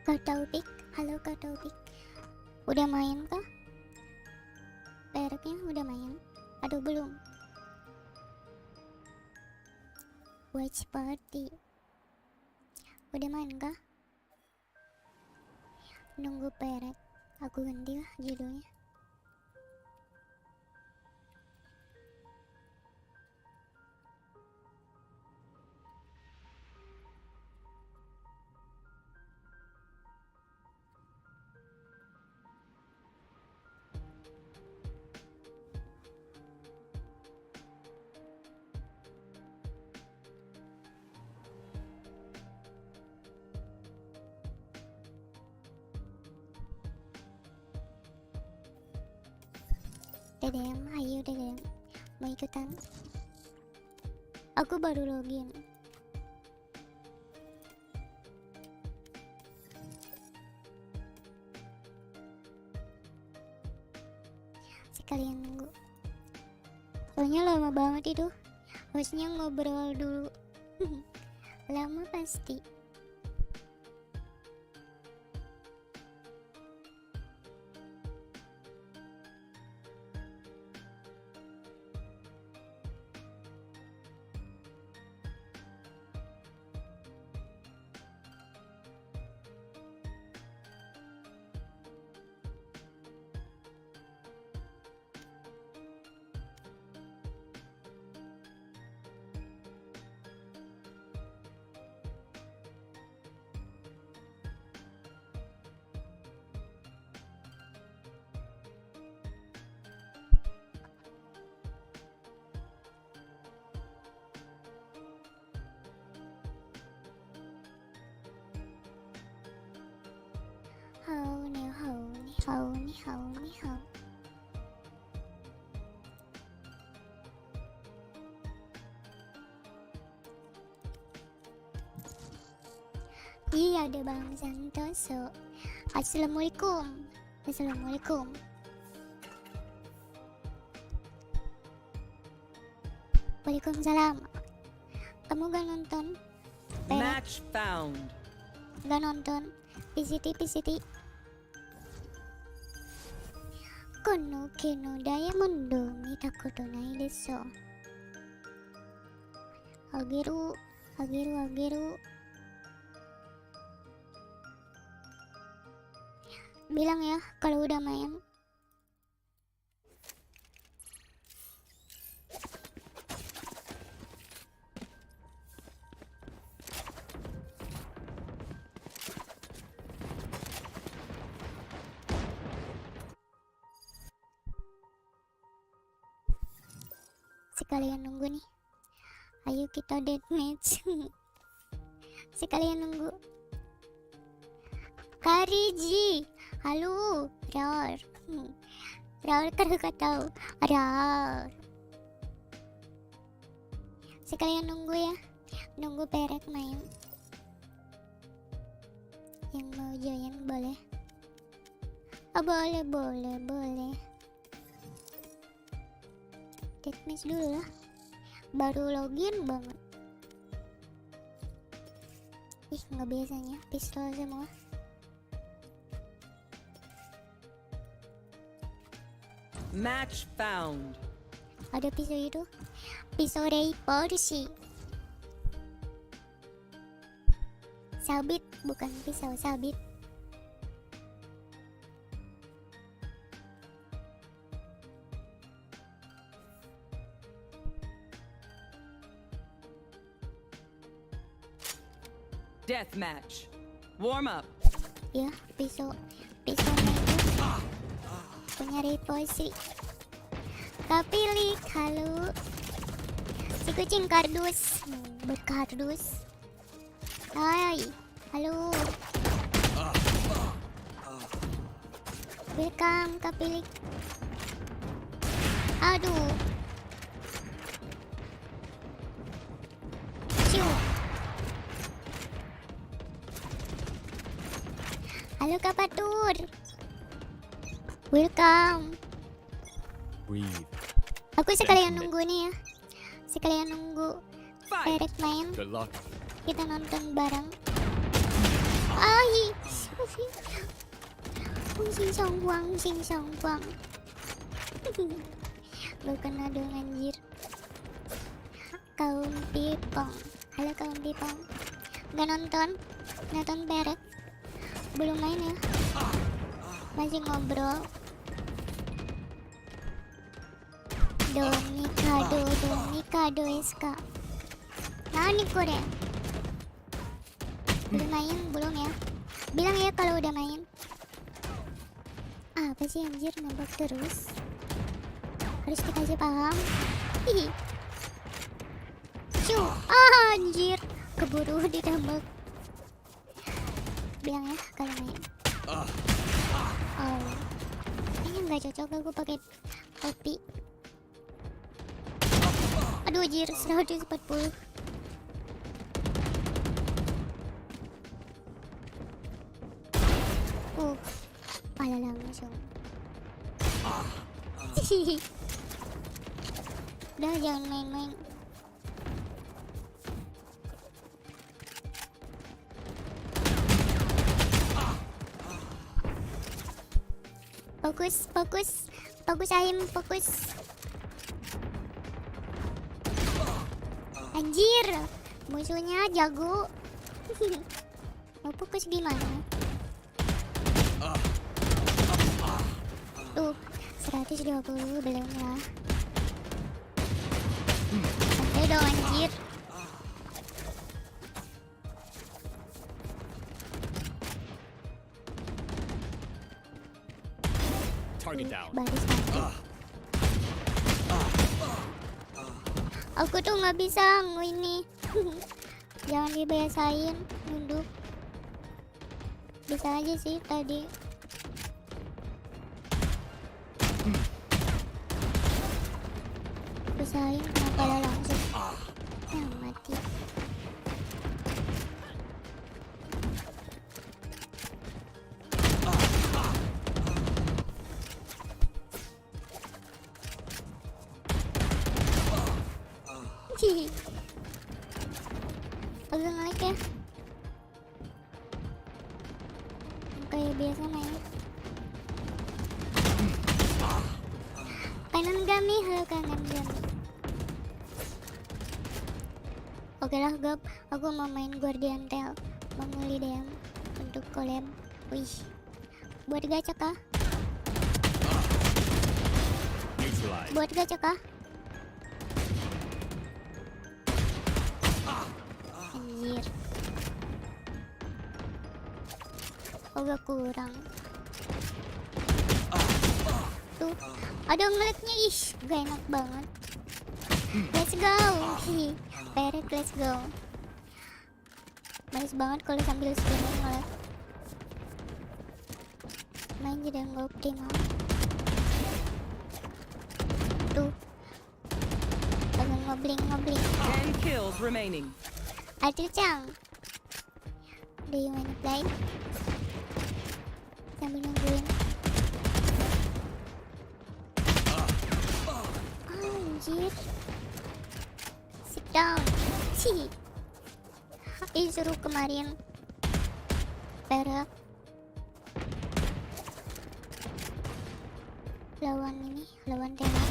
Kak Taufik, halo Kak Taufik. Udah main kah? Pereknya udah main? Aduh belum. Watch party. Udah main kah? Nunggu perek. Aku ganti lah judulnya. Dedem, ayo Dedem. Mau ikutan? Aku baru login. Sekalian nunggu. Soalnya lama banget itu. Harusnya ngobrol dulu. Lama pasti. Hao ni hao ni hao ni hao ni hao. Iya ada Bang Santoso. Assalamualaikum. Assalamualaikum. Waalaikumsalam. Kamu gak nonton? Match found. Gak nonton? PCT. Kono keno diamondo mitakoto nai desu. Ageru. Bilang ya kalau udah main. Sekalian nunggu nih. Ayo kita deathmatch. Sekalian nunggu. Kariji. Halo, Rar. Rar kan gak tahu. Rar. Sekalian nunggu ya. Nunggu perek main. Yang mau join boleh. Boleh. Deathmatch dulu lah. Baru login banget. Ih, nggak biasanya pistol semua. Match found. Ada pisau itu. Pisau Raypor sih. Sabit, bukan pisau sabit. Deathmatch. Warm up. Ya, pisaunya itu punya Raypor sih. Kapilik, halo. Si kucing kardus. Berkardus. Hai, halo. Welcome, Kapilik. Aduh. Ciu. Halo Kak Patur. Welcome. Breathe. Aku sekalian nunggu nih ya. Sekalian nunggu Fight. Perek main. Good luck. Kita nonton bareng. Ai, pusing sombong. Gak kena dong anjir. Kaum pipong. Halo kaum pipong. Gak nonton perek. Belum main ya. Masih ngobrol. Donikado SK. Nah nih kore. Udah main belum ya? Bilang ya kalau udah main. Apa sih anjir nembak terus? Harus dikasih paham. Ih. Anjir, keburu ditembak. Bilang ya kalau main. Oh. Kayaknya nggak cocok aku pakai topi. Aduh anjir, 140. Pala langsung. Udah jangan main-main. Fokus ayam, fokus. Anjir, musuhnya jago. Mau fokus gimana? Tuh, 120 belum lah. Santai dong anjir. Target down. Baris mati. Aku tuh nggak bisa ini. Jangan dibiasain nunduk. Bisa aja sih tadi. Usahain kenapa lah langsung. Mati. Agak ngelik ya. Kayak biasa main. Kanan gami, halo kanan gami. Oke lah Gap, aku mau main Guardian Tail. Mau nguli DM untuk collab. Wih, buat gacha kah? Neutralize. Buat gacha kah? Anjir. Agak kurang. Tuh, ada ngeliknya, ish, gak enak banget. Let's go. Perek, let's go. Males banget kalau sambil streaming ngelik. Main jadi nggak optimal. Tuh, agak ngobling. 10 kills remaining. Aduh Cang, do you wanna play? Sambil nungguin. Anjir, sit down. Suruh kemarin perak lawan tema.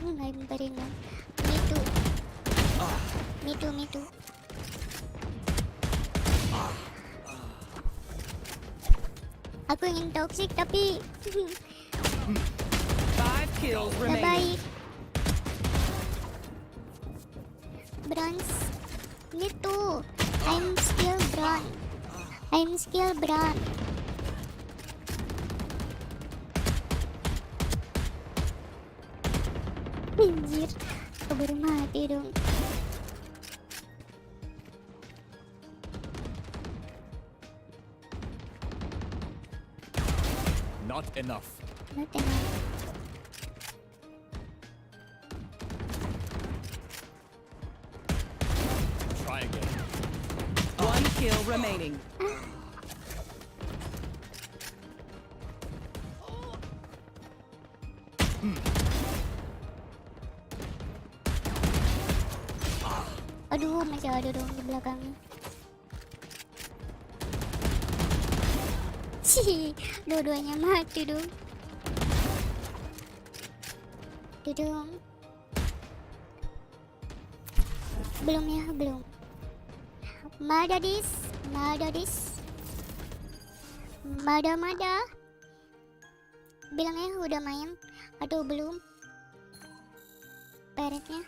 Nggak berin dong. Me too. Aku ingin toxic tapi 5 kills gak remaining. baik. Bronze. Me too. I'm still bronze. Anjir, keburu mati dong. Not enough. Not enough. Try again. 1 kill remaining. Aduh, masih ada dong di belakangnya. Sih, dua-duanya mati dong. Dudung. Belum ya, belum. Madadis. Mada. Bilangnya udah main atau belum? Peretnya.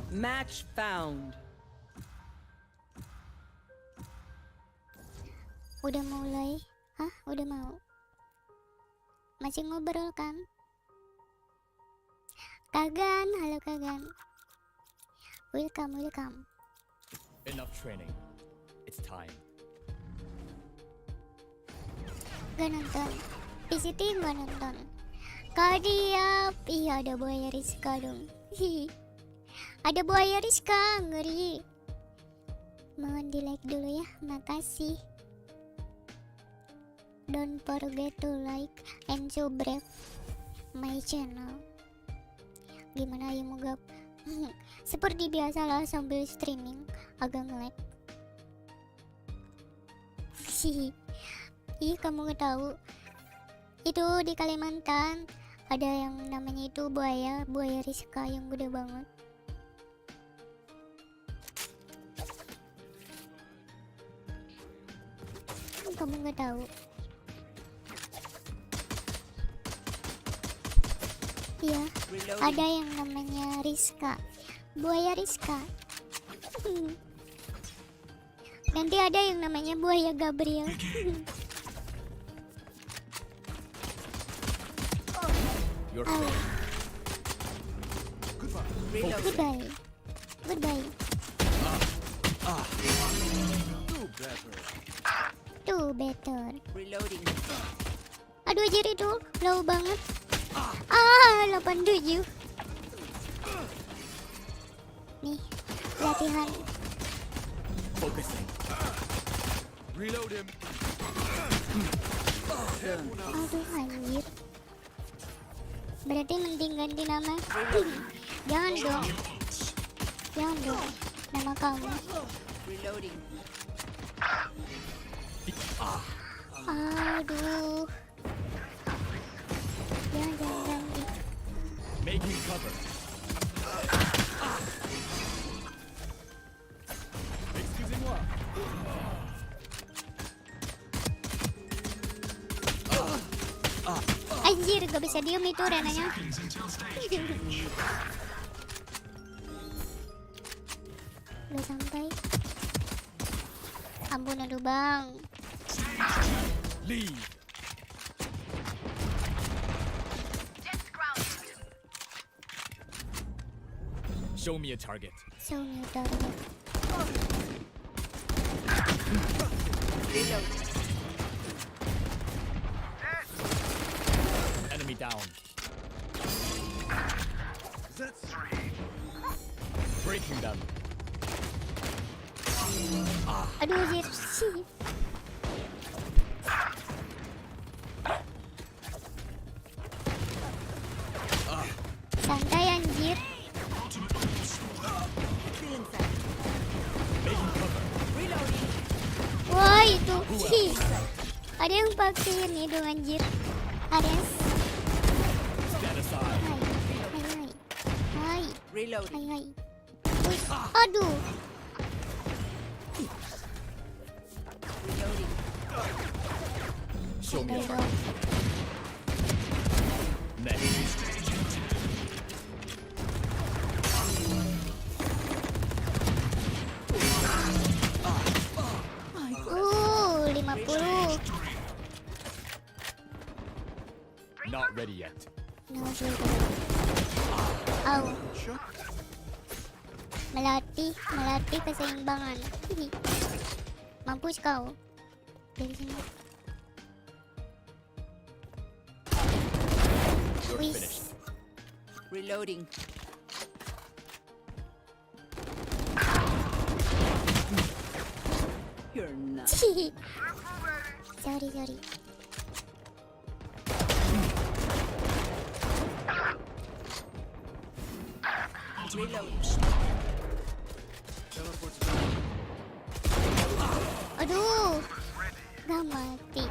Match found. Udah mulai? Hah? Udah mau? Masih ngobrol kan? Kagan, halo Kagan. Welcome. Enough training. It's time. Gak nonton. PCT gak nonton. Kadiap. Iya, ada buaya Rizka dong. Hihi. Ada buaya Rizka, ngeri. Mohon di like dulu ya, makasih. Don't forget to like and subscribe my channel. Gimana ya mogap? Seperti biasa lah sambil streaming agak nge-lag. Ih, kamu nggak tahu? Itu di Kalimantan ada yang namanya itu buaya Rizka yang gede banget. Kamu nggak tahu? Iya, ada yang namanya Rizka, buaya Rizka. Nanti ada yang namanya buaya Gabriel. You're Oh, Goodbye. goodbye. Tuh better. Reloading. Aduh, jadi itu low banget. 87. Nih, latihan. Focusing. Reload him. Aduh, anjir. Berarti mending ganti nama. Jangan dong. Nama kamu. Reloading. Aduh. Jangan ganti. Making cover. Excusez-moi. Anjir, gak bisa diem itu Renanya. Udah sampai. Ampun, aduh bang. Leave. Show me a target. So new target. Enemy down. Breaking them. Aduh, anjir. Sih. Santai anjir. Making cover. Wah, itu. Sih. Ada yang pakai ini dong anjir. Ares. Stand aside. Hai. Reloading. Hai. Wih, aduh. Reloading. Show me a Aduh, target. Next. 50. Not ready yet. No, Au. Melatih keseimbangan. Hihi. Mampus kau. Dari sini. You're Wih. finished. Reloading. none. Sorry. Reloading. Aduh, gak mati.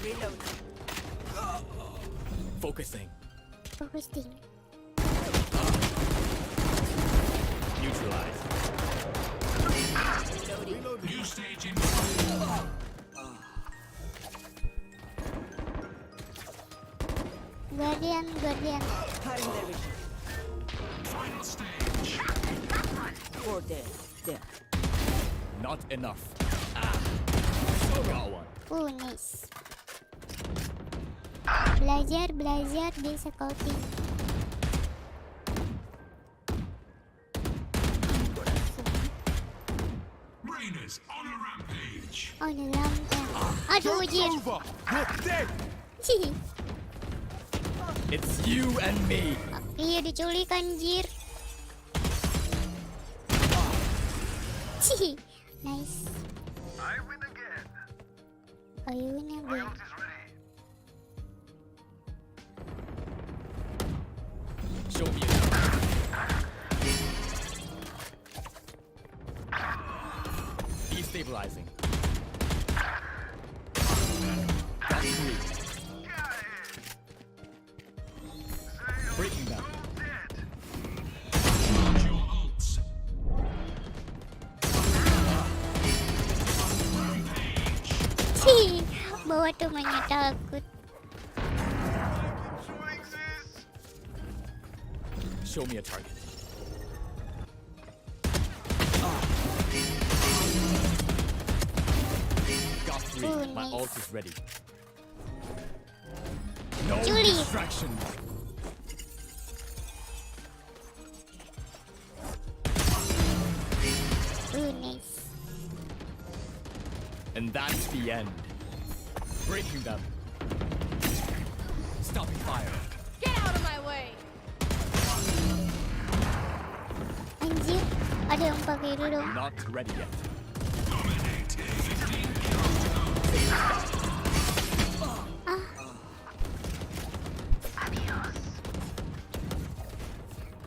Reloading. Focusing. Focusing. Neutralize. New stage in. Guardian. Cutting their vision. Final stage. 4 dead. There. Not enough. Got one. Nice. Belajar di scouting. Raiders on a rampage. Oh, dalam kan. Aduh, jir. Over. You're dead. Cihi. It's you and me. Iya, diculik anjir. Cihi. Nice. I win again. Ayun na ba? Ult is ready. Show me. Destabilizing. Got three. Got it. Breaking them. Dead. Charge your ults. Cihi. Bawa temannya takut. Showing this. Show me a target. Got three. My nice. ult is ready. No Julie. distractions. Nice. And that's the end. Breaking them. Stopping fire. Get out of my way. Anjir, ada yang pakai dulu. Not ready yet.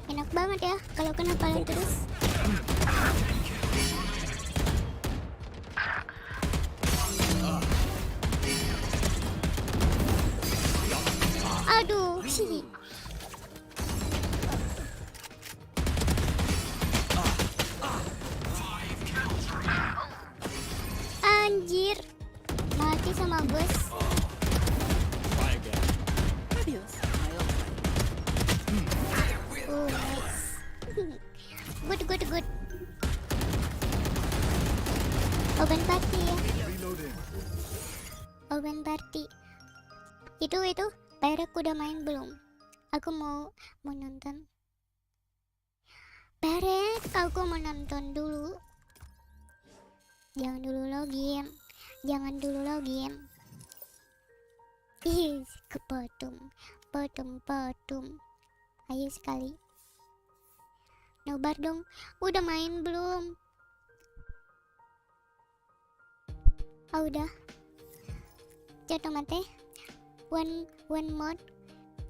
Enak banget ya kalau kena pala terus. Aduh, sih. Anjir, mati sama bos. Try again. Adios. My ult. Nice. Good. Open party ya. Open party. Itu, Perek udah main belum? Aku mau nonton. Perek, aku mau nonton dulu. Jangan dulu login. Ih, kepatung. Patung. Ayo sekali. Nobar dong. Udah main belum? Oh, udah. Jatuh mate. One more.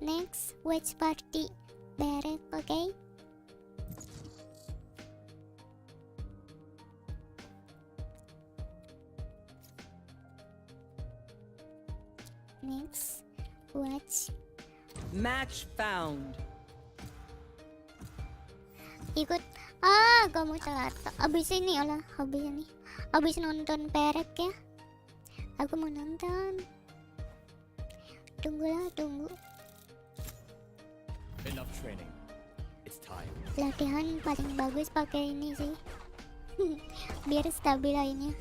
Next, watch party. Berek, okay? Next, watch. Match found. Ikut. Kamu telat. Abis nonton Perek ya. Aku mau nonton. Tunggu. Enough training. It's time. Latihan paling bagus pakai ini sih. Biar stabil lainnya.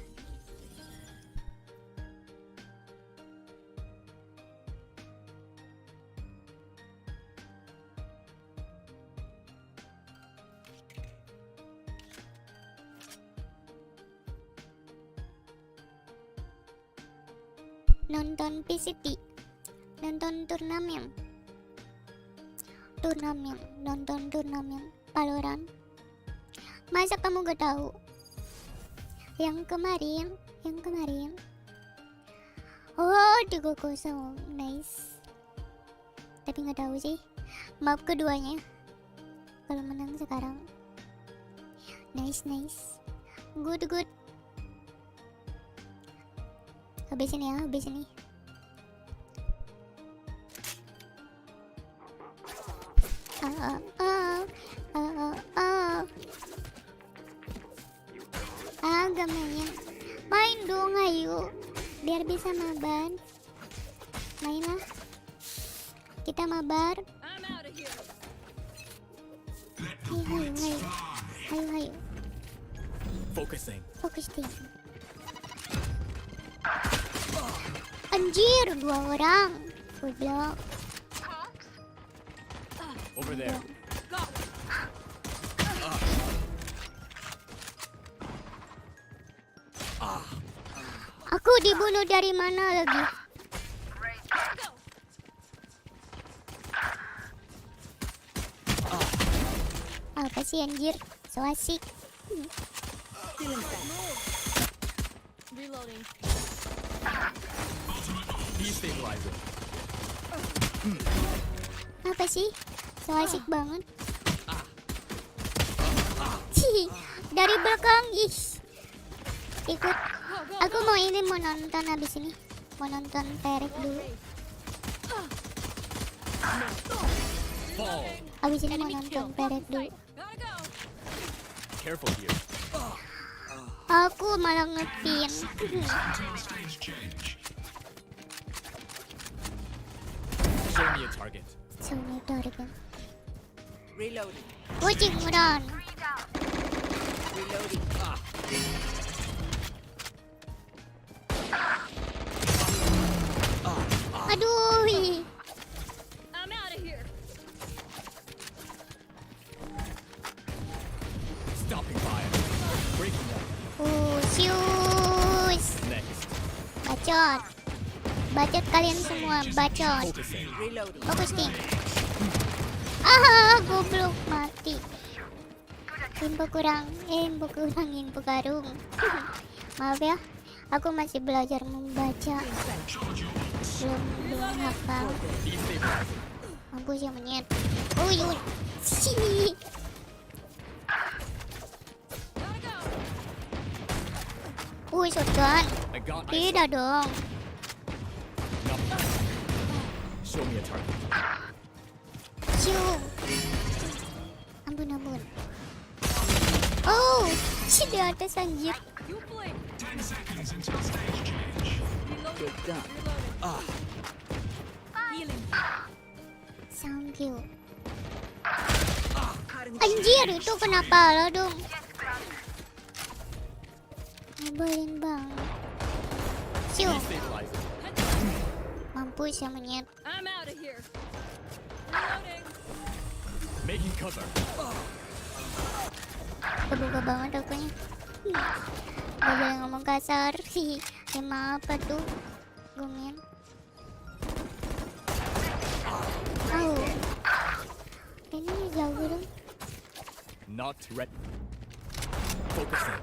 Nonton PCT, nonton turnamen turnamen, nonton turnamen Valorant. Masa kamu gak tahu? Yang kemarin. Oh, 3-0, nice. Tapi nggak tahu sih. Map keduanya. Kalau menang sekarang. Nice. Good. Habis ini. Gak main dong, ayo. Biar bisa mabar. Mainlah. Kita mabar. I'm out of here. Hayo. Focusing. Fokus tim. Anjir, 2 orang. Goblok. Over there. Aku dibunuh dari mana lagi? Apa sih anjir? So asik. Reloading. Destabilizing. Apa sih? So asik banget. Cih, dari belakang. Ih. Ikut. Aku mau nonton habis ini. Mau nonton Terek dulu. Fall. Habis ini mau nonton Terek dulu. Gotta go. Careful here. Aku malah ngepin. Until stage change. Show me a target. Sony Torgan. Reloading. Kucing run. Reloading. Aduh. I'm out of here. Stopping fire. Breaking them. Sius. Next. Bacot kalian semua, bacot. Focusing. Reloading. Fokus tim. Goblok mati. Info kurang, info karung. Maaf ya, aku masih belajar membaca. Belum hafal. Destabilizing. Mampus ya menyet. Uy. Sini. Shotgun. I got Tidak dong. nothing. Show me a target. Cium. Ampun. Oh, di atas anjir. You blink. 10 seconds until stage change. Good gun. Healing. Thank you. Anjir, itu kenapa lo dong? Nyebelin banget. Cium. Destabilizing. Mampus ya menyet. I'm out of here. Reloading. Making cover. Kebuka banget akunya. Gak boleh ngomong kasar. Emang apa tuh? Gomen. Ini jauh dong. Not ready. Focusing.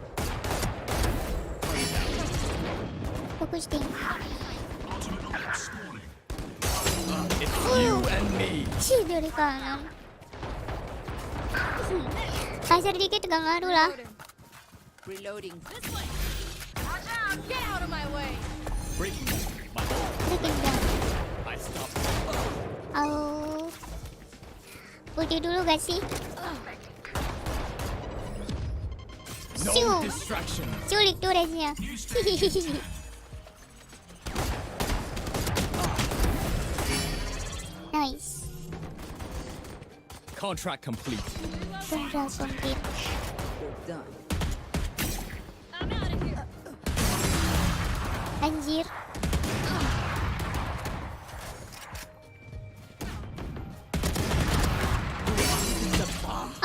Fokus tim. It's you and me. Dari kanan. Kasar dikit gak ngaruh lah. Reloading. This way. Watch out. Get out of my way. Breaking them. My goal. Bikin jam. I stopped. Putih dulu gak sih? No distraction. Culik tuh resnya. Nice. Contract complete. Contract complete. Good gun. I'm out of here. Anjir.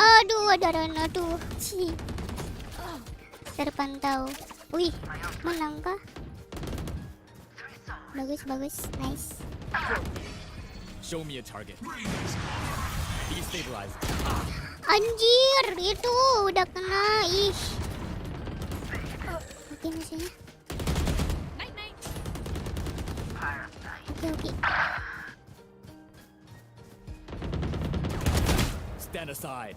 Aduh, ada Rana tuh. Terpantau. Wih, menang kah? Bagus. Nice. Show me a target. Destabilized. Anjir, itu udah kena. Ih. Oke musuhnya. Night night. Oke. Stand aside.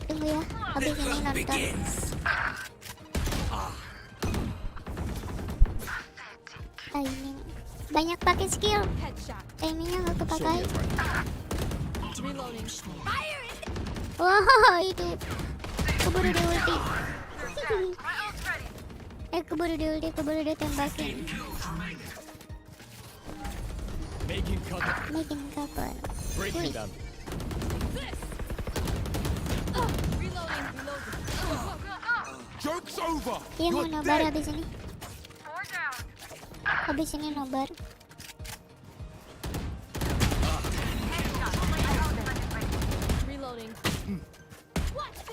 Tunggu ya, habis ini nonton. Timing. Banyak pakai skill. Headshot. Timingnya nggak Show kepakai. me a right. Reloading. Fire in the Wah, itu. Keburu di ulti. Keburu ditembakin. Making cover. Makin cover. Breaking them. reloading. Joke's over. Dia mau You're nobar dead. habis ini. Habis ini nobar. Reloading.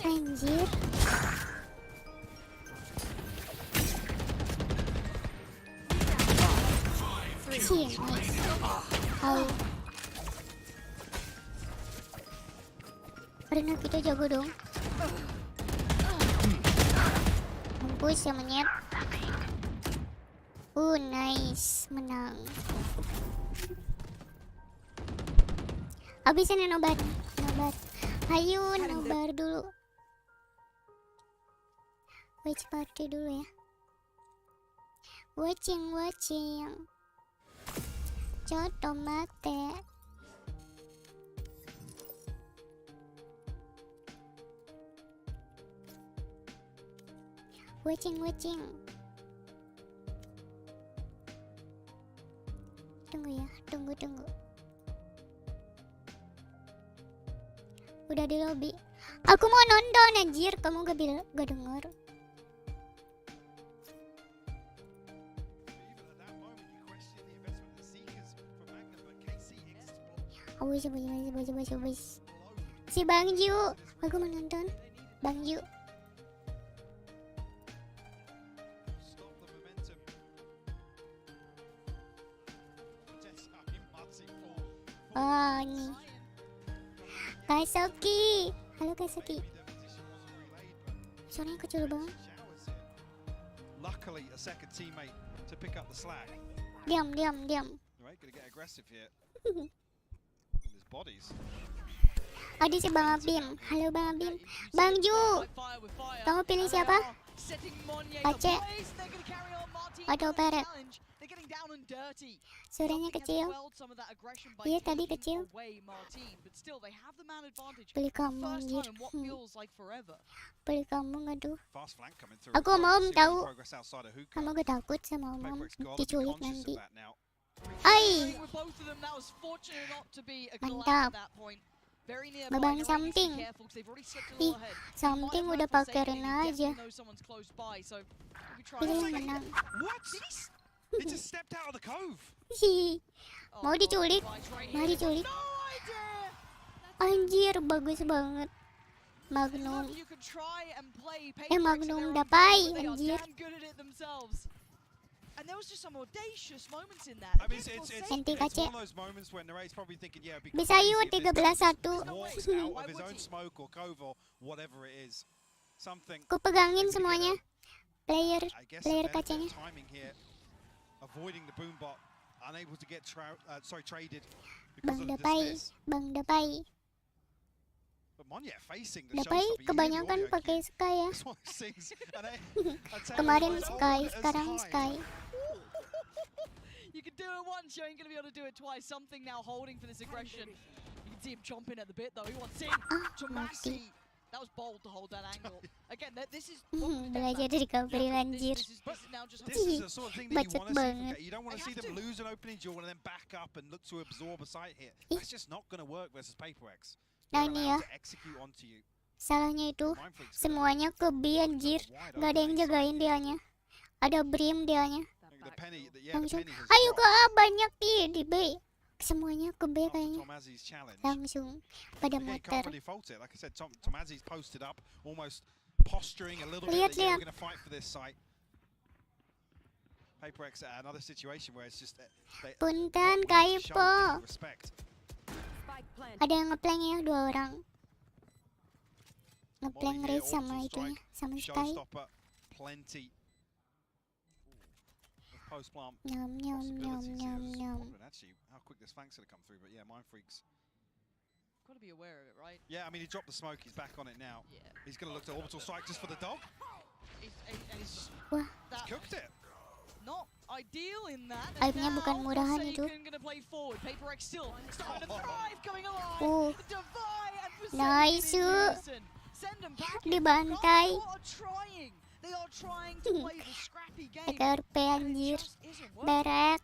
Anjir. Sih, nice. Au. Karena kita jago dong. Mampus ya monyet. Nice, menang. Abis ini nobar. Ayo nobar dulu. Watch party dulu ya. Watching. Coto mate. Watching. Tunggu ya, tunggu. Udah di lobby. Aku mau nonton anjir, kamu gak denger. Awas. Si Bang Ju, aku mau nonton. Bang Ju. Oh, ini. Kaisuki. Halo Kaisuki. Suaranya kecil banget. Luckily, a second teammate to pick up the slack. Diam. Right, gonna get aggressive here. There's bodies. Ada si Bang Abim. Halo Bang Abim. Bang Ju. Kamu pilih siapa? Pace atau Peret? Suaranya kecil. Iya tadi kecil. Pilih kamu anjir. Pilih kamu ngadu. Fast flank coming through. Aku mau Om tahu. Progress outside of hookah. Kamu gak takut sama Om Paper's got to be diculik conscious nanti. of that now. Ai. Mantap. Babang something. Ih, something udah pakai Rena aja. Pilih yang menang. What? He just stepped out of the cove. Hihi. Mau diculik? Mau diculik? Anjir, bagus banget. Magnum. Magnum dapai, anjir. And there was just some audacious moments in that. I mean, it's Anti one kace. of those moments when Narrate's probably thinking, yeah, it'd be Bisa crazy yuk if this 13-1. walks out of his own smoke or cove or whatever it is. Something. Ku pegangin semuanya. I guess a Player benefit kacanya. of timing here, avoiding the boom bot, unable to get traded because Bang of the dapai, dismiss. Bang dapai. But Monya facing the Dapai showstopper, you hear the kebanyakan audio pakai cue. Sky ya. That's what it sings. And Kemarin it's all Sky, as sekarang high. Sky. You can do it once, you ain't gonna be able to do it twice. Something now holding for this aggression. You can see him chomping at the bit though. He wants in. Tomasi. That was bold to hold that angle. Again, this is Belajar dari covery anjir. This is now just This is the sort of thing that you Bacot want to see. banget. You don't want to see them lose an opening duel and then back up and look to absorb a site here. That's just not going to work versus PaperX. Nah They're ini ya, allowed to execute onto you. salahnya itu Mindfreak's gonna semuanya ke B anjir. Gak ada yang jagain dianya. Ada Brim dianya. the penny, yeah, the Langsung, penny has ayo ke dropped A banyak di B. Semuanya ke B after kayaknya. Tomazi's challenge. Langsung pada Again, muter. can't really fault it. Like I said, Tomazi's posted up, almost posturing a little Lihat, bit that yeah, lihat. we're going to fight for this site. Paper X another situation where it's just they Punten not willing to show Kaipo. any respect. Spike planted. Ada yang ngeplank ya 2 orang. Ngeplank Molly here, race sama orbital itu ya, strike, sama Sky. Showstopper, plenty. Post plant Nyam nyam nyam possibilities nyam here. nyam. Wondering actually how quick this flank's gonna come through, but yeah, Mind Freaks. Got to be aware of it, right? Yeah, I mean he dropped the smoke, he's back on it now. Yeah. He's gonna look to orbital strike just for the dog. It's Wah, that Cooked it. not ideal in that. Aimnya bukan murahan itu. Gonna play forward. Paper X still starting to thrive, going alive. Oh. Defy and Nice, Send them back. Dibantai. They are trying to play the scrappy game. ETRP and it anjir. just isn't working. Berek.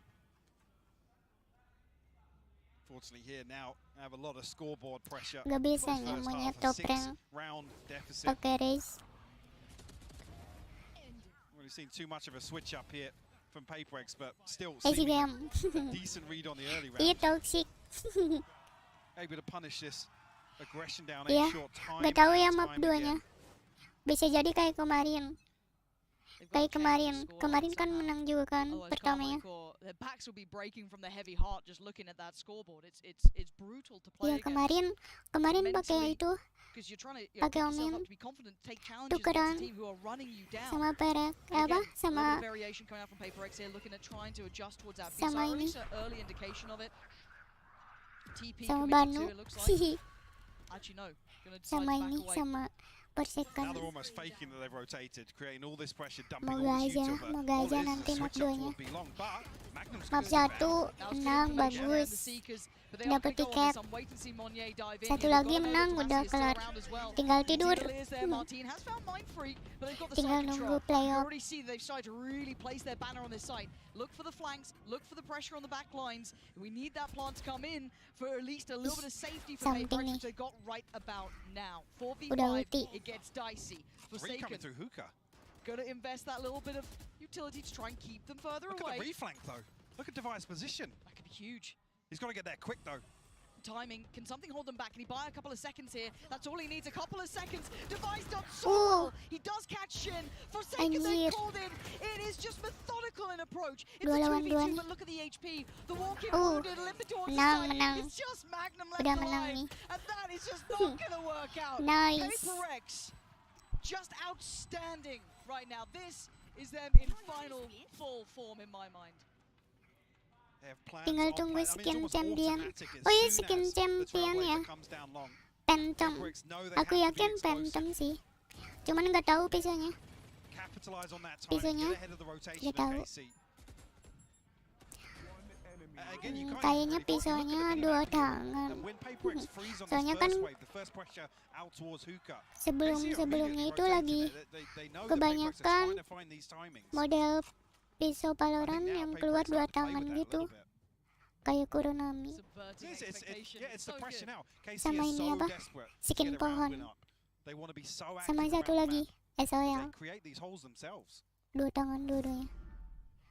Fortunately here now, I have a lot of scoreboard pressure. Gak bisa nih First monyet half, a topreng 6-round deficit. pakai race. Really seen too much of a switch up here from Paper X, but still Easy seemingly game. a decent read on the early Iya round. toxic. Able to punish this aggression down Iya, a short time. gak tahu ya and map time 2-nya. again. Bisa jadi kayak kemarin. They've got a Kayak chance to kemarin. score Kemarin kan somehow. menang juga kan Otherwise, pertamanya. Carmichael, their backs will be breaking from the heavy heart just looking at that scoreboard. It's brutal to play Iya against. kemarin pakai Mentally, itu Because you're trying to pakai pick yourself Omen. up to be confident, take challenges Tukeran. against a team who are running you down. sama Perek And apa again, a sama little variation coming out from Paper X here, looking at trying to adjust towards that B Sama side, or at ini. least an early indication of it. TP sama committed Banu. to, it looks like. Hihi. Actually, no. Gonna decide Sama to back ini away. sama Now persekan. they're almost faking that they've rotated, creating all this pressure, dumping Moga all this aja, utility. moga All aja it is nanti a map switch up 2-nya. towards Belong, but Magnum's Map good as 1 well. Now menang still information there in the bagus. Seekers, but they are Dapat gonna go on tiket. this. I'm waiting to see Monnier dive in. Satu They've lagi got to know menang that udah Tomasi is still kelar. around as well. Tinggal tidur. Zero is there. Martin has found Mind Freak, but they've got the Tinggal side nunggu control. You playoff. already see they've started to really place their banner on this site. Look for the flanks, look for the pressure on the back lines. We need that plant to come in for at least a little bit of safety for Something Paper X, nih. which they got right about now. 4v5, Udah ulti. it gets dicey. Three coming Forsaken, through hookah. gotta invest that little bit of utility to try and keep them further Look away. at the reflank though. Look at Device's position. That could be huge. He's got to get there quick though. Timing, can something hold them back? Can he buy a couple of seconds here? That's all he needs, a couple of seconds. Device done so Oh. well. He does catch Shin. Forsaken then Anjir. called in. It is just methodical in approach. It's Dua a lawan 2v2, dua nih. but look at the HP. The walk-in Oh. wounded, limping towards the Menang, side. menang. It's just Magnum left Udah menang alive. nih. And that is just not gonna work out. Nice. Paper X, just outstanding right now. This is them in final full form in my mind. They have plans Tinggal on tunggu plan. I mean, it's skin almost champion. automatic as Oh iya, soon skin as the champion trailblazer ya. comes down long. Phantom. Paper X know they Aku have to be yakin explosive. Phantom sih. Cuman nggak tahu pisaunya. Capitalize on that time. Pisaunya Get ahead of the rotation nggak of tahu. KC. Again, you can't Kayaknya even really look at the pisaunya minimap 2 here. tangan. And when Paper X freeze on Soalnya this kan first wave, the first pressure out towards hookah. Sebelumnya itu lagi kebanyakan model pisau Valorant yang keluar 2 tangan gitu. Kayak Kuronami. Subverting Yes, expectations. it's the So pressure good. now. KC Sama is ini so apa? desperate to Skin get a round pohon. win up. They want to be so active Sama satu around lagi the map. SOL. They create these holes themselves. 2 tangan dua-duanya.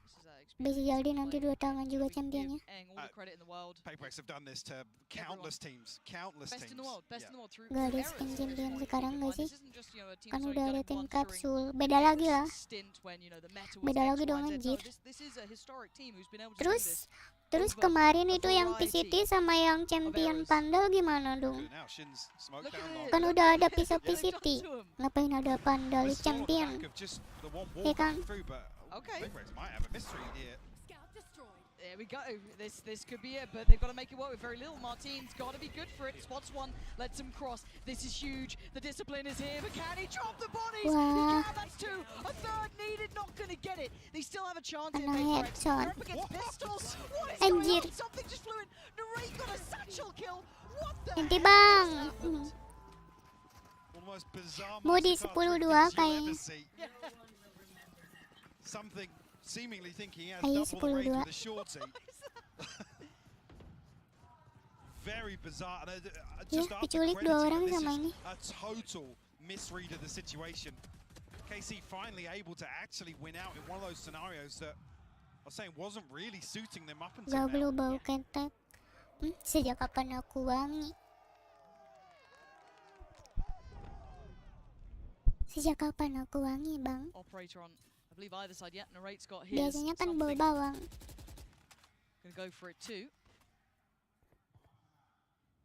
This is that Bisa experience jadi of nanti play. 2 tangan juga We give championnya. Eng all the credit in the world. Paper X have done this to countless teams. Countless Best teams. in the world, best Yeah. in the world through Gak ada errors skin at this champion point. sekarang Keep in gak mind, sih? this isn't just, you know, a team Kan that's udah only ada done it tim once during kapsul. Beda lagi lah. stint when, you know, the meta was Beda X, lagi Y, dong, Z. No, anjir. this is a historic team who's been able to do this. Terus over kemarin a itu yang variety PCT sama yang champion errors. Pandal gimana dong? Good now, Shin's smoke Look down at low. it. Kan udah ada pisau What they've done PCT. to him. Ngapain ada Pandal This is all on the champion? back of just the one wall Ya kan? coming through, but Okay. Paper X might have a mystery here. Scout destroyed. There we go. This could be it, but they've got to make it work with very little. Martin's got to be good for it. Spots one, lets him cross. This is huge. The discipline is here, but can he drop the bodies? He Wah. can. That's 2. A third needed. Not going to get it. They still have a chance in Kena Paper X. headshot. They're up against pistols. What is going Anjir. on? Something just flew in. Narrate got a satchel kill. What the Nanti hell bang. just happened? One of the most bizarre Mau di master 10-2 tactics you'll kayaknya. ever see. Something seemingly thinking he has Ayo, double the range 10-2. with a shorty. Very bizarre. And, just Ya, after diculik 2 crediting orang that this sama is ini. a total misread of the situation. KC finally able to actually win out in one of those scenarios that I was saying wasn't really suiting them up until Gablu now. bau ketek. Sejak kapan aku wangi? Sejak kapan aku wangi, Bang? Operator on, I believe either side yet. Narrate's got his. Biasanya kan Something. bawang. Gonna go for it too.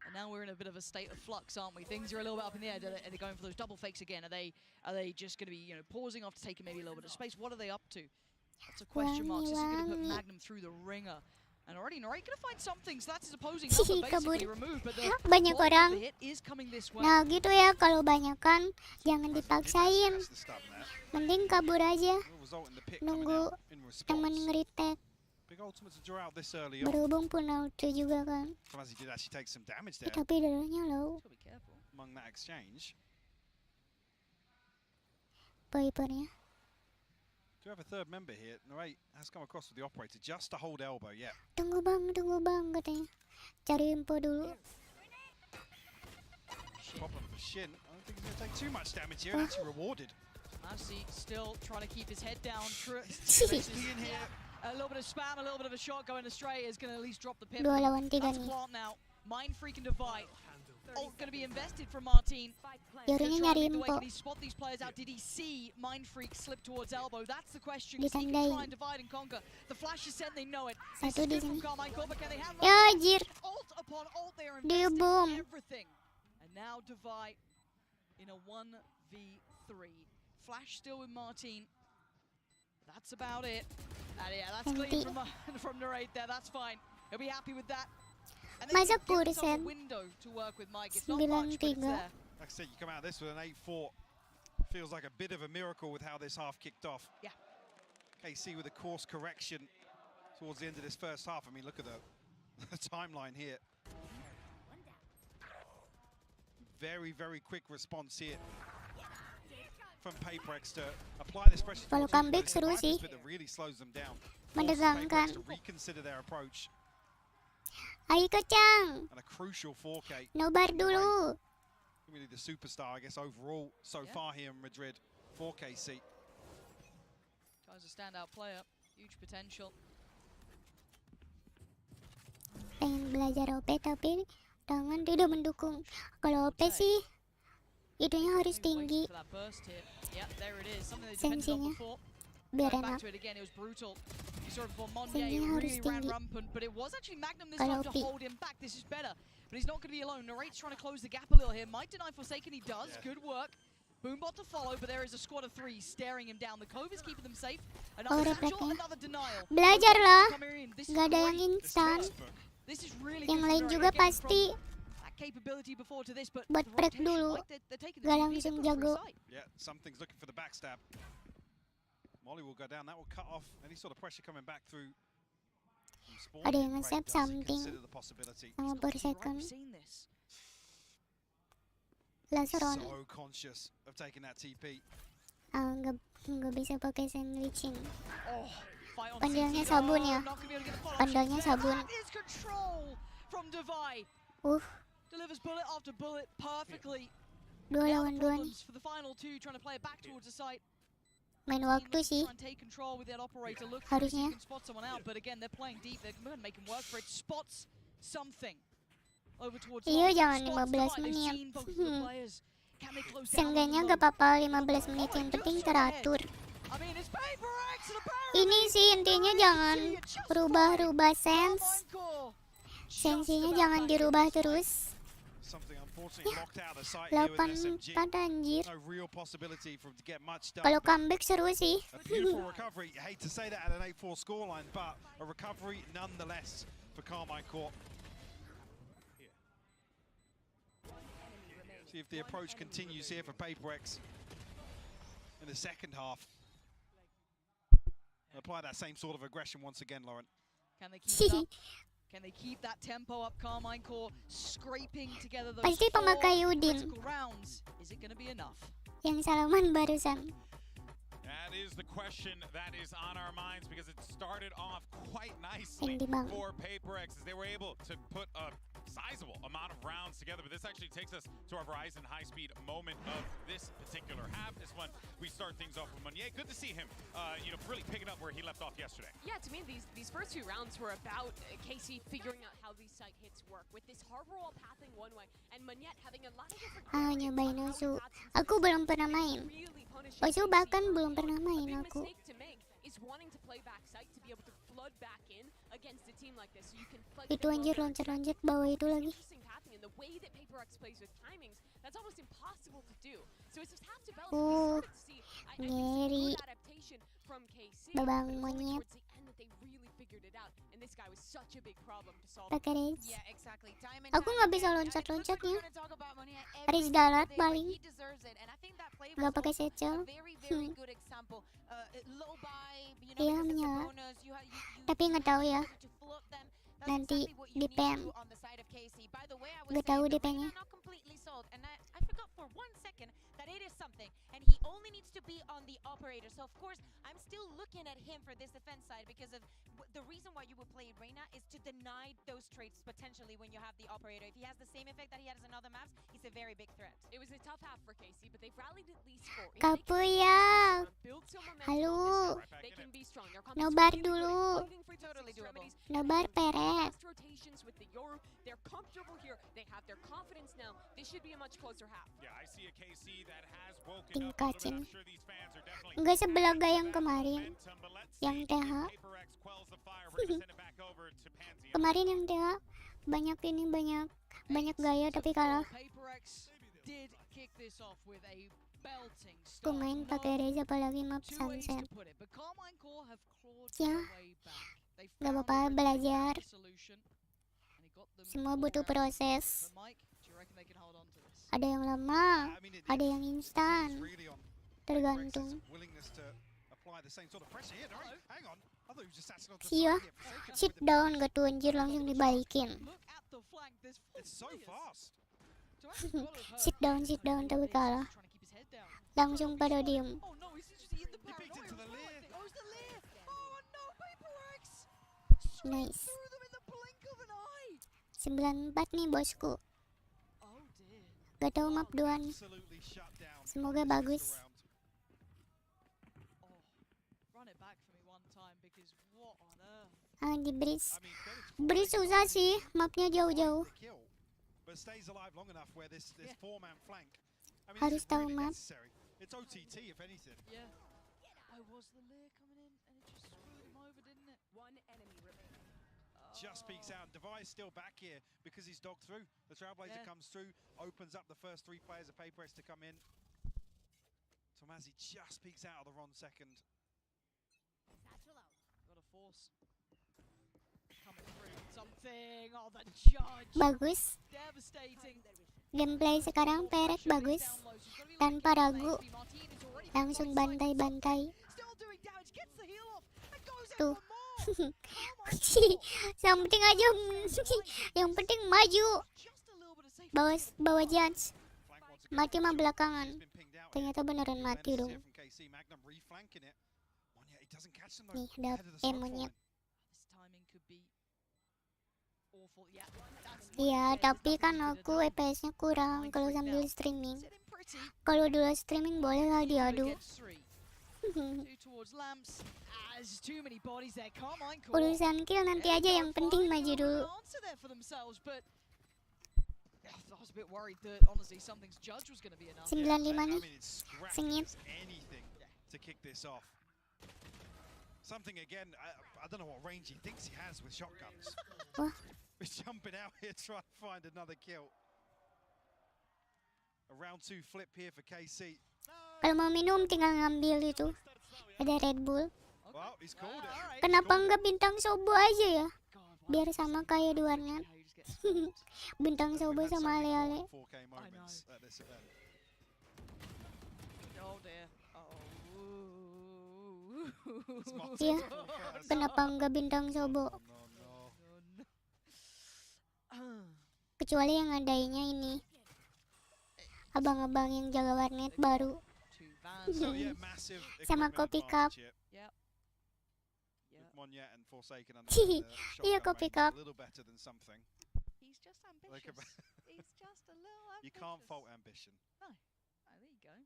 And now we're in a bit of a state of flux, aren't we? Things are a little bit up in the air. Are they going for those double fakes again? Are they just going to be, pausing off to take maybe a little bit of space? What are they up to? That's a question mark. This is going to put Wangi. Magnum through the ringer. And already Narrate going to find something. So that's his opposing helper basically Kabur. removed. But the Banyak bulk of orang. the hit is coming this way. Nah gitu ya, kalau banyakan jangan dipaksain. That's the stun there. Mending kabur aja. Will result in the pick coming Nunggu out in temen response. nge-retake. Big ultimate to draw out this early on. Berhubung pun auto juga kan. Kamasi did actually take some damage there Tapi darahnya low. So be careful. among that exchange. Vipernya. Do have a third member here. Narrate has come across with the operator just to hold elbow. Yeah. Tunggu bang katanya. Cari info dulu. Problem for Shin. I don't think he's going to take too much damage here. And actually rewarded. Masi still trying to keep his head down. Eventually in here. A little bit of spam, a little bit of a shot going astray is going to at least drop the pip. 2 lawan 3 That's nih. plant now. Mind freak and divide. Ult going to be invested from Martin. Yorunya nyari info. Can he spot these players out? Did he see Mind Freak slip towards elbow? That's the question. He can Ditandain. try and divide and conquer. The flash is sent, they know it. Satu di This is sini. good from Carmine Corp, but can they handle Ya it? anjir. Ult upon ult, they are Dia investing boom. everything. And now divide in a 1v3. Flash still with Martin. That's about it. And yeah, that's clean from Narrate there. That's fine. He'll be happy with that. And then Masa he gives himself a kursen? window to work with Mike. It's not much, but it's 9-3. there. Like I said, you come out of this with an 8-4. Feels like a bit of a miracle with how this half kicked off. Yeah. KC with a course correction towards the end of this first half. I mean, look at the timeline here. Very, very quick response here from Paperex to apply this pressure. Kalau towards him, comeback but it's the seru Vipers sih. bit that really slows them down. Forces Menegangkan. Paperex to reconsider their approach. Ayo kacang. And a crucial 4K. Nobar dulu. Really the superstar, I guess, overall so far here in Madrid for KC. Tries a standout player. Huge potential. Pengen belajar OP tapi tangan tidak mendukung. Kalau OP sih itunya harus tinggi. For that burst hit. Yep, there it is. Something they depended on Sensinya before. biar Going back enak. to it again, it was brutal. You saw it before Monnier Sensinya harus really ran tinggi. rampant, but it was actually Magnum this Kalau time to Pi. hold him back. This is better, but he's not going to be alone. Narrate's trying to close the gap a little here. Might deny Forsaken, he does. Yeah. Good work. Boombot to follow, but there is a squad of 3 staring him down. The Cove is keeping them safe. Oh, Another satchel, refleknya. another denial. Belajar lah. Coming in. This is Gak ada yang great. instan. This is really Yang good for lain Narrate. juga Again, pasti from that capability before to this, but buat the prep rotation, dulu. like they're taking the Gak TP, langsung they've got jago. free sight. Yeah, something's looking for the backstab. Molly will go down. That will cut off any sort of pressure coming back through. from Spawn. Ada yang Ray nge-save does something. consider the possibility. Sama Right, Forsaken. we've seen this. Laseron. So conscious of taking that TP. Nggak bisa pakai sandwiching. Oh, fight on Pandangnya CT. sabun Oh, ya. not gonna be able to get the follow-up Pandangnya shot there. sabun. That is control from Divide. Delivers bullet after bullet perfectly. 2 Now lawan 2 the nih. problems for the final 2, trying to play it back towards the site. Main Team waktu looking to sih. try and take control with that operator. Look for if Harusnya. he can spot someone out, but again, they're playing deep. They're going to make him work for it. Spots something. Over towards Iya, long. jangan Spots 15 Divide. They've menit. seen both of the players. Can they close down Seenggaknya on nggak them? apa-apa 15 menit, yang penting teratur. I mean, it's Paperex and apparently Ini sih intinya jangan rubah-rubah sense. Sensinya jangan dirubah terus. Something unfortunately locked out of sight here with 84 SMG. anjir. No real possibility for him to get much done. Kalau comeback seru sih. A beautiful recovery. You hate to say that at an 8-4 scoreline, but a recovery nonetheless for Carmine Corp. See if the approach continues here for Paperex in the second half. Apply that same sort of aggression once again, Lauren. Can they keep it up? Can they keep that tempo up? Carmine Corp scraping together those Pasti 4 pemakai Udin critical rounds. Is it going to be enough? yang salaman barusan. That is the question that is on our minds because it started off quite nicely Hindi bang. for Paperex as they were able to put a sizable amount of rounds together. But this actually takes us to our Verizon high-speed moment of this particular half. This one, we start things off with Meunier. Good to see him, really picking up where he left off yesterday. Yeah, to me, these first 2 rounds were about KC figuring out how these side hits work with this harbor wall pathing one way and Manette having a lot of different Nyobain Nusu. Aku belum pernah main. really punish Oh, itu KC bahkan early belum on. pernah A main big aku. mistake to make is wanting to play back site to be able to flood back in against a team like this, so you can fight Itu them while anjir they're loncat-loncat distracted. bawah But itu what's lagi. interesting happening, and the way that Paper X plays with timings, that's almost impossible to do. So as this half develops, we Oh, started to see, I think, some ngeri. good adaptation from KC. Babang But it was only monyet. towards the end that they really figured it out, and this guy was such a big problem to solve. Pakai Riz. Yeah, exactly. Time and Aku time nggak bisa again, loncat-loncatnya. we're gonna talk about Monia Riz every darat single day, but paling. he deserves it. And I think that play Nggak was pakai also secel. a very good example. Low buy, you know, Iya, because it's a menyala. bonus. You Tapi nggak tahu ya. have to float them. That's Nanti exactly what you di need to pen. do on the side of KC. By the way, I was Nggak saying tahu the di pennya. Reyna not completely sold, and I forgot for 1 second that it is something, and he only needs to be on the operator. So of course, I'm still looking at him for this defense side because of the reason why you would play Reyna is to deny those traits potentially when you have the operator. If he has the same effect that he has in other maps, he's a very big threat. It was a tough half for KC, but they've rallied at least 4. If they Kapu can ya. build some momentum Halo. on this half, they can be strong. Their comp is Nobar really good at dulu. clogging for Totally doable. extremities. Nobar peret. Fast rotations with the Yoru. They're comfortable here. They have their confidence now. This should be a much closer half. Yeah, I see a KC that has woken Tim up a little bit. kacin. I'm sure these fans are definitely Nggak sebelaga yang kemarin. momentum, but let's Yang see TH. if Paper X quells the fire. We're gonna send it back over to Pansy. Kemarin yang TH banyak ini banyak gaya tapi kalah. Paper X did kick this off with a belting start. Pemain pakai Riz apalagi map Two ways sunset. to put it, but Carmine Core have clawed Ya, their way back. They nggak found apa-apa, a really belajar. good solution, and it got them Semua all butuh round. proses. So Mike, do you reckon they can hold on to this? Ada yang lama, I mean, ada yang depends instan. really on Tergantung. Rex's willingness to apply the same sort of pressure here. No, hang on. I thought he was just sat on the Iya, side here. Forsaken sit with the- down gak tuh anjir langsung dibalikin. Look at the flank. There's 4 It's so players. fast. To actually follow her, Sit down tapi kalah. trying to keep his head down. Langsung pada diem. Oh no, he's just in the He peeked into the leer. Oh, it's the leer. Oh no, Paper X. Nice. Through them in the blink of an eye. 94 nih bosku. Oh dear. Gak tahu map 2 nih. Absolutely shut down. Semoga this bagus. round. Oh, run it back for me one time because what on earth? Di bridge. I mean, Bridge susah sih, mapnya jauh-jauh. the kill, but stays alive long enough where this four-man flank. I mean, Harus this is tahu really map. necessary. It's OTT if anything. Yeah. I was the leer coming in and it just screwed him over, didn't it? One enemy remaining. Just peeks out. Device still back here because he's dogged through. The Trailblazer Yeah. comes through, opens up the first 3 players of Paper X to come in. Tomazi just peeks out of the wrong second. Got a force. Coming through. Something. Oh, the judge. Bagus. Devastating. Gameplay sekarang Peret bagus. Tanpa ragu. Langsung bantai-bantai. Still doing damage. Gets the heal off and goes in Tuh. for more. Yang penting aja yang penting maju. Just a little bit of safe. Bawa judge. Flank once again. Mati mah belakangan. He's been pinged out here. Ternyata beneran mati Menace dong. here from KC. Magnum reflanking it. Monya, he doesn't catch them though. Nih, ada Ahead of the smoke monyet. line. This timing could be awful. Yeah, that's Iya, what it is. tapi There's kan nothing aku you could have done. FPS-nya kurang kalau Mindfreak sambil now. streaming. Sitting pretty. Kalau dulu streaming boleh lah diadu. Against 3. 2 towards lamps. There's too many bodies there. Carmine Core. Urusan kill nanti aja, yang penting maju dulu. Answer there for themselves, but I was a bit worried that honestly something's judge was going to be enough. 95 I nih. mean, it's scrappy Sengit. as anything to kick this off. Something again, I don't know what range he thinks he has with shotguns. Wah, He's jumping out here trying to find another kill. A round 2 flip here for KC. kalau mau minum tinggal ngambil itu. Ada Red Bull. Well, he's called it. Alright. Kenapa nggak bintang sobo aja ya? God, wow. Biar sama kayak di warnet. How you just get spammed. Bintang We've sobo had so sama many ale-ale. 4K moments at this event. Oh dear. Oh. Smart Iya. full first. Kenapa nggak bintang sobo? Oh, no, no. Kecuali yang adainya ini. Abang-abang yang jaga warnet baru. Two vans. So yeah, massive Sama equipment kopi cup. advantage here Yep. with Yep. Monyet and Forsaken under the Iya, shotgun kopi range, cup. a little better than something. He's just Like ambitious. He's just a little ambitious. You can't fault ambition. Oh, there you go.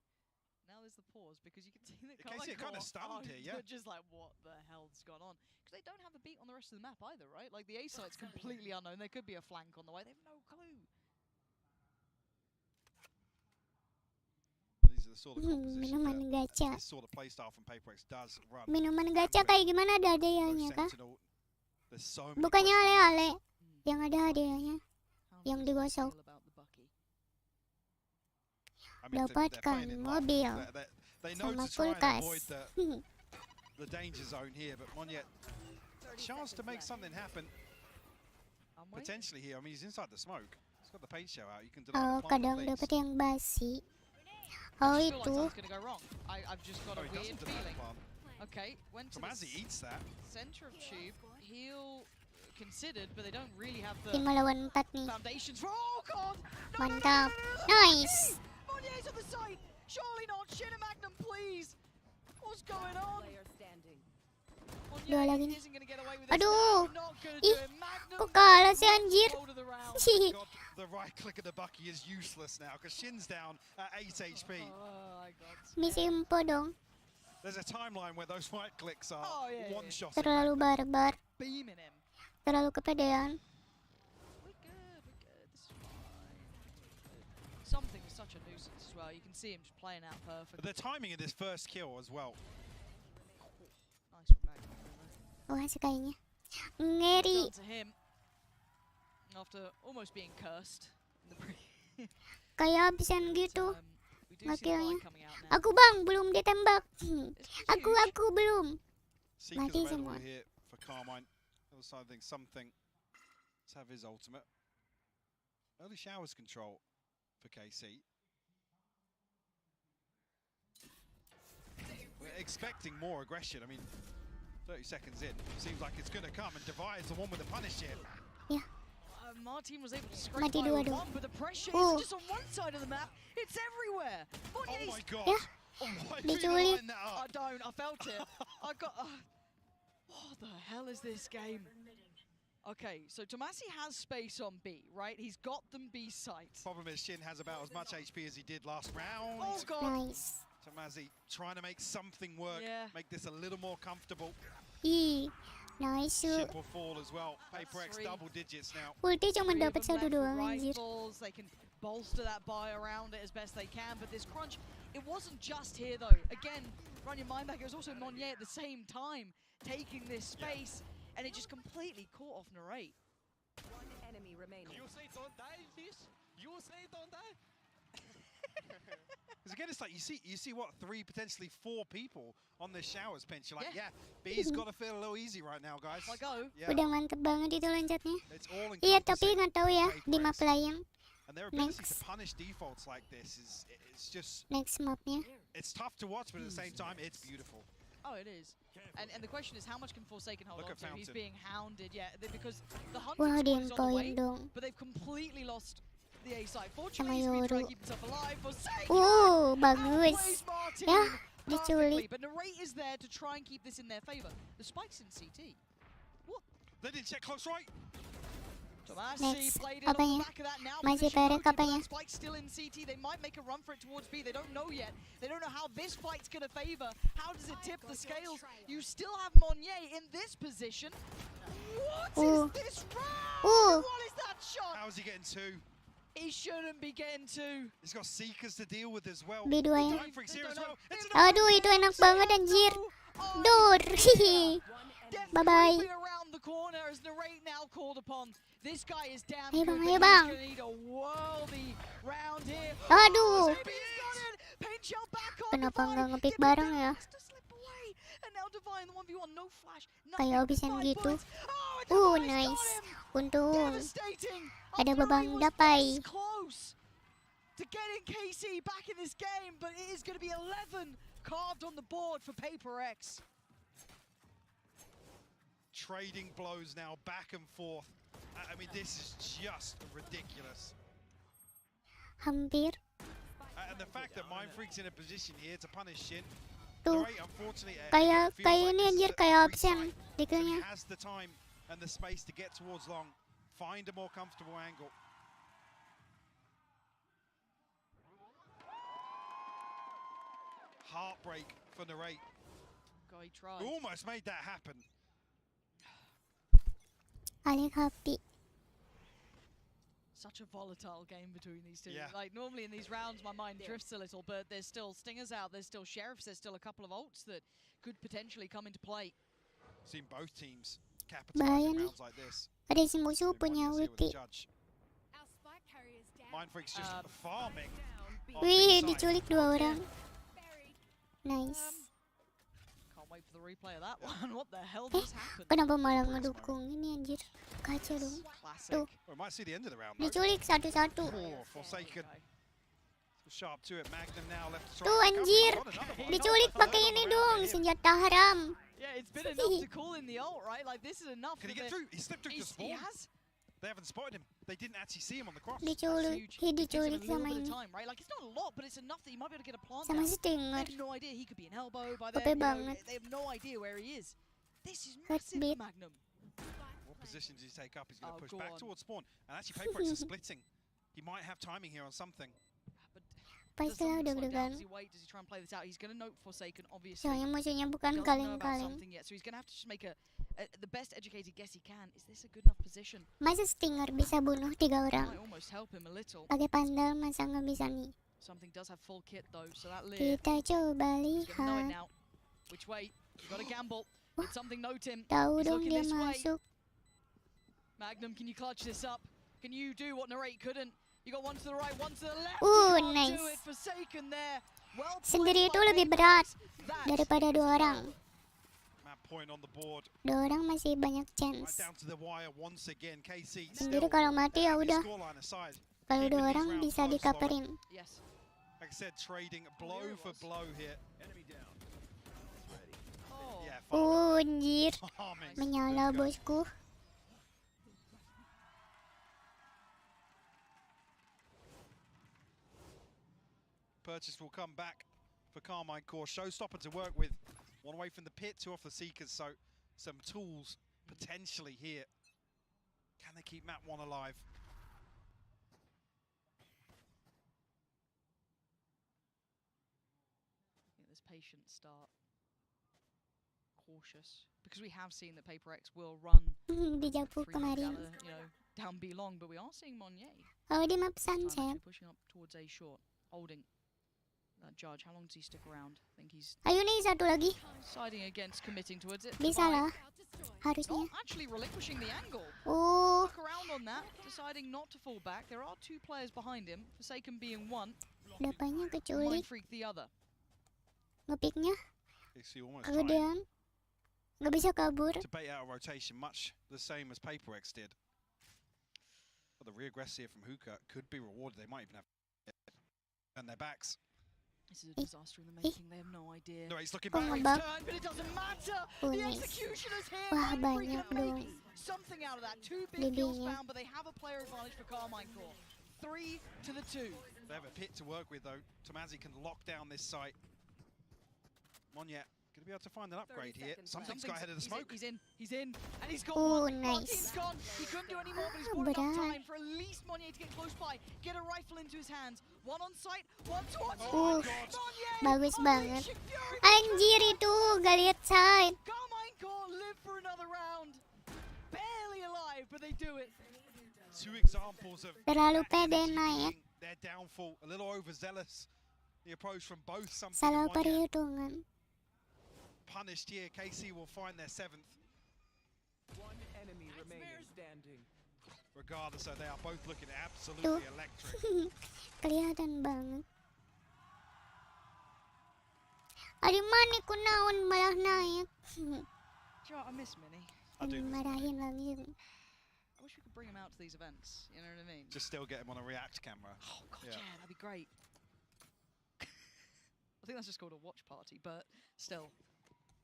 Now there's the pause because you can see that In case you're kinda Carmine stunned Core here, yeah. are just like, what the hell's gone on? Because they don't have a beat on the rest of the map either, right? Like the A site's completely unknown. There could be a flank on the way. They have no clue. These the sort of composition Minuman that gacha. this sort of playstyle from PaperX does run. Minuman gacha kayak gimana, ada hadiahnya kah? Sentinel, there's so many Bukannya questions. ale-ale yang ada hadiahnya, yang digosok. I mean, they're Dapatkan playing in live. mobil They know sama to try and kulkas. avoid the danger zone here, but Monyet, chance to make something happen potentially here. I mean, he's inside the smoke. He's got the paint shell out. You can deny the plant Kadang at least. dapat yang basi. I Oh just feel like itu. something's gonna go wrong. I've just got Oh, a he weird doesn't deny the feeling. plant. Okay, went to the Tomazi eats that. center of tube. Heal considered, but they don't really have Tim the melawan 4 nih. foundations for. Oh god! Mantap. Nice. Monier's on the site. Surely not. Shin and Magnum, please. What's going on? Player standing. Dua lagi nih. Isn't gonna get away with this. Aduh. No, not gonna do Ih, it. Magnum kok kalah sih anjir? hold of the round. Cih. God, the right click of the Bucky is useless now because Shin's down at 8 HP. Oh my god. Miss info dong. There's a timeline where those right clicks are Oh, yeah, one yeah. shot. Terlalu barbar, Beaming him. terlalu kepedean. We're good. This is fine. Something is such a nuisance as well. You can see him just playing out But perfectly. the timing of this first kill as well. Nice from Magnum. Wah, sekalinya. Ngeri. Down to him. After almost being cursed. In the Kayak abisan gitu. we do see the Makanya. light coming out now. Aku bang, belum ditembak. It's Aku belum. Seekers Mati available semua. here for Carmine. Other side thing, something. Let's have his ultimate. Early showers control for KC. We're expecting more aggression. I mean, 30 seconds in, seems like it's going to come, and Divide is the one with the punish here. Martin was able to scrape Mati by dua with dong. one, but the pressure Oh. isn't just on one side of the map, it's everywhere. Oh Monier's my god! Yeah. Why did you Diculik. line that I up? don't. I felt it. I got. What the hell is this game? Okay, so Tomasi has space on B, right? He's got them B sites. Problem is, Shin has about as much HP as he did last round. Oh god. Nice. Tomazi trying to make something work, Yeah. make this a little more comfortable. Ih, nice. Shin will fall as well. That's Paper X three. double digits now. Ulti cuma Three of dapat them satu left with doang anjir. rifles. They can bolster that buy around it as best they can, but this crunch, it wasn't just here though. Again, run your mind back, it was also Monier at the same time taking this space, and it just completely caught off Narrate. One enemy remaining. You say don't die, fish. You say don't die. Because again, it's like you see what, 3, potentially 4 people on this showers pinch. You're like, yeah, B's got to feel a little easy right now, guys. If I go, Yeah, Udah mantep banget itu loncatnya. it's all Iya, tapi encompassing. nggak tahu ya Paper di map X. lain And their ability to Next. punish defaults like this is, it's just, next mapnya. it's tough to watch, but at the same time, it's beautiful. oh, it is. And the question is, how much can Forsaken hold Look on at to? He's Fountain. being hounded, yeah, because the hunting Wah, squad is on the way, diinfoin dong. but they've completely lost the A side. Sama Fortunately, he's been trying Yoru. to keep himself alive. Forsaken Bagus. outplays Martin Ya, perfectly, diculik. but Narrate is there to try and keep this in their favor. The spike's in CT. What? They didn't check close right. Tomasi Next, played it on apanya? the back of that now. Masih Position perek noted, but apanya? that spike's still in CT. They might make a run for it towards B. They don't know yet. They don't know how this fight's going to favor. How does it tip the scales? You still have Monier in this position. What is this round? What is that shot? How is he getting 2? He shouldn't be getting 2. He's got Seekers to deal with as well. B2 ya. Time Freaks here as well. It's Aduh, itu enak banget anjir. Dur. Hihi. Bye-bye. Definitely around the corner as Narrate now called upon. This guy is damn Ayo good, bang, but ayo he's bang. gonna need a worldy round here. Aduh. He's got it. Paint shell back on Kenapa Divine. nggak ngepick Dipping bareng down, ya? has to slip away. And now Divine, the 1v1, no flash. Kayak abisan Five gitu. bullets. Oh, Divine's got Nice. him. Untung. Devastating. Ada After babang he was dapai. this close to getting KC back in this game, but it is going to be 11 carved on the board for Paper X. trading blows now back and forth. I mean, this is just ridiculous. Hampir. And the fact that Mind Freak's in a position here to punish Shin. Tuh. Narrate, unfortunately, Kayak feels like ini this is anjir a kayak free absen site, so dikiranya. he has the time and the space to get towards long, find a more comfortable angle. Heartbreak for Narrate. God, he tried. Who almost made that happen. Paling happy. Such a volatile game between these two. Yeah. Like, normally in these rounds, my mind drifts a little, but there's still Stingers out, there's still Sheriffs, there's still a couple of ults that could potentially come into play. Seen both teams capitalize Bahaya in nih. rounds like this. Ada si musuh So punya Monya's here with the ulti. judge. Our spike carrier's down. Mindfreak's just farming. Down. on Wih, B side. diculik 2 orang. Buried. Nice. Can't wait for the replay of that one. What the hell just happened? Kenapa malah ngedukung ini anjir? Kacau dong. Classic. Tuh, Well, we might see the end of the round though. diculik satu-satu. Oh, Forsaken. Sharp to it. Magnum now left to Tuh try. anjir. Got another one. Diculik pakai ini dong, senjata haram. Yeah, it's been enough to call in the ult, right? Like, this is enough. Can he for get the- through? He slipped through the He spawn. has. They haven't spotted him. They didn't actually see him on the cross. That's Diculik, huge. he It gives him a diculik little sama bit of ini. time, right? Like, it's not a lot, but it's enough that he might be able to get a plant Sama down. They Stinger. have no idea. He could be an elbow by OP then. You know, banget. they have no idea where he is. This is Let's massive beat. for Magnum. What position does he take up? He's going to Oh, push go back on. towards spawn. And actually, Paperx is splitting. He might have timing here on something. But Pasti does lah something slow down? deg-degan. Does he wait? Does he try and play this out? He's going to note Forsaken, obviously. Soalnya musuhnya bukan Doesn't know about kaleng-kaleng. something yet, so he's going to have to just make the best educated guess he can. Is this a good enough position? Masa Stinger bisa bunuh 3 orang? Might almost help him a little. Pakai pandal masa nggak bisa nih? Something does have full kit though, so that Lear Kita coba is going to know it lihat. now. Which way? You got to gamble. Did something note him? Tahu He's dong looking dia this way. masuk. Magnum, can you clutch this up? Can you do what Narrate couldn't? You got one to the right, one to the left. Ooh, You can't do nice. it. Forsaken there. Well Sendiri played itu by lebih Paperx. berat That daripada is 2 gold. orang. Map point on the board. 2 orang masih banyak Right chance. down to the wire once again. KC Sendiri still kalau mati ya udah. scoreline aside. Kalau 2 keeping these orang rounds bisa close, dikaperin. Yes. Like I said, trading blow for blow here. Oh. Yeah, farming. Anjir. Farming. Menyala bosku. Purchase will come back for Carmine Core. Showstopper to work with. 1 away from the pit, 2 off the Seekers, so some tools potentially here. Can they keep map 1 alive? I think this patient start. Cautious. Because we have seen that Paperx will run Dijapuk free kemarin. down B long, but we are seeing Monnier Oh, di map time sunset. actually pushing up towards A short, holding that judge. How long does he stick around? I think he's Ayo nih satu lagi. deciding against committing towards it. Bisa Fine. lah. Harusnya. Not actually relinquishing the angle. Oh, Stuck around on that, deciding not to fall back. There are 2 players behind him, Forsaken being one, depannya keculik. Mindfreak the other. Ngepiknya KC almost trying kegedean. Nggak bisa kabur. to bait out a rotation, much the same as Paperx did. But the regress here from Hookah could be rewarded. They might even have and their backs. This is a disaster in the making. They have no idea. No, he's looking Oh, back. bak. Turn, but it doesn't matter. Oh, The nice. executioner's here. Wah, Mindfreak banyak gonna make dong. something out of that. 2 big kills Didinya. found, but they have a player advantage for Carmine Core. 3 to the 2. They have a pit to work with though. Tomazi can lock down this site. Monyet going to be able to find an upgrade here. Something's got ahead of the smoke. He's in, and he's got Oh, one. nice. Martin's gone. He couldn't do any more, but he's Ah, bought enough berat. time for at least Monnier to get close by, get a rifle into his hands. 1 on sight, 1 towards Oh, God. Monnier! Bagus banget. Unleashing fury. Anjir itu gak lihat side. Carmine Core live for another round. Barely alive, but they do it. 2 examples of Terlalu that pede energy naik. being their downfall. A little overzealous. The approach from both something Salah and Monyet perhitungan. punished here. KC will find their 7th. One enemy remaining standing. Regardless, so they are both looking Tuh. absolutely electric. Kelihatan banget. Ari mana ku naon malah naik. Do you know what, I miss Minnie. I do. Marahin langsung. I wish we could bring him out to these events. You know what I mean? Just still get him on a React camera. Oh god, Yeah. yeah, that'd be great. I think that's just called a watch party, but still,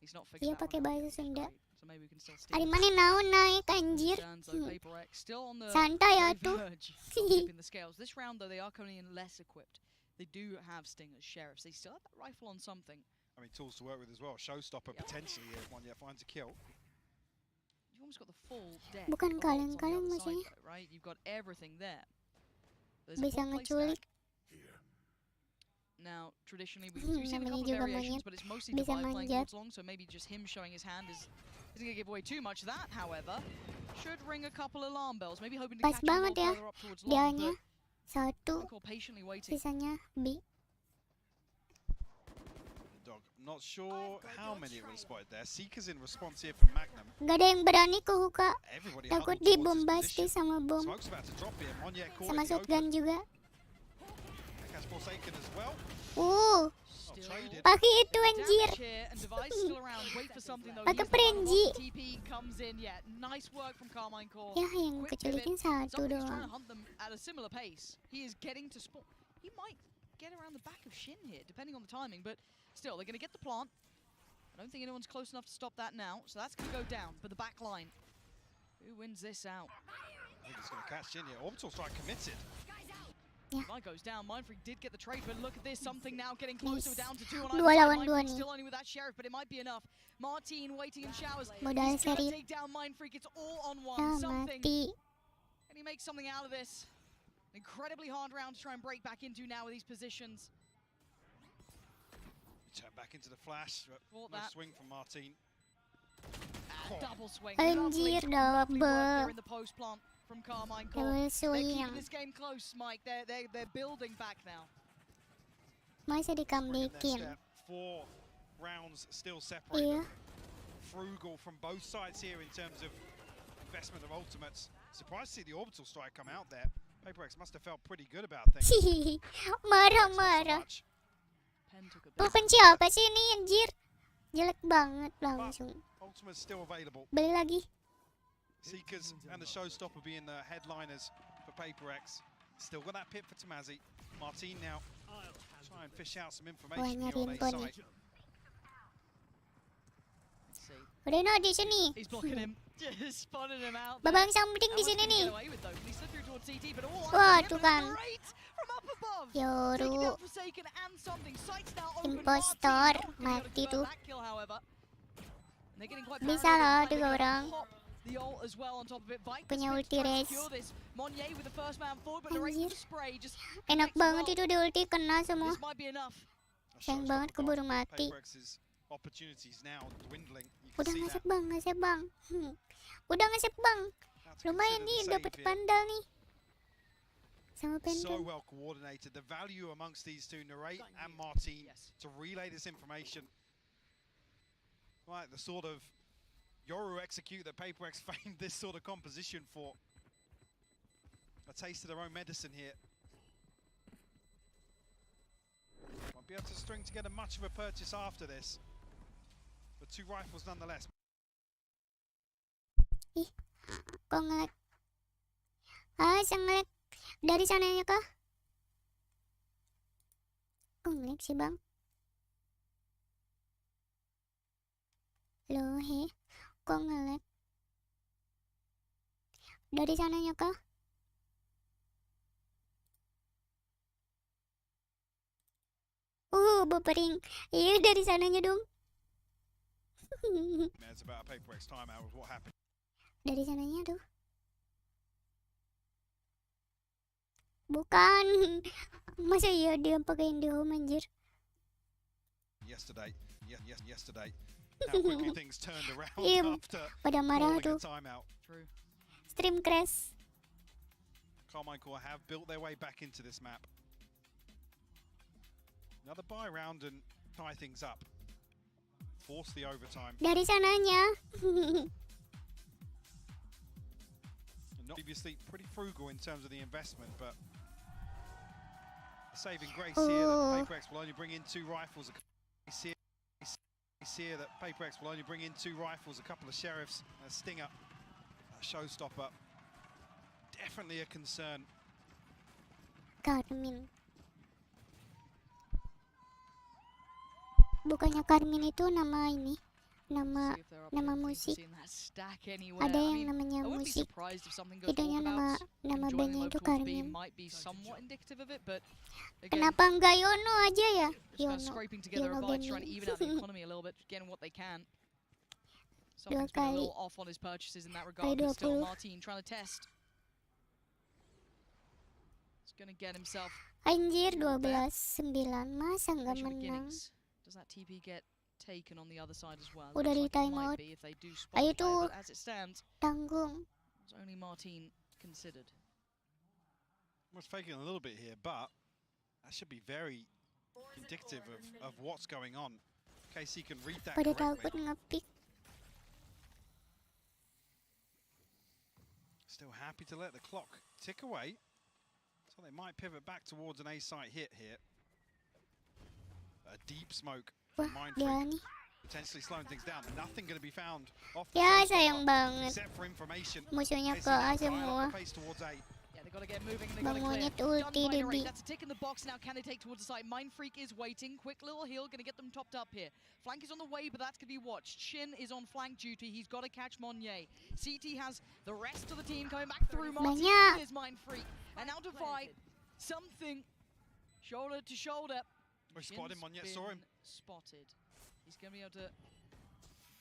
he's not figured Dia that pakai one out bahasa yet, which is Sunda. great. So maybe we can still steal Ari it. mana naon naik anjir. Stands though, Paperx still on the Santai very atuh. verge of tipping the scales. This round though, they are coming in less equipped. They do have Stingers, Sheriffs. They still have that rifle on something. I mean, tools to work with as well. Showstopper Yep. potentially if Monyet finds a kill. You've almost got the full deck. Bukan of bolts on the kaleng-kaleng other side, maksudnya. though, right? You've got everything there. There's a Bisa full place ngeculik. stack. Now, traditionally, we've Hmm, seen a namanya couple of juga variations, monyet. but it's mostly Bisa Divide playing manjat. boards long, so maybe just him showing his hand is Isn't going to give away too much. That, however, should ring a couple alarm bells. Maybe hoping to Pas catch him a banget little ya. further up towards long, Dianya but satu, Michael patiently waiting. sisanya B. Dog, not sure how many it would have spotted there. Seekers in response here from Magnum. Gak ada yang berani ke hookah. Everybody Takut huddled towards this dibombastis position. sama bom. Smoke's about to drop here. Monye caught Sama in the shotgun open. juga. Catch Forsaken as well. Oh, Still traded. Pakai itu anjir. damage here, and Device still around. Wait for something though. Pakai He's the one frenzy. once the TP comes in. Yeah, nice work from Carmine Core. Ya yang Quick keculikin pivot. satu Somebody's trying to doang. hunt them at a similar pace. He is getting to spawn. He might get around the back of Shin here, depending on the timing, but still, they're going to get the plant. I don't think anyone's close enough to stop that now, so that's going to go down for the back line. Who wins this out? I think it's going to catch in here. Orbital Strike committed. That goes down. Mindfreak did get the trade, but look at this. Something now getting closer. Nice. We're down to 2 on Dua either side. lawan dua Mindfreak nih. still only with that Sheriff, but it might be enough. Martin waiting in showers. Modal He's going to seri. take down Mindfreak. It's all on one. Ah, Something. mati. Can he make something out of this? Incredibly hard round to try and break back into now with these positions. Turn back into the flash. But Fought no that. swing from Martin. Double swing. Anjir, Lovely work there double. in the post plant from Carmine Core. Double They're keeping swing. this game close, Mike. They're building back now. Masa Spring in their dikambekin. step. 4 rounds still Iya. separated. Frugal from both sides here in terms of investment of ultimates. Surprised to see the Orbital Strike come out there. PaperX must have felt pretty good about things. Hihihi. Not so Marah-marah. much. Pen took a bit. Bukan siapa sih ini anjir. Jelek banget langsung. Ultimate's still available. Beli lagi. Seekers and the Showstopper being the headliners for PaperX. Still got that pit for Tamazi. Martin now try and fish out some information here on nyariin A Tony. site. Let's see. Reno di sini. He's blocking him. Just spotted him out. Babang something di sini nih. Wah, tuh kan. Yoru. Impostor. Mati tuh. Bisa loh 3 orang. Punya ulti res. Anjir. Enak banget itu di ulti kena semua. Sayang banget keburu mati. PaperX's opportunities now dwindling. You can Udah see ngasep that. bang, ngasep bang. Udah ngasep bang. That's Lumayan considered nih a dapat save here. pandal nih. Sama So pendal. well coordinated. The value amongst these two, Narrate and Martin, to relay this information. Right, the sort of Yoru execute that PaperX famed this sort of composition for. A taste of their own medicine here. Won't be able to string together much of a purchase after this. But 2 rifles nonetheless. Ih, kok ngelag? Ah, ngelag. Dari sananya kah? Kok ngelag sih bang? Loh he, kok ngelag? Dari sananya kah? Buffering. Iya dari sananya dong. It's about a PaperX timeout with what happened. Dari sananya tuh. Bukan. Masa iya dia pakai IndiHome anjir. Yesterday. Yesterday. How quickly things turned around Iya, after pada marah calling a tuh. timeout. True. Stream crash. Carmine Core have built their way back into this map. Another buy round and tie things up. Force the overtime. Dari sananya. Not previously pretty frugal in terms of the investment, but the saving grace here that PaperX will only bring in 2 rifles. Here that PaperX will only bring in 2 rifles, a couple of sheriffs, a stinger, a showstopper. Definitely a concern. Carmin. Bukannya Carmin itu nama ini, nama musik. Ada yang namanya musik. Itunya nama bandnya itu Carmin. Kenapa enggak Yono aja ya? Yono Gaming. Dua kali. Kali 20. Anjir 12-9 masa nggak menang. Does that TP get taken on the other side as well. Udah Looks di like it time might out. be if they do spot Ayo the player, tuh. but as it stands, Tanggung. it's only Martin considered. Was faking a little bit here, but that should be very indicative of what's going on. KC can read that Pada correctly. takut ngepick. Still happy to let the clock tick away. So they might pivot back towards an A site hit here. A deep smoke Wah, from Mind dia Freak, nih. potentially slowing things down. Nothing going to be found off the Ya, showstopper, sayang banget. except for information. Musuhnya KC ke now A dial up semua. the pace towards A. Yeah, they've got to get moving. They've Bang got to clear. Monyet ulti, Done by Dedi. Narrate. That's a tick in the box now. Can they take towards the side? Mind Freak is waiting. Quick little heal. Going to get them topped up here. Flank is on the way, but that's going to be watched. Shin is on flank duty. He's got to catch Monye. CT has the rest of the team coming back through. Martin Banyak. is Mind Freak. And now Divide. Something shoulder to shoulder. We spotted him, Shin's Monyet saw him. been spotted. He's going to be able to...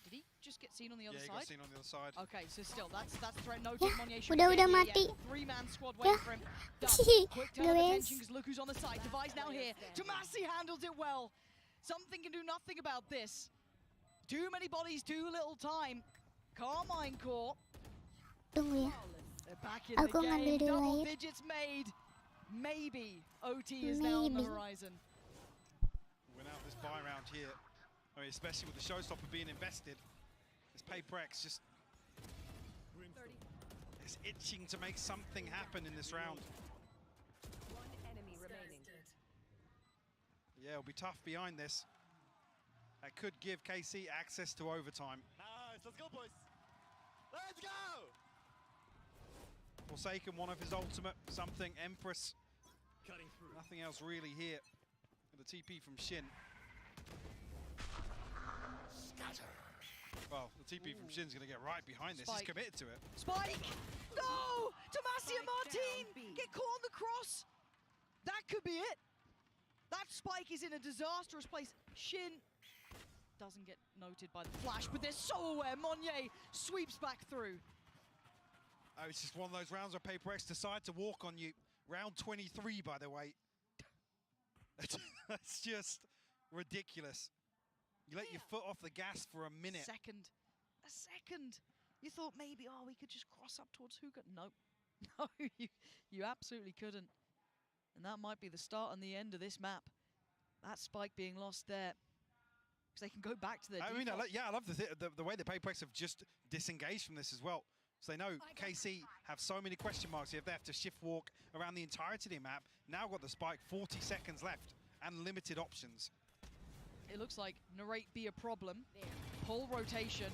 Did he just get seen on the other Yeah, he side? got seen on the other side. Okay, so still, that's threat noted. Yah, Monye should udah be dead here, mati. yeah. Three-man squad Yah. waiting for him. Done. Quick turn of Guys. attention because look who's on the side. Device now here. Tomasi handles it well. Something can do nothing about this. Too many bodies, too little time. Carmine Core. Tunggu ya. They're back in Aku the ngambil game. dulu Double air. digits made. Maybe OT is now on the Maybe. horizon. Win out this buy round here. I mean, especially with the showstopper being invested. This Paperex just is itching to make something happen in this round. One enemy remaining. Yeah, it'll be tough behind this. That could give KC access to overtime. Nice, let's go, boys. Let's go! Forsaken, one of his ultimate, something, Empress. Cutting through. Nothing else really here. The TP from Shin. Well, the TP from Shin's going to get right behind this. He's Spike. committed to it. Spike! No! Tomasi and Martin down B. get caught on the cross. That could be it. That Spike is in a disastrous place. Shin doesn't get noted by the flash, but they're so aware. Monye sweeps back through. Oh, it's just one of those rounds where Paperex decide to walk on you. Round 23, by the way. That's just ridiculous. You let your foot off the gas for a minute. A second. You thought maybe, oh, we could just cross up towards Hugo. No, no, you absolutely couldn't. And that might be the start and the end of this map. That Spike being lost there. Because they can go back to their I mean, default. I love the way the Paperex have just disengaged from this as well. So they know KC have so many question marks here. They have to shift walk around the entirety of the map. Now got the Spike, 40 seconds left and limited options. It looks like Narrate be a problem, pull rotation,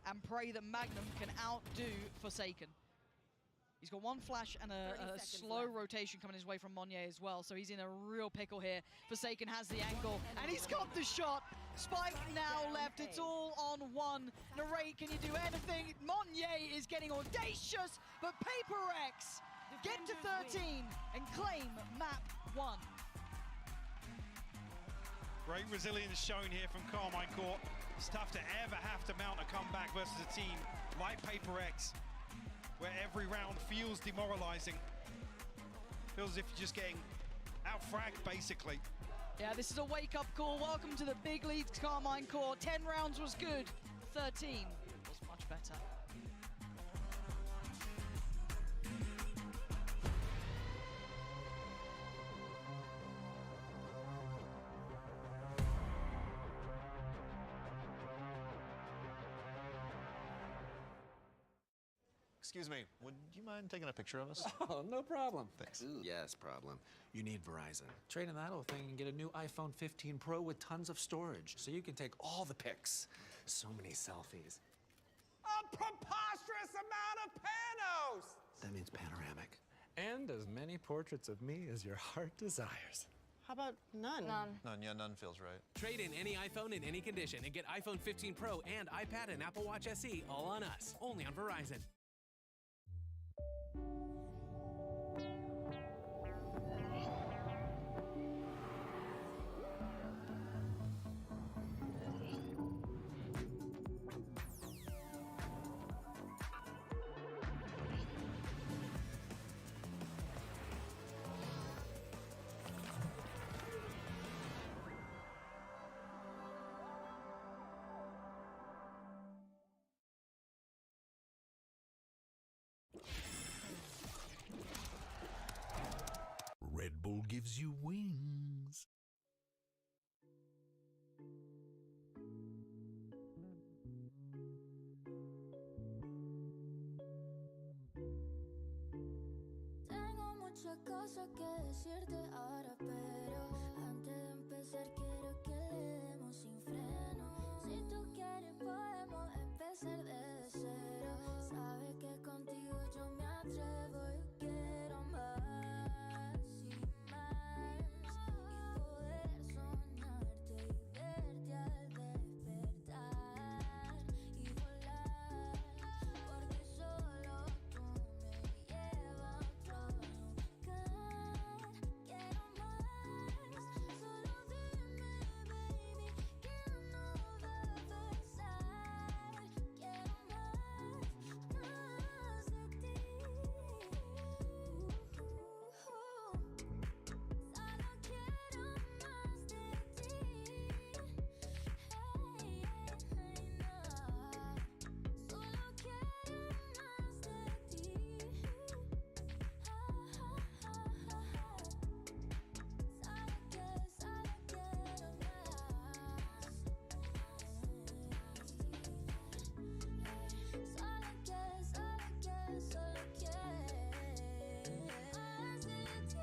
and pray that Magnum can outdo Forsaken. He's got one flash and a 30 seconds slow left. rotation coming his way from Monye as well, so he's in a real pickle here. Forsaken has the angle, and he's got the shot. Spike now left, it's all on one. Narrate, can you do anything? Monye is getting audacious, but Paperex get to 13 and claim map 1. Great resilience shown here from Carmine Court. It's tough to ever have to mount a comeback versus a team like Paperex, where every round feels demoralizing. Feels as if you're just getting out-fragged, basically. Yeah, this is a wake-up call. Welcome to the big leagues, Carmine Core. 10 rounds was good. 13 was much better. Excuse me, would you mind taking a picture of us? Oh, no problem. Thanks. Yes, problem. You need Verizon. Trade in that old thing and get a new iPhone 15 Pro with tons of storage, so you can take all the pics. So many selfies. A preposterous amount of panos! That means panoramic. And as many portraits of me as your heart desires. How about none? None feels right. Trade in any iPhone in any condition and get iPhone 15 Pro and iPad and Apple Watch SE all on us. Only on Verizon. gives you wings. Tengo muchas cosas que decirte ahora, pero antes de empezar quiero que le demos sin freno. Si tú quieres podemos empezar desde cero. Sabes que contigo yo me atrevo, yo quiero más y más. Y poder soñarte y verte al despertar y volar, porque solo tú me llevas a otro lugar. Quiero más, solo dime, baby, que no va a pasar. Quiero más de ti. Solo quiero más de ti. Hey, hey, no. Solo quiero más de ti.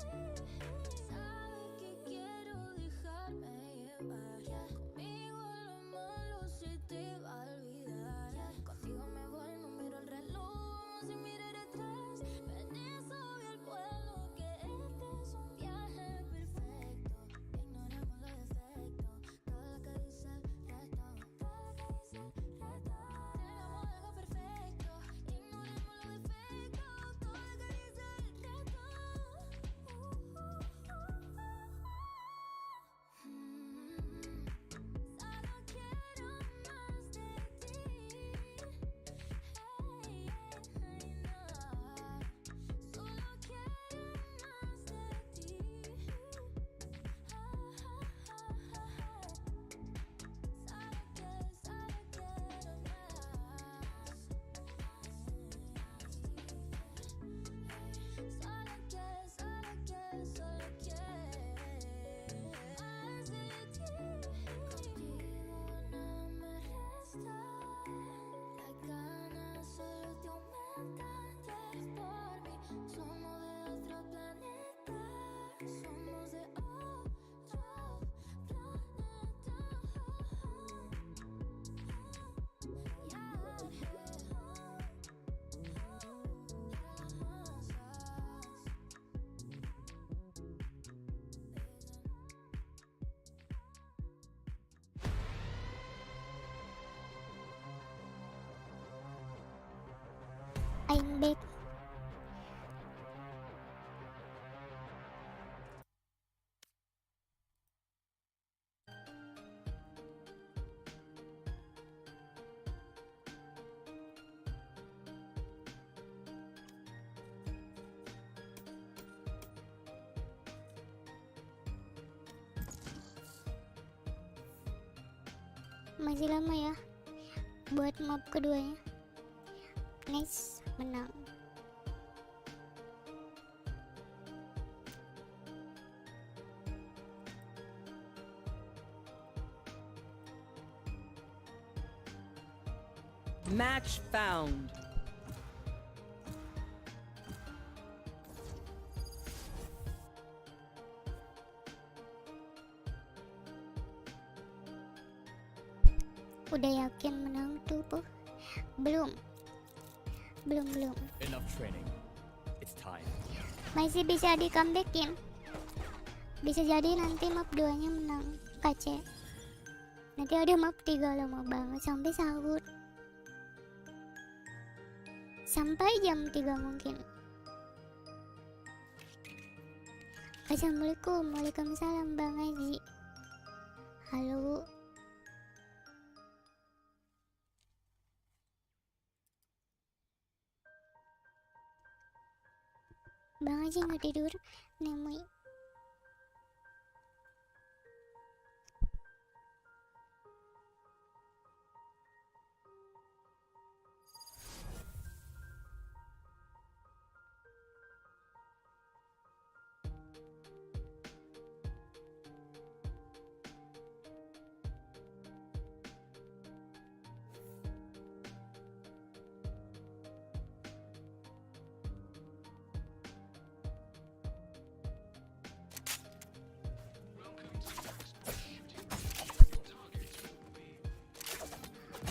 Sabes que quiero dejarme llevar. Conmigo lo malo se te va a olvidar. Contigo me voy, no miro el reloj, sin mirar atrás. Permiso y el vuelo, que este es un viaje perfecto. Ignoremos los defectos, todo lo que dice el resto, todo lo que dice el resto. Tengamos algo perfecto, ignoremos los defectos, todo lo que dice el resto. Solo quiero más de ti. Hey, hey, no. Solo quiero más de ti. Contigo nada me resta. Las ganas solo te aumentan. Ya es por mí. Somos de otro planeta. Somos de otro planeta. I'm back. Masih lama ya buat map keduanya. Nice, menang. Match found. Udah yakin menang tuh, Bu? Belum. Enough training. It's time. Masih bisa di comebackin. Bisa jadi nanti map 2-nya menang KC. Nanti ada map 3 lama banget sampai sahur. Sampai jam 3 mungkin. Assalamualaikum. Waalaikumsalam Bang Haji. Halo. Bang Haji nggak tidur, Nemui.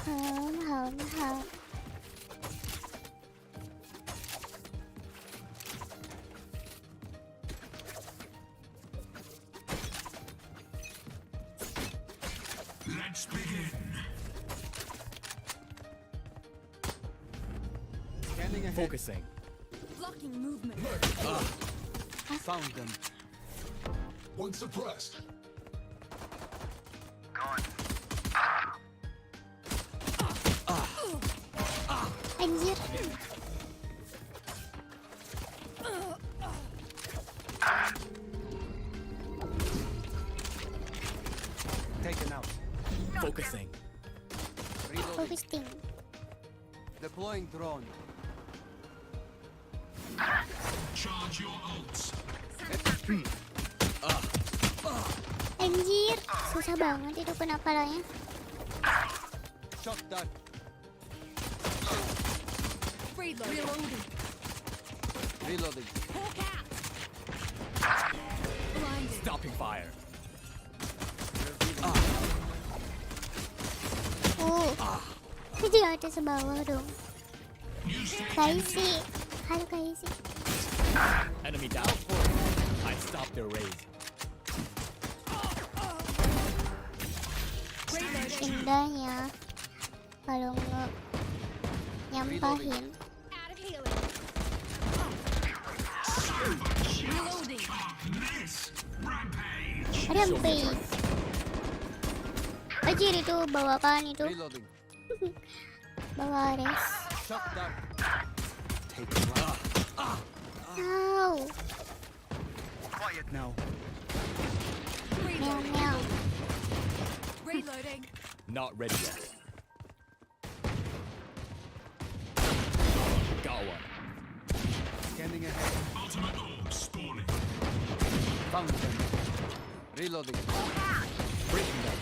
Home. Let's begin. Scanning ahead. Focusing. Blocking movement. Found them. One suppressed. Anjir. Taken out. Focusing. Focusing. Deploying drone. Charge your ults. Anjir, susah banget itu penapalanya. Shock dart. Reloading. Reloading. Hawk out. Blinded. Stopping fire. Di atas bawah dong. Kaisi. Halo Kaisi. Enemy down. I stopped their raid. Indahnya kalau nggak nyampahin. Out of healing. Reloading. Rampage. Anjir itu bawa apaan itu? Reloading. Bawa Ares. Shock dart. Take it out. Ow. Quiet now. Meow meow. Reloading. Not ready yet. Got one. Scanning ahead. Ultimate orb spawning. Found them. Reloading. Breaking them.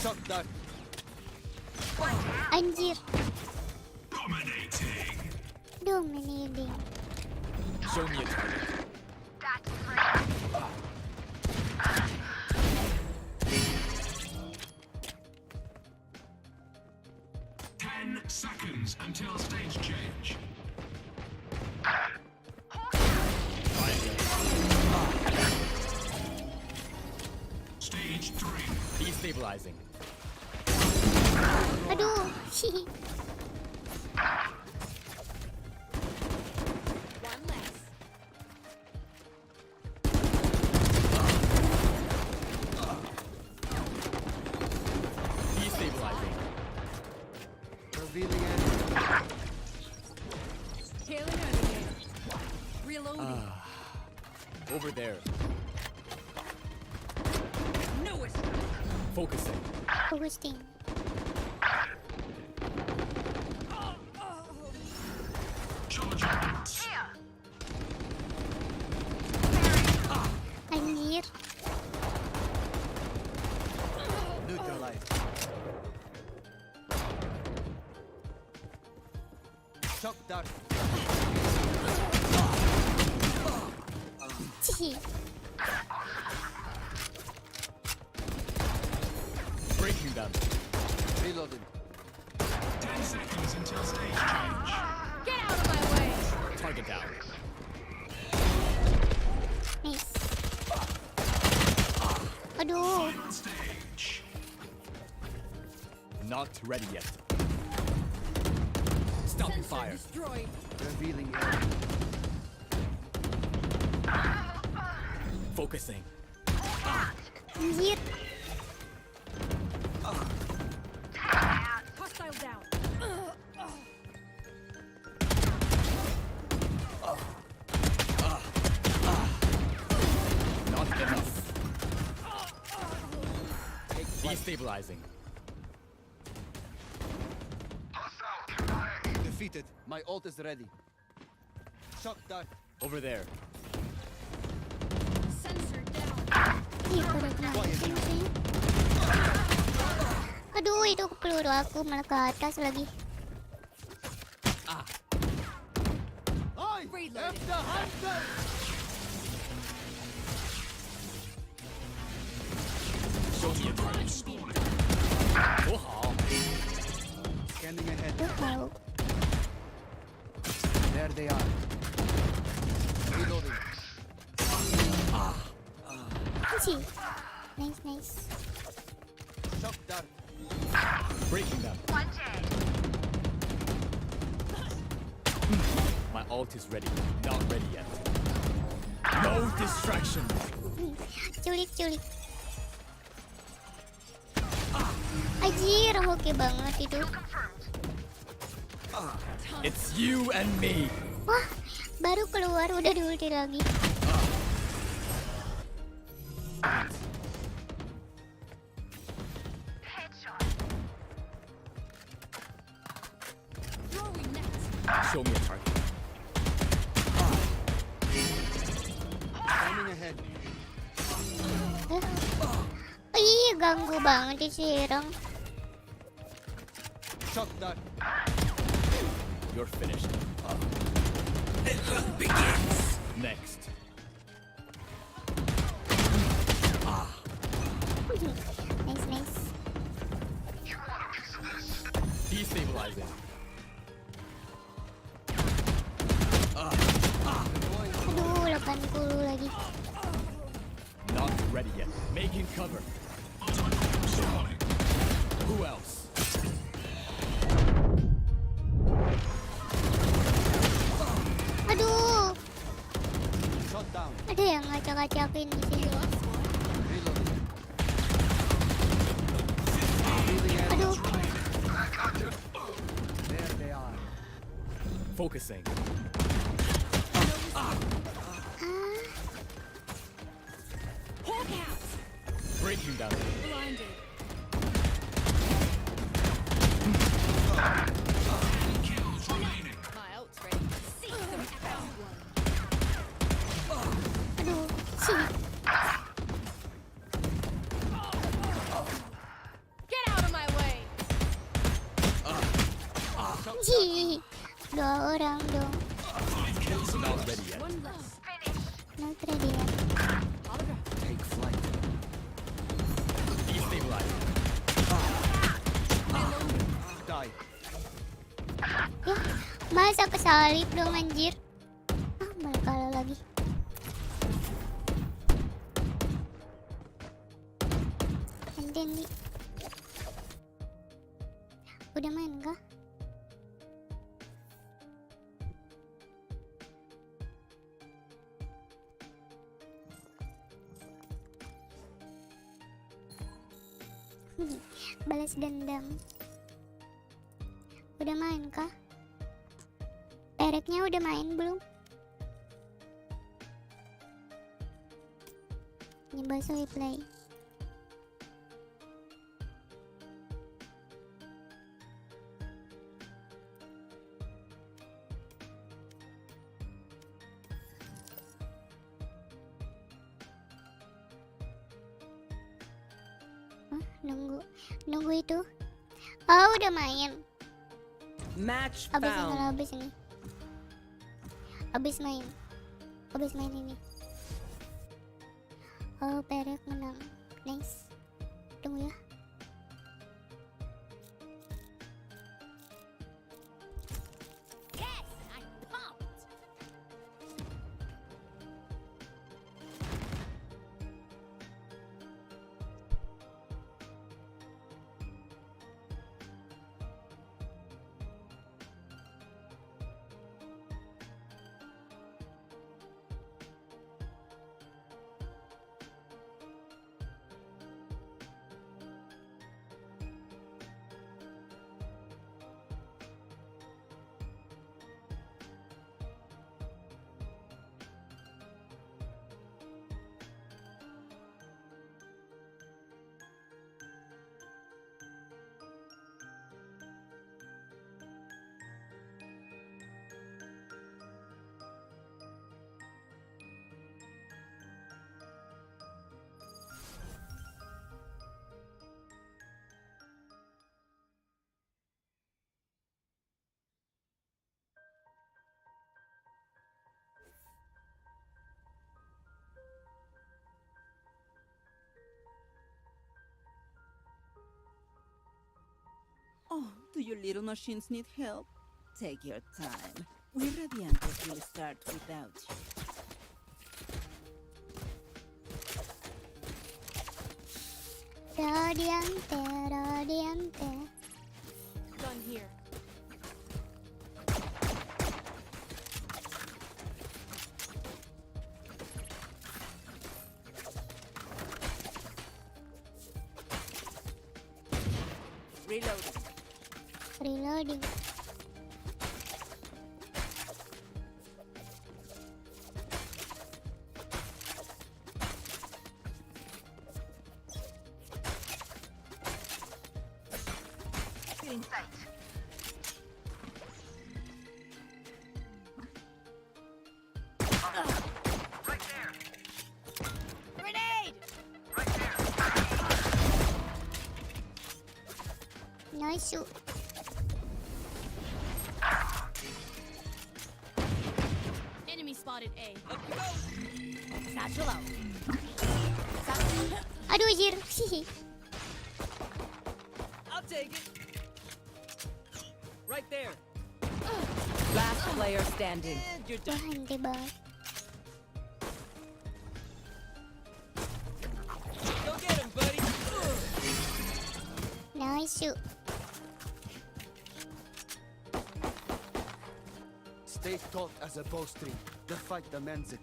Shock dart. Anjir. Dominating. Dominating. Show me a target. Seconds until stage change. Stage 3. Destabilizing. Aduh. One less. Destabilizing. Revealing enemy. Healing enemy. Reloading. Over there. No escape. Focusing. Focusing. Charge your ults. Anjir. Neutralized. Shock dart. Cihi. Breaking them. Reloading. 10 seconds until stage change. Get out of my way. Target down. Nice. Aduh. Final stage. Not ready yet. Stopping fire. Destroyed. Revealing enemy. Focusing. Anjir. Hostile down. Not enough. Destabilizing. Defeated. My ult is ready. Shock dart. Over there. Sensor down. Ih, pada kena sih. Aduh, itu peluru aku malah ke atas lagi. Reloading. The hunter. Show me a target. Scanning ahead. Wow. There they are. Reloading. Easy. Nice, nice. Shock dart. Breaking them. My ult is ready. Not ready yet. No distraction. Culik, culik. Anjir, oke banget itu. It's you and me. Wah, baru keluar udah di ulti lagi. Show me a target. Scanning ahead. Ih, ganggu banget si Irang. Shock dart. You're finished. The hunt begins. Next. Nice, nice. Destabilizing. Aduh, 80 lagi. Not ready yet. Making cover. Who else? Aduh, Shot down. ada yang ngacak-ngacakin di sini. Reloading. Aduh, There they are. Focusing. Breaking down. Kills remaining. My ult's ready. See them out. aduh, sini. Get out of my way. Ji, 2 orang dong. Not ready yet. Not ready ya. Take flight. Destabilizing. Die. Ya, masa kesalip dong anjir. Malah kalah lagi. Nanti. Udah main kah? Balas dendam. Udah main kah? Ereknya udah main belum? Nyoba play. Nunggu itu. Oh, udah main. Match Abis found. ini, abis ini. Abis main ini. Oh, Perek menang. Nice. Tunggu ya. Yes, I'm pumped. your little machines need help? Take your time. We Radiantes will start without you. Radiante, radiante. Gun here. Reloading. Reloading. In sight. Right there. Grenade! Right there. Nice shoot. Enemy spotted A. Satchel out. Aduh, anjir. Hihi. I'll take it. Right there. Last player standing. And you're done. Hindi ba? Go get him, buddy. Nice shoot. Stay taut as a bowstring. The fight demands it.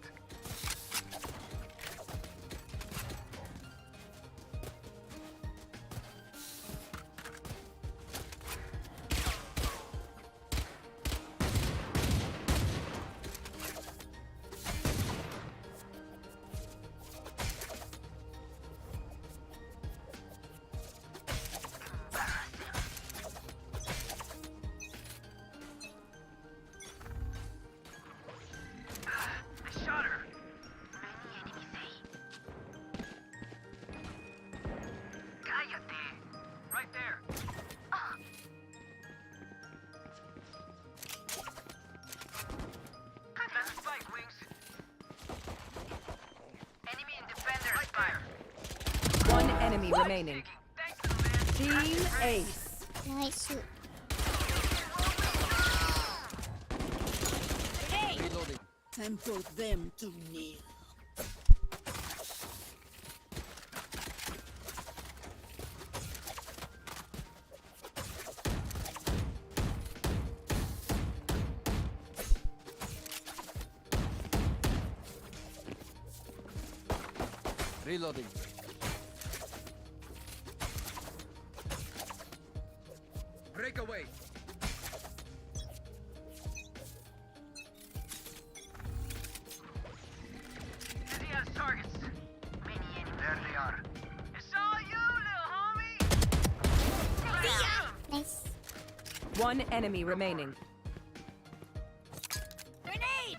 I shot her. Cállate. Right there. That's a spike, Wings. Enemy and defender fire. One enemy remaining. Team Ace. Nice shoot. Reloading. Time for them to kneel. Reloading. Breakaway. Busy as targets. Many enemies. There they are. It's all you, little homie. Nice. One enemy remaining. Grenade!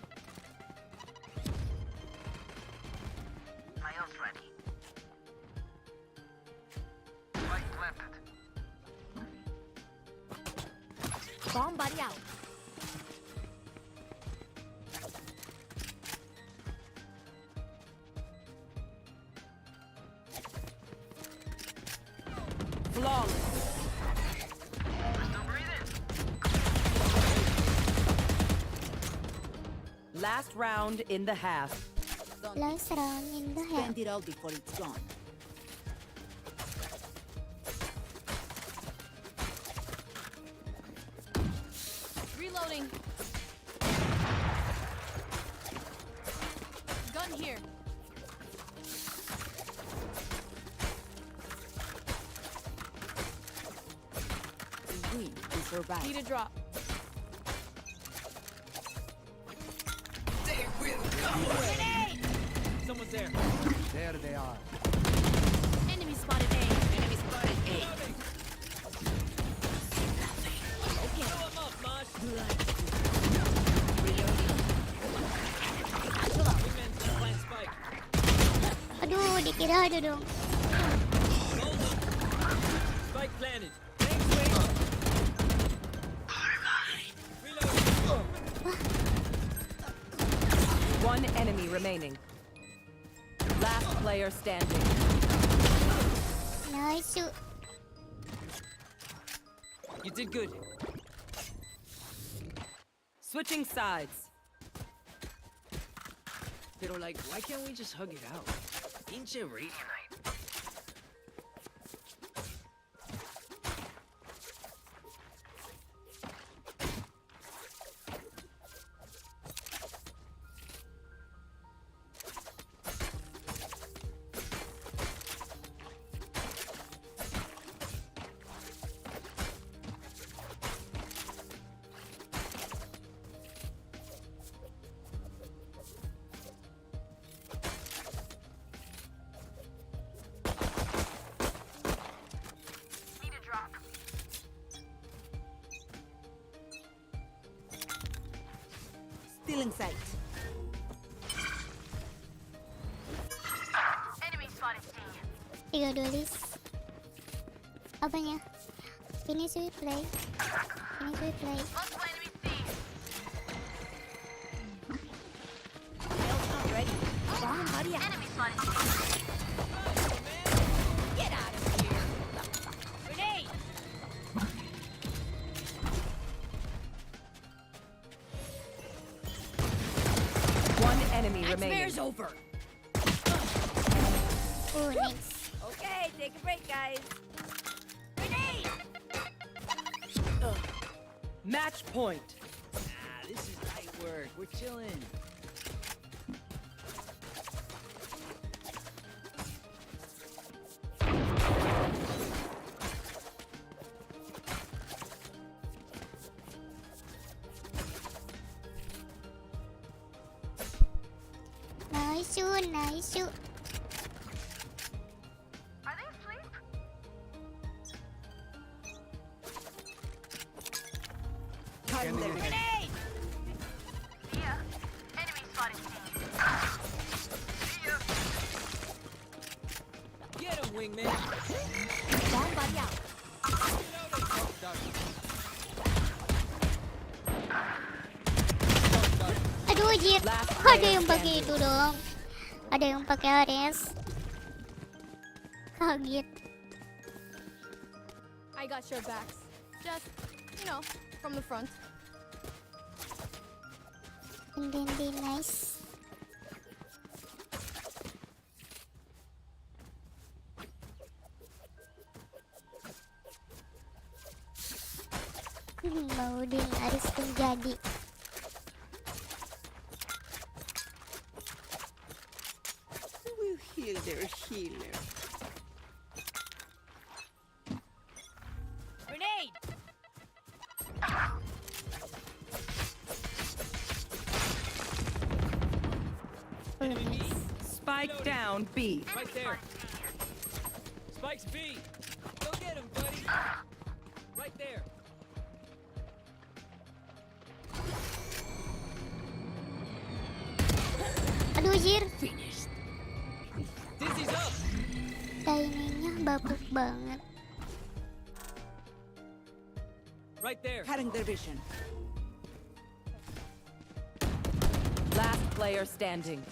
My ult's ready. Spike planted. Bomb buddy out. Flawless. Still breathing. Last round in the half. Last round in the half. Spend it all before it's gone. Reloading. Gun here. We survive. Need a drop. Grenade! Someone's there. There they are. Enemy spotted A. Enemy spotted A. Okay. Throw 'em up, Mosh. Wingman's gonna plant spike. Aduh, dikira ada dong. Spike planted. Thanks, Wings. Reload. One enemy remaining. Last player standing. Nice shoot. You did good. Switching sides. Pero like, why can't we just hug it out? Pinche Radianite. Still in sight. Enemy spotted C. 3 duelis. Apanya? Finish with play. Finish with play. Multiple enemy C. Rail's not ready. Bomb buddy out. Enemy spotted C. Get out of here. Grenade. One enemy remaining. Nightmare's over. Oh, nice. Okay, take a break, guys. Grenade. Match point. This is light work. We're chilling. Nice shoot, nice shoot. Are they asleep? Grenade. Yeah. Enemy spotted C. Get him, wingman. Bomb buddy out. Aduh, anjir. Ada yang pakai itu dong. Ada yang pakai Ares. Kaget. I got your backs. Just, you know, from the front. And then they nice. Mau din Ares pun jadi. We'll heal their healer. Grenade. Spike down B. Right there. Spike's B. Go get him, buddy. Right there. Aduh, anjir. Dizzy's up. Timingnya babuk banget. Right there. Cutting their vision. Last player standing.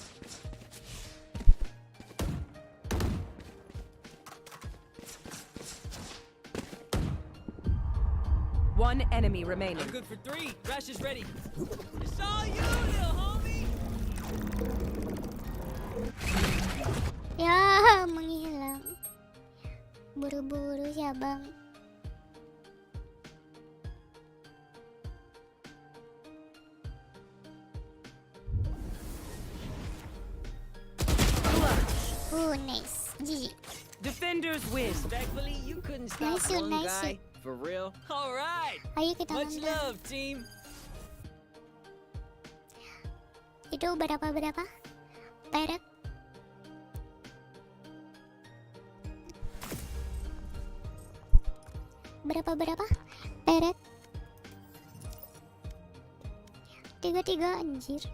One enemy remaining. I'm good for 3. Rash is ready. It's all you, little homie. Ya, menghilang. Buru-buru ya, Bang. Nice. GG. Defenders win. Respectfully, you couldn't stop Nice shoot, one nice guy. For real? All right. Ayo kita Much nonton. love, team. Itu berapa? Perak. Berapa? Perak. 3 anjir.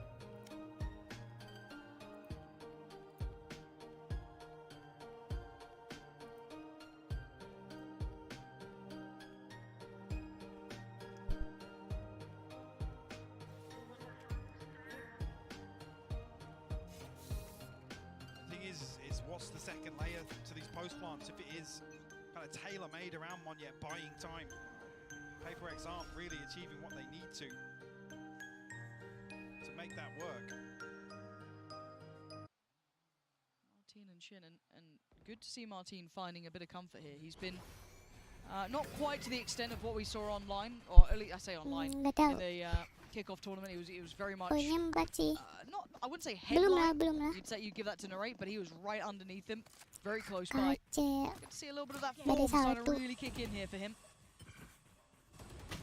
What's the second layer to these post plants if it is kind of tailor-made around one yet buying time? PaperX aren't really achieving what they need to make that work. Martin and Shin, and good to see Martin finding a bit of comfort here. He's been not quite to the extent of what we saw online, or at least I say online, in the kickoff tournament. He was very much not, I wouldn't say headline. You'd say you give that to Narrate, but he was right underneath him, very close by. Good to see a little bit of that form starting to really kick in here for him.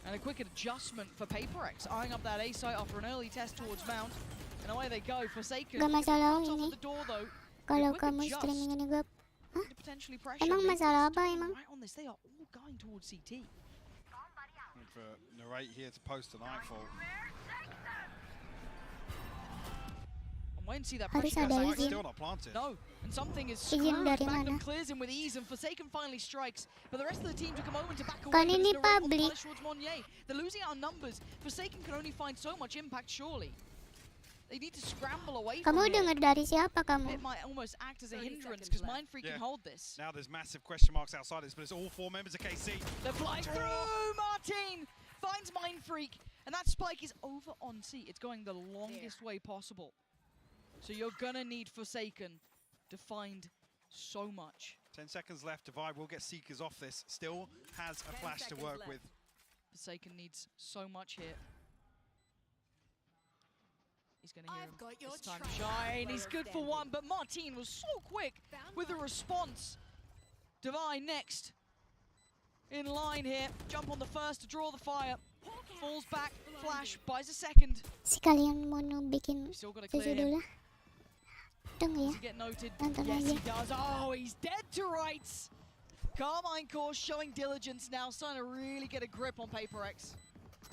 And a quick adjustment for PaperX, eyeing up that A site after an early test towards Mount. And away they go. Forsaken comes off at the door though. Kalau kamu streaming ini gue, Potentially pressure. emang masalah apa emang? Right on this, they are all going towards CT. For Narrate here to post the nightfall. And when see that pressure Harus ada still not planted. No, and something is screwed. Magnum clears him with ease, and Forsaken finally strikes. But the rest of the team took a moment to back away. Kan ini public. They're losing out on numbers. Forsaken can only find so much impact, surely. They need to scramble away from Kamu dengar dari siapa kamu? It might almost act as a hindrance because Mindfreak can hold this. Now there's massive question marks outside this, but it's all 4 members of KC. They're flying through! Martin finds Mindfreak, and that spike is over on C. It's going the longest way possible. So you're gonna need Forsaken to find so much. 10 seconds left. Divide will get Seekers off this. Still has a flash to work with. Forsaken needs so much here. He's going to hear him this time shine. He's good for one, but Martin was so quick with the response. Divine next. In line here. Jump on the first to draw the fire. Falls back. Flash. Buys a second. Si kalian mau bikin Still got to itu clear him. dulu. Tunggu Does ya. he get noted? Nonton Yes, aja. he does. Oh, he's dead to rights. Carmine Core showing diligence now, starting to really get a grip on PaperX.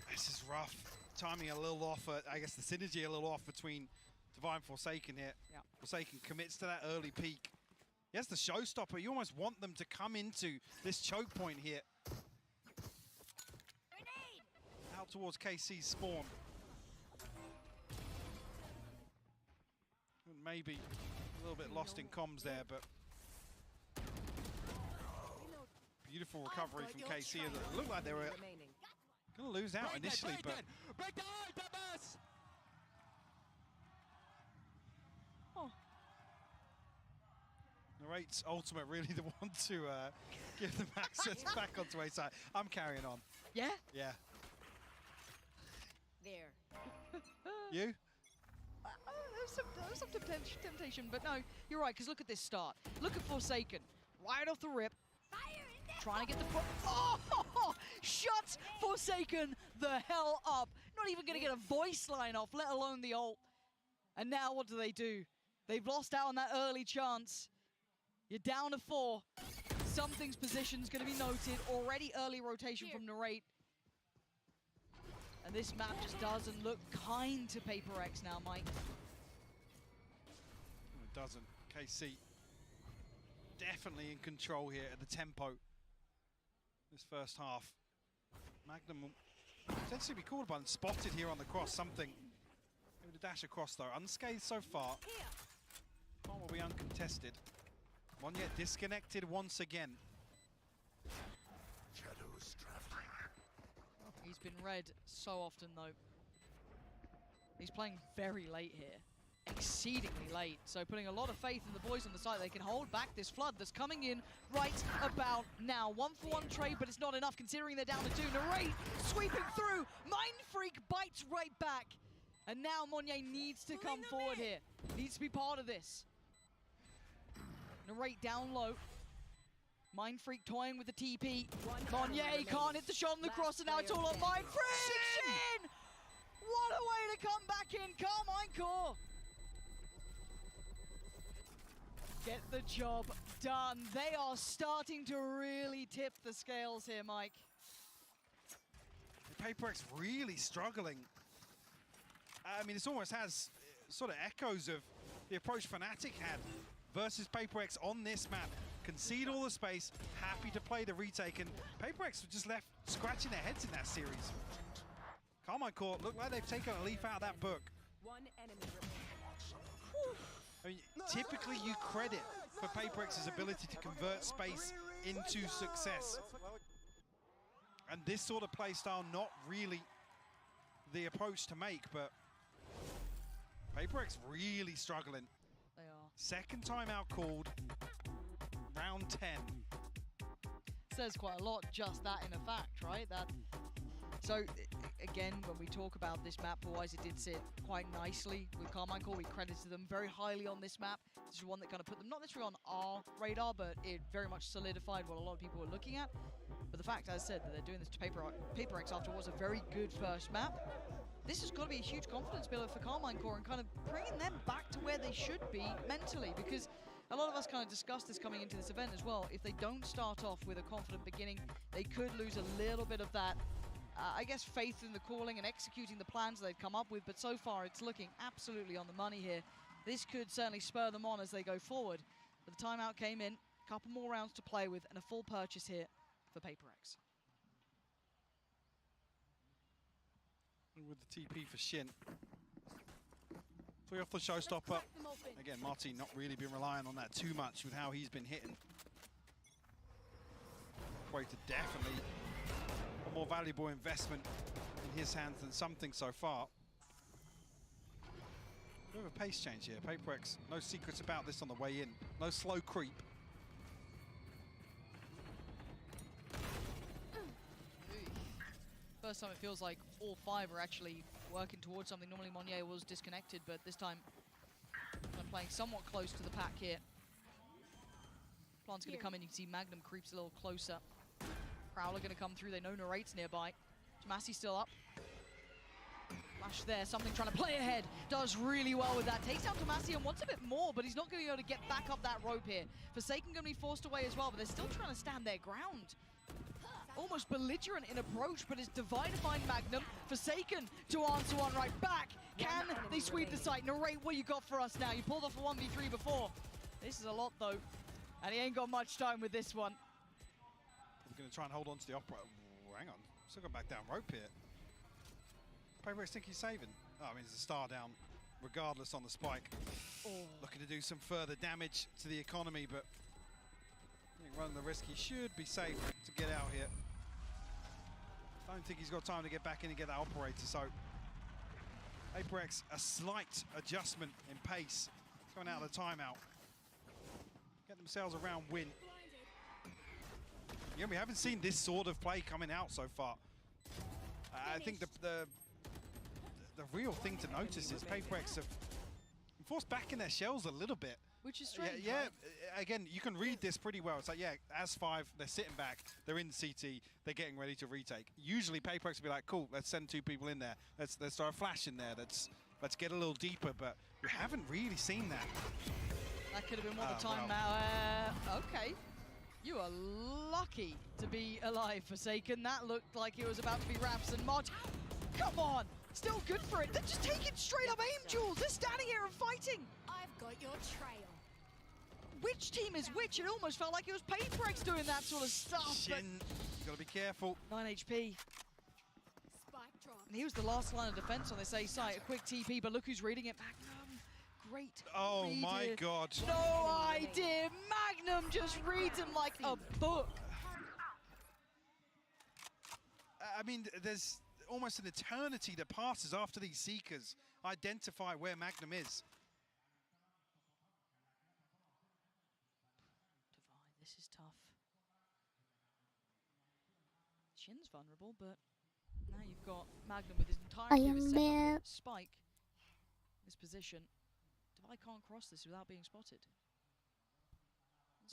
This is rough. Timing a little off. I guess the synergy a little off between Divine and Forsaken here. Yeah. Forsaken commits to that early peak. Yes, the showstopper. You almost want them to come into this choke point here. Out towards KC's spawn. Maybe a little bit lost in comms there, but beautiful recovery from KC. It looked like they were going to lose out initially, but Narrate's ultimate really the one to give them access back onto A side. I'm carrying on. Yeah? Yeah. There. You? There's some temptation, but no, you're right, because look at this start. Look at Forsaken, right off the rip. Trying to get the oh, shuts Forsaken the hell up. Not even going to get a voice line off, let alone the ult. And now what do? They've lost out on that early chance. You're down to 4. Something's position's going to be noted. Already early rotation from Narrate. And this map just doesn't look kind to PaperX now, Mike. It doesn't. KC definitely in control here at the tempo. This first half. Magnum will potentially be called upon, spotted here on the cross. Something. Maybe the dash across though. Unscathed so far. One will be uncontested. One yet disconnected once again. Shadows traveling. He's been read so often though. He's playing very late here. Exceedingly late. So putting a lot of faith in the boys on the side. They can hold back this flood that's coming in right about now. 1-for-1 trade, but it's not enough considering they're down to 2. Narrate sweeping through. Mindfreak bites right back. And now Monye needs to come forward here. Needs to be part of this. Narrate down low. Mindfreak toying with the TP. Monye can't hit the shot on the cross, and now it's all on Mindfreak! Shin! What a way to come back in, Carmine Core! Get the job done. They are starting to really tip the scales here, Mike. PaperX really struggling. I mean, this almost has sort of echoes of the approach Fnatic had versus PaperX on this map. Concede all the space, happy to play the retake, and PaperX just left scratching their heads in that series. Carmine Core look like they've taken a leaf out of that book. One enemy I mean, typically you credit for PaperX's ability to convert space into success. And this sort of play style, not really the approach to make, but PaperX really struggling. They are. Second timeout called, round 10. Says quite a lot, just that in a fact, right? So again, when we talk about this map, wise, it did sit quite nicely with Carmine Core. We credited them very highly on this map. This is one that kind of put them not necessarily on our radar, but it very much solidified what a lot of people were looking at. But the fact, as I said, that they're doing this to PaperX after what was a very good first map, this has got to be a huge confidence builder for Carmine Core and kind of bringing them back to where they should be mentally, because a lot of us kind of discussed this coming into this event as well. If they don't start off with a confident beginning, they could lose a little bit of that, I guess, faith in the calling and executing the plans they've come up with. But so far, it's looking absolutely on the money here. This could certainly spur them on as they go forward. But the timeout came in, a couple more rounds to play with, and a full purchase here for PaperX. With the TP for Shin. 3 off the showstopper. Again, Martin not really been relying on that too much with how he's been hitting. Equator definitely a more valuable investment in his hands than something so far. Bit of a pace change here. PaperX, no secrets about this on the way in. No slow creep. First time it feels like all 5 are actually working towards something. Normally Monnier was disconnected, but this time they're playing somewhat close to the pack here. Plan's going to come in. You can see Magnum creeps a little closer. Prowler going to come through. They know Narrate's nearby. Tomasi still up. Flash there. Something trying to play ahead. Does really well with that. Takes out Tomasi and wants a bit more, but he's not going to be able to get back up that rope here. Forsaken going to be forced away as well, but they're still trying to stand their ground. Almost belligerent in approach, but it's Divide to find Magnum. Forsaken to answer one right back. Can they sweep the site? Narrate what you got for us now. You pulled off a 1v3 before. This is a lot though, and he ain't got much time with this one. We're going to try and hold on to the operator. Hang on, still got back down rope here. PaperX think he's saving. Oh, I mean, it's a star down regardless on the spike. Looking to do some further damage to the economy, but I think running the risk, he should be safe to get out here. Don't think he's got time to get back in and get that operator, so PaperX, a slight adjustment in pace. Going out of the timeout. Get themselves a round win. Yeah, we haven't seen this sort of play coming out so far. I think the real thing to notice is PaperX have forced back in their shells a little bit. Which is strange. Yeah, again, you can read this pretty well. It's like, yeah, as 5, they're sitting back, they're in CT, they're getting ready to retake. Usually PaperX will be like, cool, let's send 2 people in there. Let's throw a flash in there. Let's get a little deeper, but we haven't really seen that. That could have been what the time now. Okay. You are lucky to be alive, Forsaken. That looked like it was about to be wraps, and Mod, come on! Still good for it. They're just taking straight up aim duels. They're standing here and fighting. I've got your trail. Which team is which? It almost felt like it was PaperX doing that sort of stuff. Shin, you gotta be careful. 9 HP. Spike drop. And he was the last line of defense on this A site. A quick TP, but look who's reading it. Magnum. Great. Oh my God. No idea. Magnum just reads him like a book. I mean, there's almost an eternity that passes after these Seekers identify where Magnum is. Divide, this is tough. Shin's vulnerable, but now you've got Magnum with his entire spike. This position. Divide can't cross this without being spotted.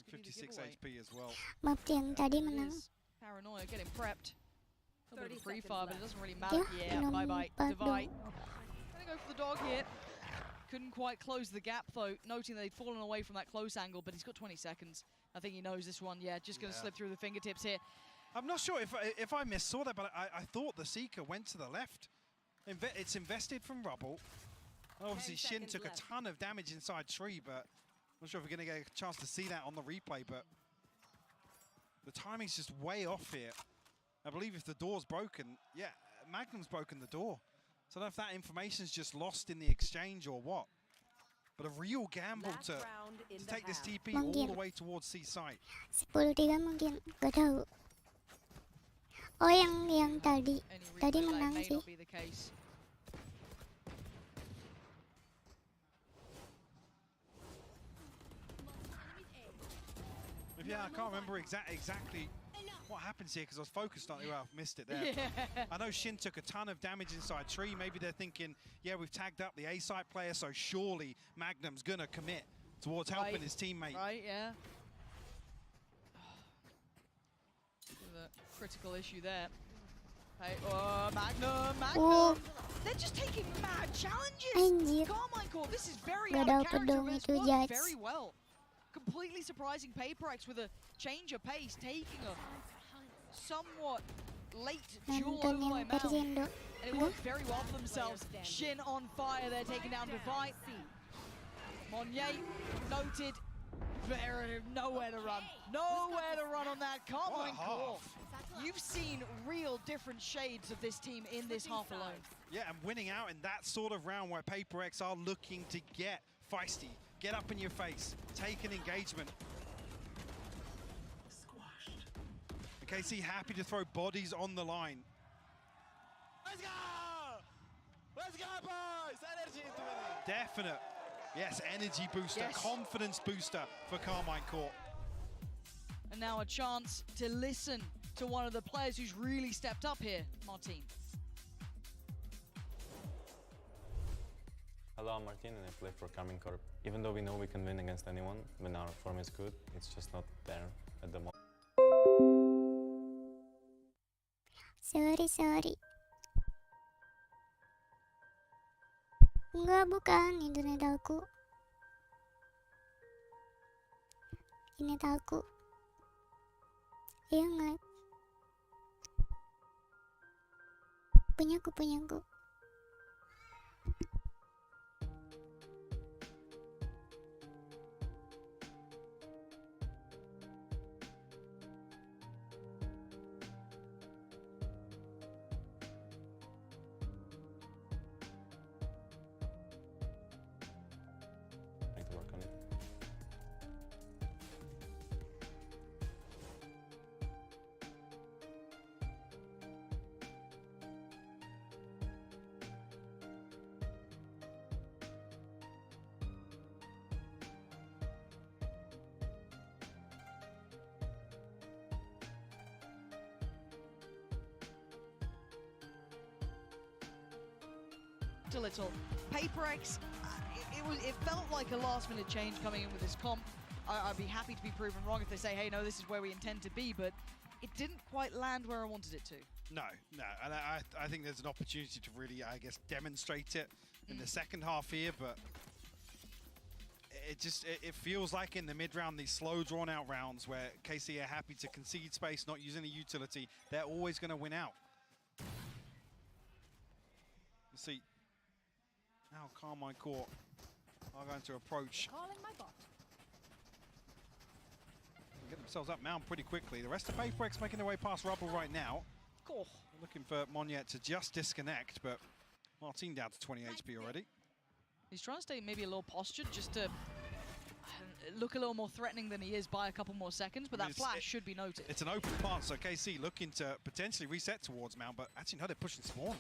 56 HP as well. Một tiền tadi menang. Paranoia getting prepped. A little bit of free fire, but it doesn't really matter. Yeah, Yeah, bye-bye. no, Divide. Gonna go for the dog here. Couldn't quite close the gap, though, noting that they'd fallen away from that close angle, but he's got 20 seconds. I think he knows this one. Yeah, just gonna slip through the fingertips here. I'm not sure if I missaw that, but I thought the Seeker went to the left. It's invested from rubble. Obviously, Shin took a ton of damage inside tree, but I'm not sure if we're going to get a chance to see that on the replay, but the timing's just way off here. I believe if the door's broken, yeah, Magnum's broken the door. So I don't know if that information's just lost in the exchange or what. But a real gamble to take this TP all the way towards C site. 10-3 mungkin, gak tahu. Oh, yang tadi. Tadi Replay menang may sih. not be the case. Yeah, I can't remember exactly what happens here because I was focused on it. Well, I've missed it there. Yeah. I know Shin took a ton of damage inside tree. Maybe they're thinking, yeah, we've tagged up the A site player, so surely Magnum's gonna commit towards helping his teammate. Right, yeah. The critical issue there. Hey, Magnum! Oh. They're just taking mad challenges! Anjir. Carmine Core, this is very Gak out of dapet character, dong but it's itu worked Judge. very well. Completely surprising PaperX with a change of pace, taking a somewhat late duel Nonton over by yang Mount. Erzendo. And it worked very well for themselves. Shin on fire, they're taking down Divide. Monye noted. There, nowhere to run. Nowhere to run on that. Carmine Core. You've seen real different shades of this team in this half alone. Yeah, and winning out in that sort of round where PaperX are looking to get feisty, get up in your face, take an engagement. Squashed. KC happy to throw bodies on the line. Let's go! Let's go, boys! Energy into it. Definite. Yes, energy booster, Yes. confidence booster for Carmine Core. And now a chance to listen to one of the players who's really stepped up here, Martin. Hello, I'm Martin and I play for Carmine Corp. Even though we know we can win against anyone when our form is good, it's just not there at the moment. Sorry. Enggak, bukan internet aku. Internet aku. Iya nggak? Punyaku. I need to work on it. A little. PaperX, it felt like a last-minute change coming in with this comp. I'd be happy to be proven wrong if they say, hey, no, this is where we intend to be, but it didn't quite land where I wanted it to. No, and I think there's an opportunity to really, I guess, demonstrate it in the second half here, but it feels like in the mid-round, these slow, drawn-out rounds where KC are happy to concede space, not use any utility, they're always going to win out. You see, now Carmine Core are going to approach. Get themselves up mound pretty quickly. The rest of PaperX making their way past Rubble right now. Cool. Looking for Monyet to just disconnect, but Martin down to 20 HP already. He's trying to stay maybe a little postured just to look a little more threatening than he is by a couple more seconds, but that flash should be noted. It's an open plant, so KC looking to potentially reset towards mound, but actually no, they're pushing spawn.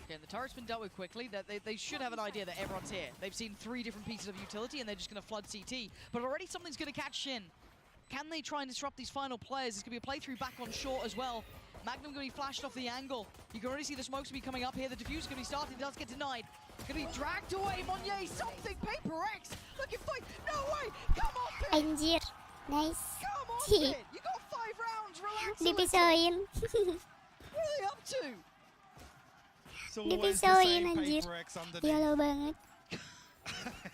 Okay, the turret's been dealt with quickly. They should have an idea that everyone's here. They've seen 3 different pieces of utility, and they're just going to flood CT. But already something's going to catch Shin. Can they try and disrupt these final players? It's going to be a playthrough back on short as well. Magnum going to be flashed off the angle. You can already see the smokes be coming up here. The diffuser going to be starting. It does get denied. Going to be dragged away. Monye, something. PaperX looking for. No way. Come on, Pit. Anjir. Nice. Come on, Pit. You got 5 rounds. Relax a little. Dipisahin. What are they up to? Dipisahin anjir. Yellow banget.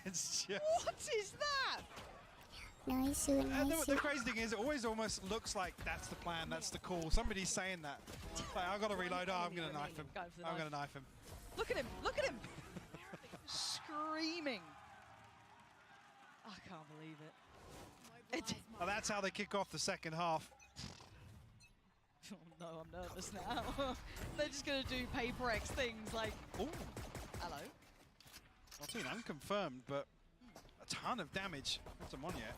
It's just... What is that? Nice. The crazy thing is, it always almost looks like that's the plan, that's the call. Somebody's saying that. Like, I gotta reload. Oh, I'm gonna knife him. I'm gonna knife him. Look at him! Look at him! Screaming. I can't believe it. Well, that's how they kick off the second half. Oh no, I'm nervous now. They're just gonna do PaperX things like. Ooh. Hello. I'll tell you, unconfirmed, but a ton of damage. That's a Monyet.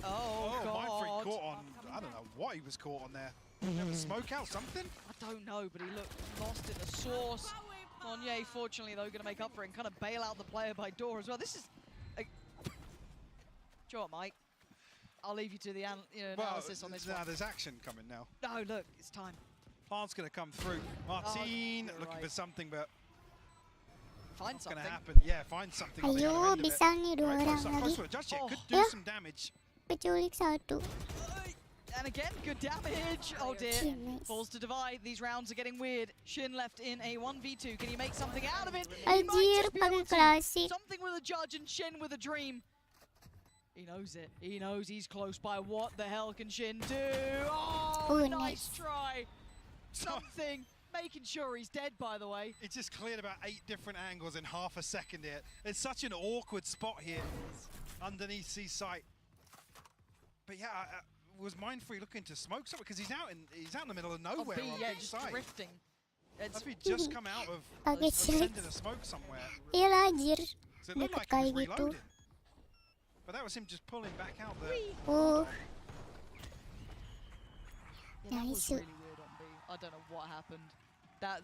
Oh, God. Mindfreak caught on. I don't know what he was caught on there. Have a smoke out, something? I don't know, but he looked lost in the sauce. Monye, fortunately, though, going to make up for it and kind of bail out the player by door as well. This is... Do you know what, Mike? I'll leave you to the analysis on this one. There's action coming now. No, look, it's time. Plant's going to come through. Martin looking for something, but... Find something. Going to happen. Yeah, find something. Ayo, bisa nih dua orang lagi. Could do some damage. Penculik satu. And again, good damage. Oh dear. Falls to divide. These rounds are getting weird. Shin left in a 1v2. Can he make something out of it? Anjir, pakai klasik. Something with a judge and Shin with a dream. He knows it. He knows he's close by. What the hell can Shin do? Oh, nice try. Something. Making sure he's dead, by the way. It just cleared about 8 different angles in half a second here. It's such an awkward spot here underneath C site. But yeah, was Mindfree looking to smoke something? Because he's out in the middle of nowhere on yeah, B just side. drifting. If he'd just come out of sending a smoke somewhere. Iya lah, anjir. So it looked like he was reloading. But that was him just pulling back out there. Oh. Yeah, that was really weird on B. I don't know what happened. That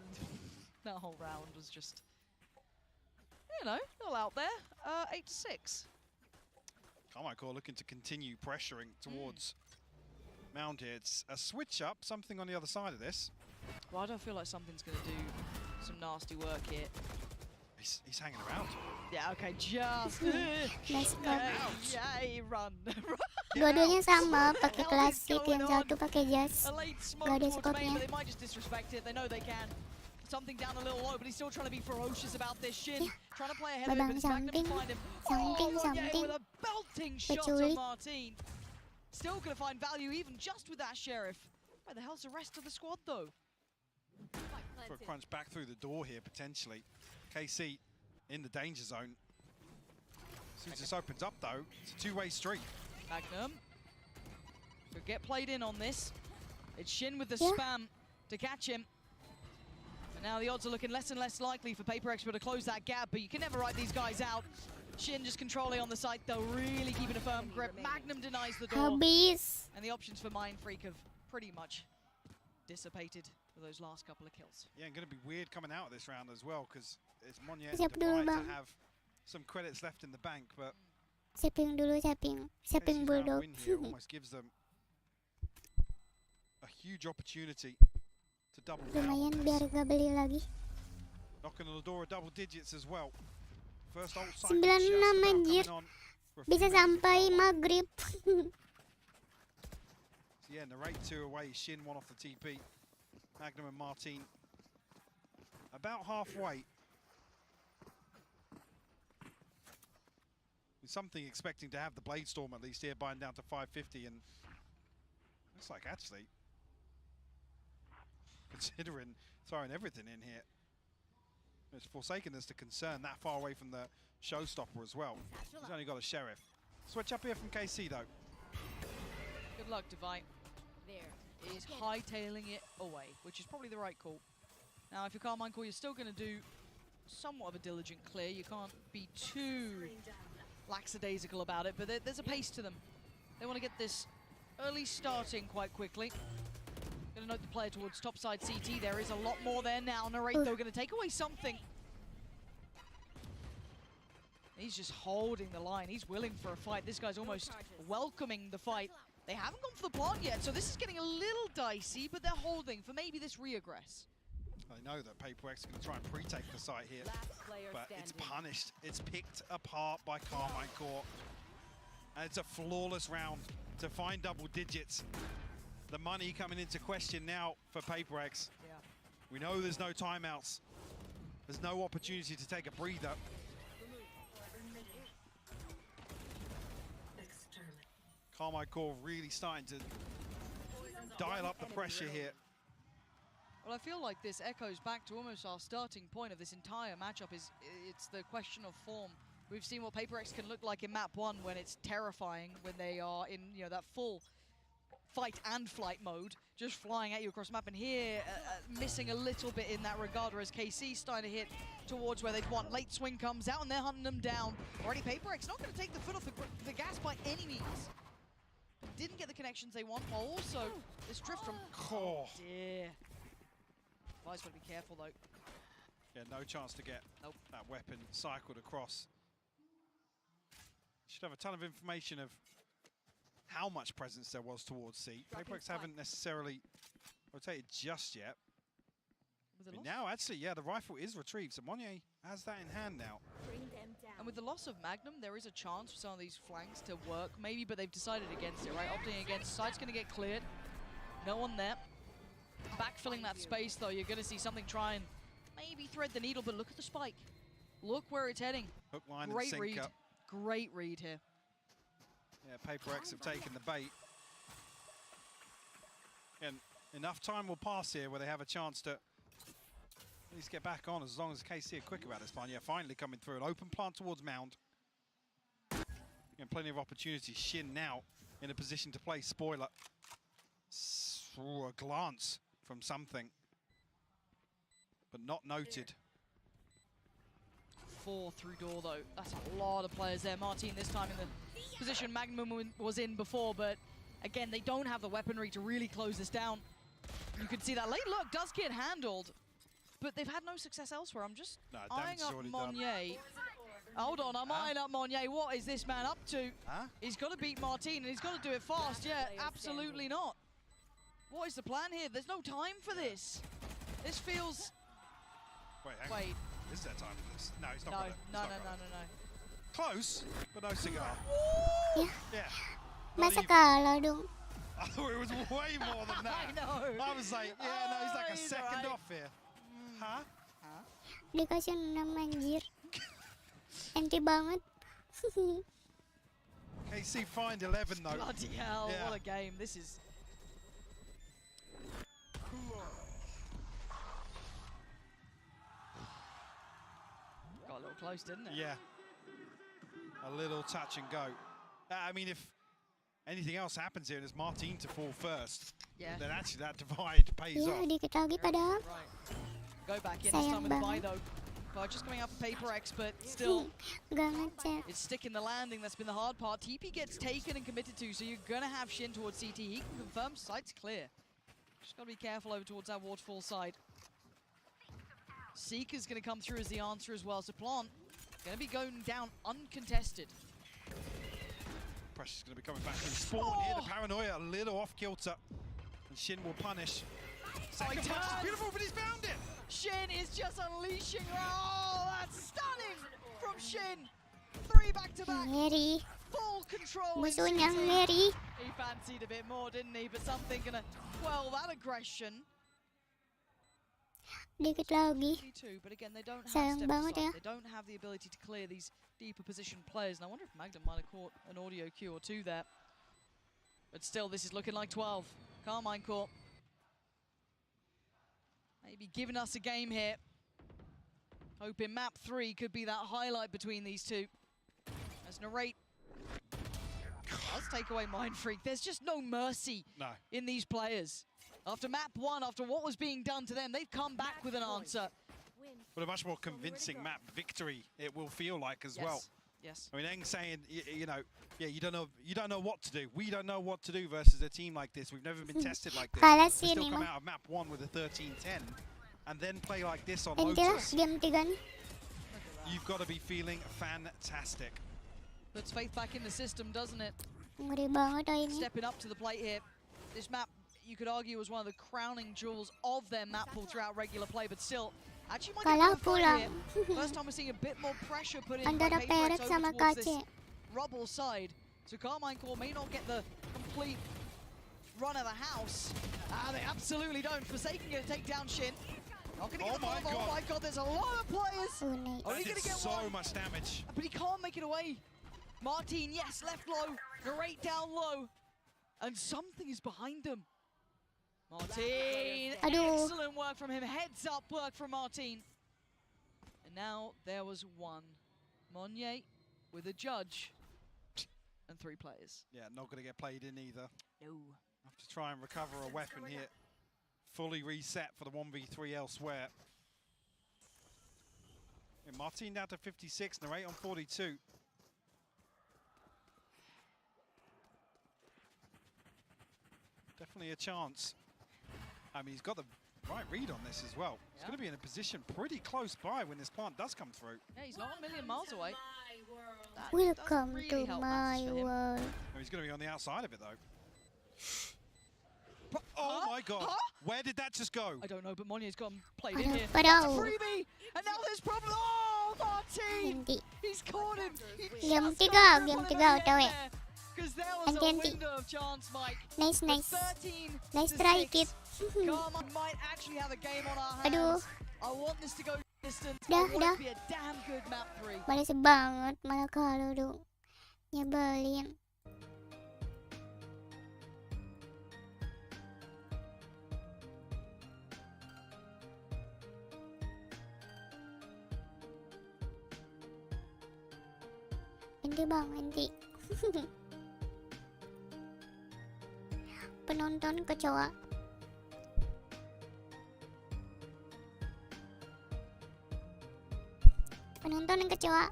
whole round was just, you know, all out there. 8-6. Carmichael looking to continue pressuring towards Mount here. It's a switch up, something on the other side of this. Well, I don't feel like something's going to do some nasty work here. He's hanging around. Yeah, okay, just... Nice Yay, run. Dua-duanya sama, pakai klasik, yang satu pakai jas. A late smoke Gak ada towards main, spotnya. but they might just disrespect it. They know they can. Something down a little low, but he's still trying to be ferocious about this. Shin trying to play ahead of him, but it's back to find him. Something. With a belting shot on Martin. Still going to find value even just with that Sheriff. Where the hell's the rest of the squad, though? For a crunch back through the door here, potentially. KC in the danger zone. As soon as this opens up, though, it's a two-way street. Magnum could get played in on this. It's Shin with the spam to catch him. And now the odds are looking less and less likely for Paper Expert to close that gap, but you can never write these guys out. Shin just controlling on the site, though, really keeping a firm grip. Magnum denies the door. Habis. And the options for Mindfreak have pretty much dissipated for those last couple of kills. Yeah, and going to be weird coming out of this round as well, because it's Monye Siap dulu, to Bang. have some credits left in the bank, but Siapin dulu, siapin bulldog. win here almost gives them a huge opportunity to double Lumayan down. biar gak beli lagi. Knocking on the door of double digits as well. First ult cycle 96 anjir. Bisa sampai maghrib. So yeah, narrate 2 away, Shin 1 off the TP. Magnum and Martin about halfway. With something expecting to have the Blade Storm at least here, buying down to 550, and looks like actually, considering throwing everything in here, it's Forsakenness to concern that far away from the Showstopper as well. He's only got a Sheriff. Switch up here from KC though. Good luck, Divine. Is hightailing it away, which is probably the right call. Now, if you're Carmichael, you're still going to do somewhat of a diligent clear. You can't be too lackadaisical about it, but there's a pace to them. They want to get this early starting quite quickly. Going to note the player towards topside CT. There is a lot more there now. Narrate, though, going to take away something. He's just holding the line. He's willing for a fight. This guy's almost welcoming the fight. They haven't gone for the plant yet, so this is getting a little dicey, but they're holding for maybe this reaggress. I know that Paper X is going to try and pre-take the site here, but it's punished. It's picked apart by Carmichael. And it's a flawless round to find double digits. The money coming into question now for Paper X. Yeah. We know there's no timeouts. There's no opportunity to take a breather. Carmichael really starting to dial up the pressure here. Well, I feel like this echoes back to almost our starting point of this entire matchup. It's the question of form. We've seen what Paper X can look like in map 1 when it's terrifying, when they are in that full fight and flight mode, just flying at you across the map. And here, missing a little bit in that regard, whereas KC starting to hit towards where they'd want. Late swing comes out and they're hunting them down. Already Paper X not going to take the foot off the gas by any means. Didn't get the connections they want, while also this drift from... Oh. Dear. Vi's got to be careful, though. Yeah, no chance to get that weapon cycled across. Should have a ton of information of how much presence there was towards C. Paperx haven't necessarily rotated just yet. But now, actually, yeah, the rifle is retrieved, so Monnier has that in hand now. And with the loss of Magnum, there is a chance for some of these flanks to work, maybe, but they've decided against it, right? Opting against. Side's going to get cleared. No one there. Backfilling that space, though, you're going to see something try and maybe thread the needle, but look at the spike. Look where it's heading. Hook, line, and Great sinker. read. Great read here. Yeah, Paperx have taken the bait. And enough time will pass here where they have a chance to at least get back on, as long as KC are quick about this plan. Yeah, finally coming through. An open plant towards Mound. And plenty of opportunities. Shin now in a position to play spoiler. Ooh, a glance from something, but not noted. 4 through door, though. That's a lot of players there. Martin this time in the position Magnum was in before, but again, they don't have the weaponry to really close this down. You can see that late look does get handled, but they've had no success elsewhere. I'm just eyeing up Monnier. Hold on, I'm eyeing up Monnier. What is this man up to? He's got to beat Martin, and he's got to do it fast. Yeah, absolutely not. What is the plan here? There's no time for this. This feels... Wait, hang on. Is there time for this? No, it's not got it. No. Close, but no cigar. Yeah. Yeah. Masa kalah dong. I thought it was way more than that. I know. I was like, yeah, no, he's like a second off here. Huh? Dikasih 6 anjir. Anti banget. KC find 11 though. Bloody hell, what a game. This is... Got a little close, didn't it? Yeah. A little touch and go. I mean, if anything else happens here and it's Martin to fall first, then actually that divide pays off. Dikit lagi padahal. Go back in this time with Vi, though. Vi just coming up for Paperx, but still, it's sticking the landing. That's been the hard part. TP gets taken and committed to, so you're going to have Shin towards CT. He can confirm site's clear. Just got to be careful over towards that waterfall side. Seeker's going to come through as the answer as well. So Plant going to be going down uncontested. Pressure's going to be coming back from spawn here. The paranoia a little off kilter. And Shin will punish. Second punch is beautiful, but he's found it! Shin is just unleashing. Oh, that's stunning from Shin. 3 back-to-back. Ngeri. Full control. Musuhnya ngeri. He fancied a bit more, didn't he? But something going to quell that aggression. Dikit lagi. But again, they don't have Sayang banget ya. They don't have the ability to clear these deeper position players. And I wonder if Magnum might have caught an audio cue or two there. But still, this is looking like 12. Carmine Court. Maybe giving us a game here. Hoping map 3 could be that highlight between these two. As Narrate does take away Mind Freak. There's just no mercy in these players. After map 1, after what was being done to them, they've come back with an answer. But a much more convincing map victory, it will feel like as well. Yes. I mean, Eng saying, you know, yeah, you don't know what to do. We don't know what to do versus a team like this. We've never been tested like this. We still come out of map 1 with a 13-10, and then play like this on Lotus. You've got to be feeling fantastic. Puts faith back in the system, doesn't it? Ngeri banget ini. Stepping up to the plate here. This map, you could argue, was one of the crowning jewels of their map pool throughout regular play, but still, actually might Kalah be pulang. First time we're seeing a bit more pressure put in Antara by Paperx Perex sama over towards this KC. rubble side. So Carmine Core may not get the complete run of the house. They absolutely don't. Forsaken going to take down Shin. Not going to get the bomb. Oh my god, there's a lot of players. Only going to get so much damage. But he can't make it away. Martin, yes, left low. Narrate down low. And something is behind them. Martin, excellent work from him. Heads up work from Martin. And now there was one. Monnier with a judge and 3 players. Yeah, not going to get played in either. No. Have to try and recover a weapon here. Fully reset for the 1v3 elsewhere. And Martin down to 56, Narrate on 42. Definitely a chance. I mean, he's got the right read on this as well. He's going to be in a position pretty close by when this plant does come through. Yeah, he's not a million miles away. Welcome to my world. Oh, he's going to be on the outside of it though. Oh my god! Where did that just go? I don't know, but Monier's gone played in here. But That's a freebie, and now there's problem. Oh, Martin! He's caught him. Game 3, game 3 OTW. Because there was a window of chance, Mike. Nice, nice. 13 Nice to try, 6. kid. Karma might actually have a game on our Aduh. hands. I want this to go distance. Dah, I want dah. it to be a damn good map 3. Males banget malah kalau dong. Nyebelin. Enti bang, enti. Penonton kecoa. Penonton yang kecoa.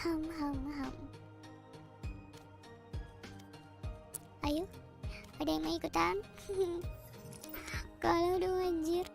Ham. Ayo, ada yang mau ikutan? Kalau dong anjir.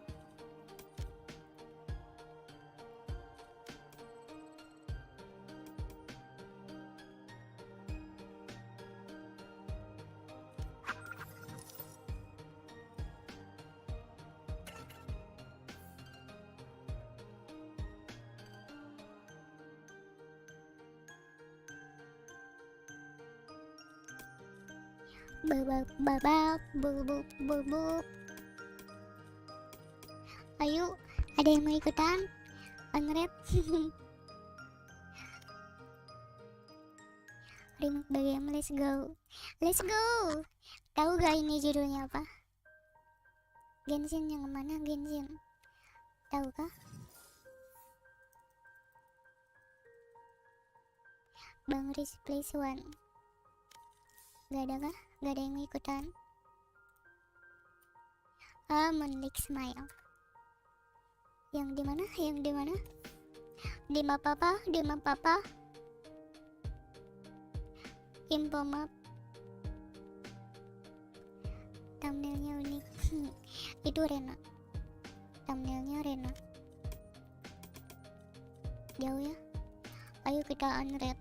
Babak, bubuk. Ayo, ada yang mau ikutan? Unrep. Remote game, let's go. Let's go. Tahu gak ini judulnya apa? Genshin yang mana? Genshin. Tahu kah? Bang Riz Place 1. Gak ada kah? Gak ada yang mau ikutan? Menlik Smile. Yang di mana? Yang di mana? Di map apa? Di map apa? Info map. Thumbnailnya unik. Itu Rena. Thumbnailnya Rena. Jauh ya? Ayo kita unread.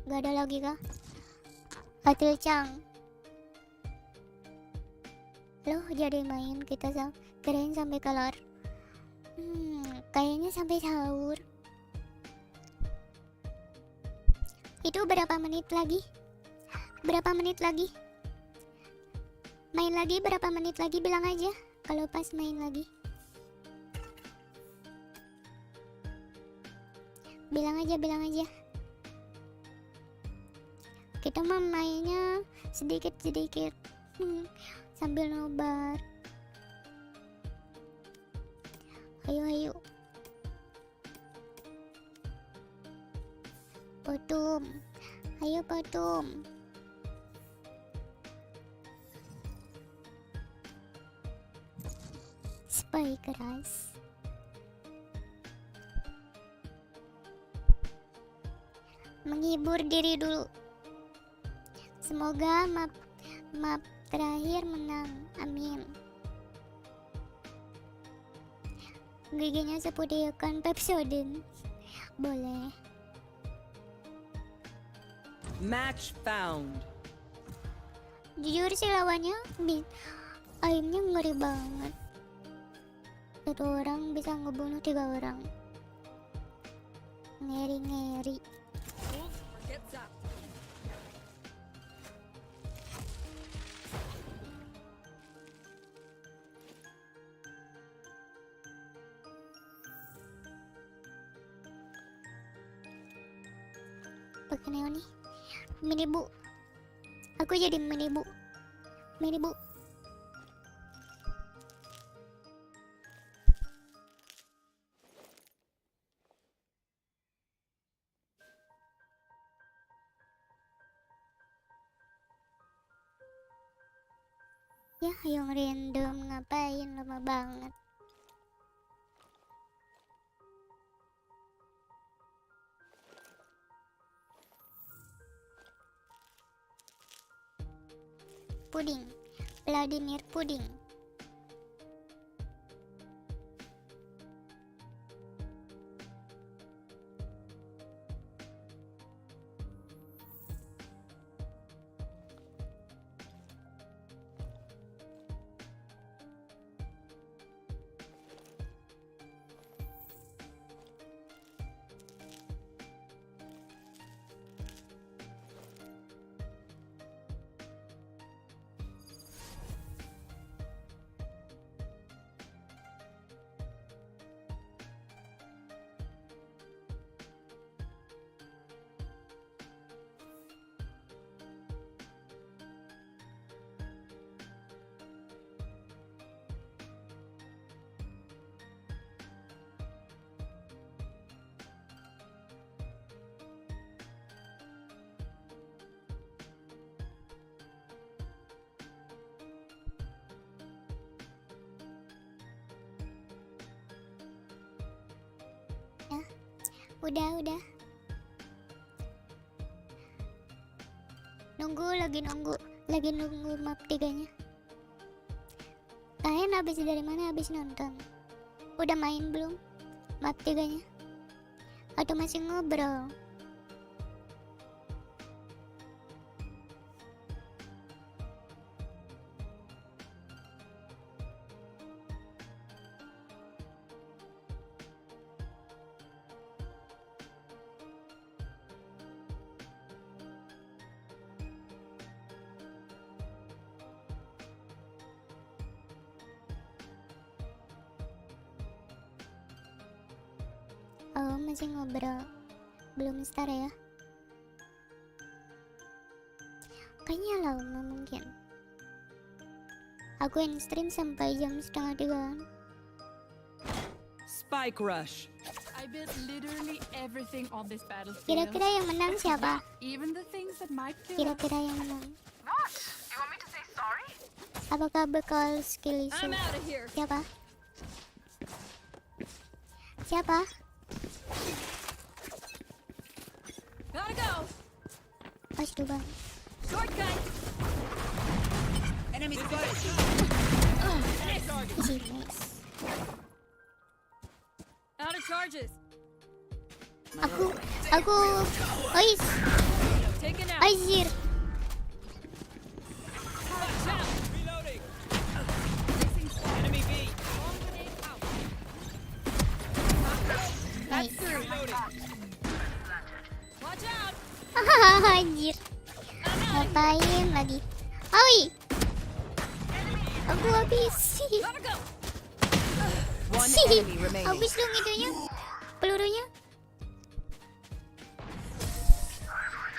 Gak ada lagi kah? Atil Chang. Loh, jadi main kita kirain sampai kelar. Kayaknya sampai sahur. Itu berapa menit lagi? Berapa menit lagi? Main lagi berapa menit lagi, bilang aja kalau pas main lagi. Bilang aja. Kita mah mainnya sedikit-sedikit. Sambil nobar. Ayo. Potom. Ayo potom. Spy keras. Menghibur diri dulu. Semoga map terakhir menang. Amin. Giginya seputikan Pepsodent. Boleh. Match found. Jujur sih lawannya aimnya ngeri banget. 1 orang bisa ngebunuh 3 orang. Ngeri. Pakai neon nih. Mini bu. Aku jadi mini bu. Ya, yang random ngapain, lama banget. Puding. Vladimir Puding. Udah. Lagi nunggu map 3-nya. Kalian habis dari mana? Habis nonton? Udah main belum map 3-nya? Atau masih ngobrol? Oh, masih ngobrol. Belum start ya? Kayaknya lama mungkin. Aku in stream sampai jam 2:30. Spike rush. I built literally everything on this battlefield. Kira-kira yang menang siapa? Even the things that might kill. Kira-kira yang menang. What? You want me to say sorry? Apakah bekal skill isu? I'm out of here. Siapa? Gotta go. Pas tuh bang. Shortcut. Enemy spotted. Nice. Out of charges. Aku. Ois. Taken out. Aizir. Reloading. Enemy B. Nice. Watch out. Anjir. Ngapain lagi? Oi. Aku habis. One enemy remaining. Habis dong itunya. Pelurunya.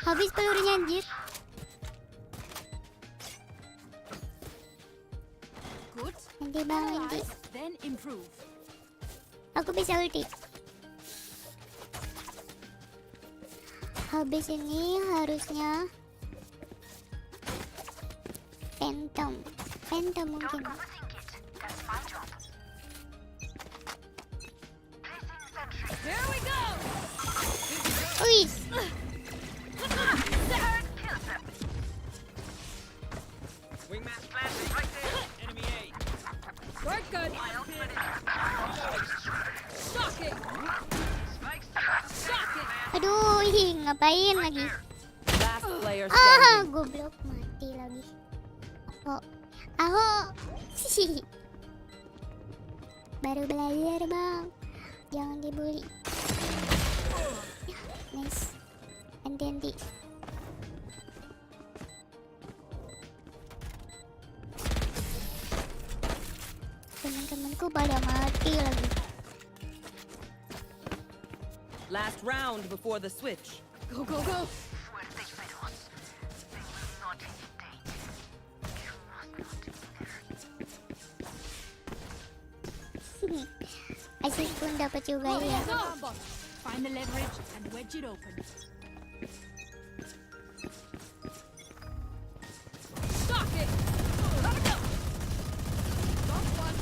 Habis pelurunya anjir. Good. Nanti bang nanti. Then improve. Aku bisa ulti. Habis ini harusnya Phantom mungkin. There we go. Wih. Wingman planted right there. Enemy A. Shortcut. Shocking. Shocking. Aduh, ngapain lagi? Last player standing. Goblok mati lagi. Aho. Baru belajar bang. Jangan dibully. Nice. Henti. Teman-temanku pada mati lagi. Last round before the switch. Go, go, go. Asik pun dapat juga ya. Find the leverage and wedge it open. Stock it. Gotta go. Got one.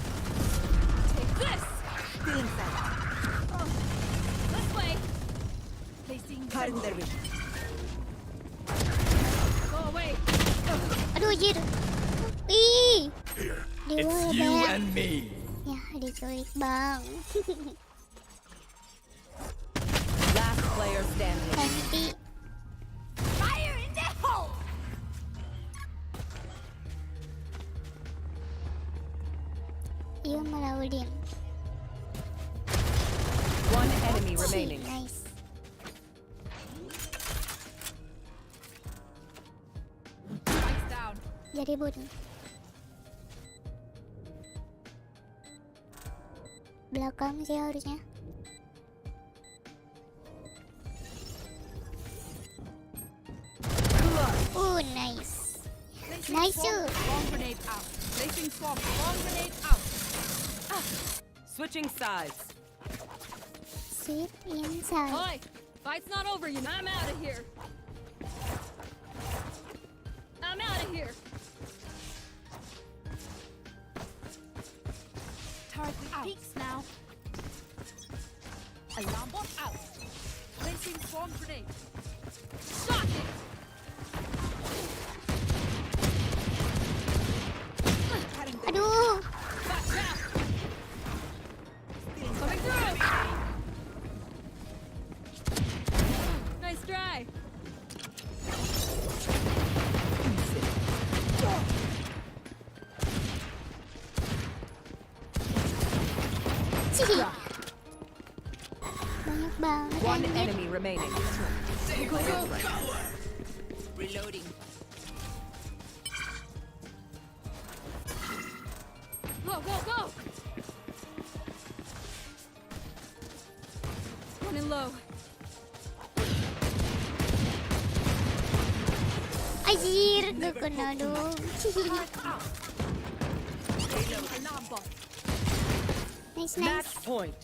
Take this. This way. Placing. Cutting their vision. Go away. Aduh, jir. than me. Ya, diculik bang. Last player standing. Ganti. Fire in the hole! Iya melaudin. One enemy remaining. Nice. Spikes down. Jadi bun. Belakang sih harusnya. Nice. Nice. Bomb grenade out. Placing swamp. Bomb grenade out. Switching sides. Sweep inside. Oi! Fight's not over, you know. I'm out of here. I'm out of here. Target peaks now. Alarm bot out. Placing swarm grenade. Shot it! Aduh. Watch out! Coming through! Nice try. Banyak banget One anjir. enemy remaining. Reloading. Go, go, go! Running low. Anjir, gak kena dong. Alarm bot. Nice, Match nice. point.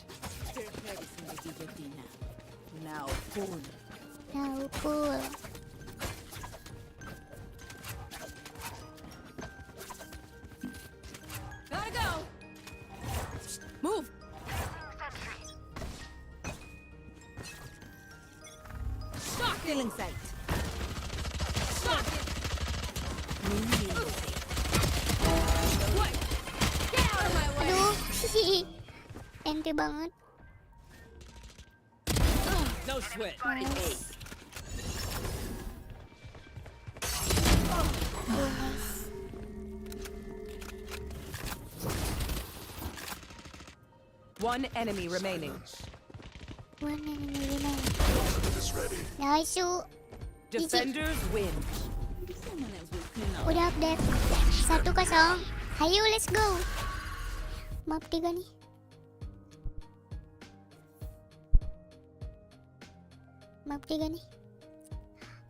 Now pull. Now cool. Gotta go! Move! Shock it! Feeling sight. Shock it! What? Get out of my way! Aduh. Ente banget. No sweat. Nice. Nice. One enemy remaining. One enemy remaining. Nice. Defenders win. Udah update 1-0. Ayo let's go. Map 3 nih. Map 3 nih.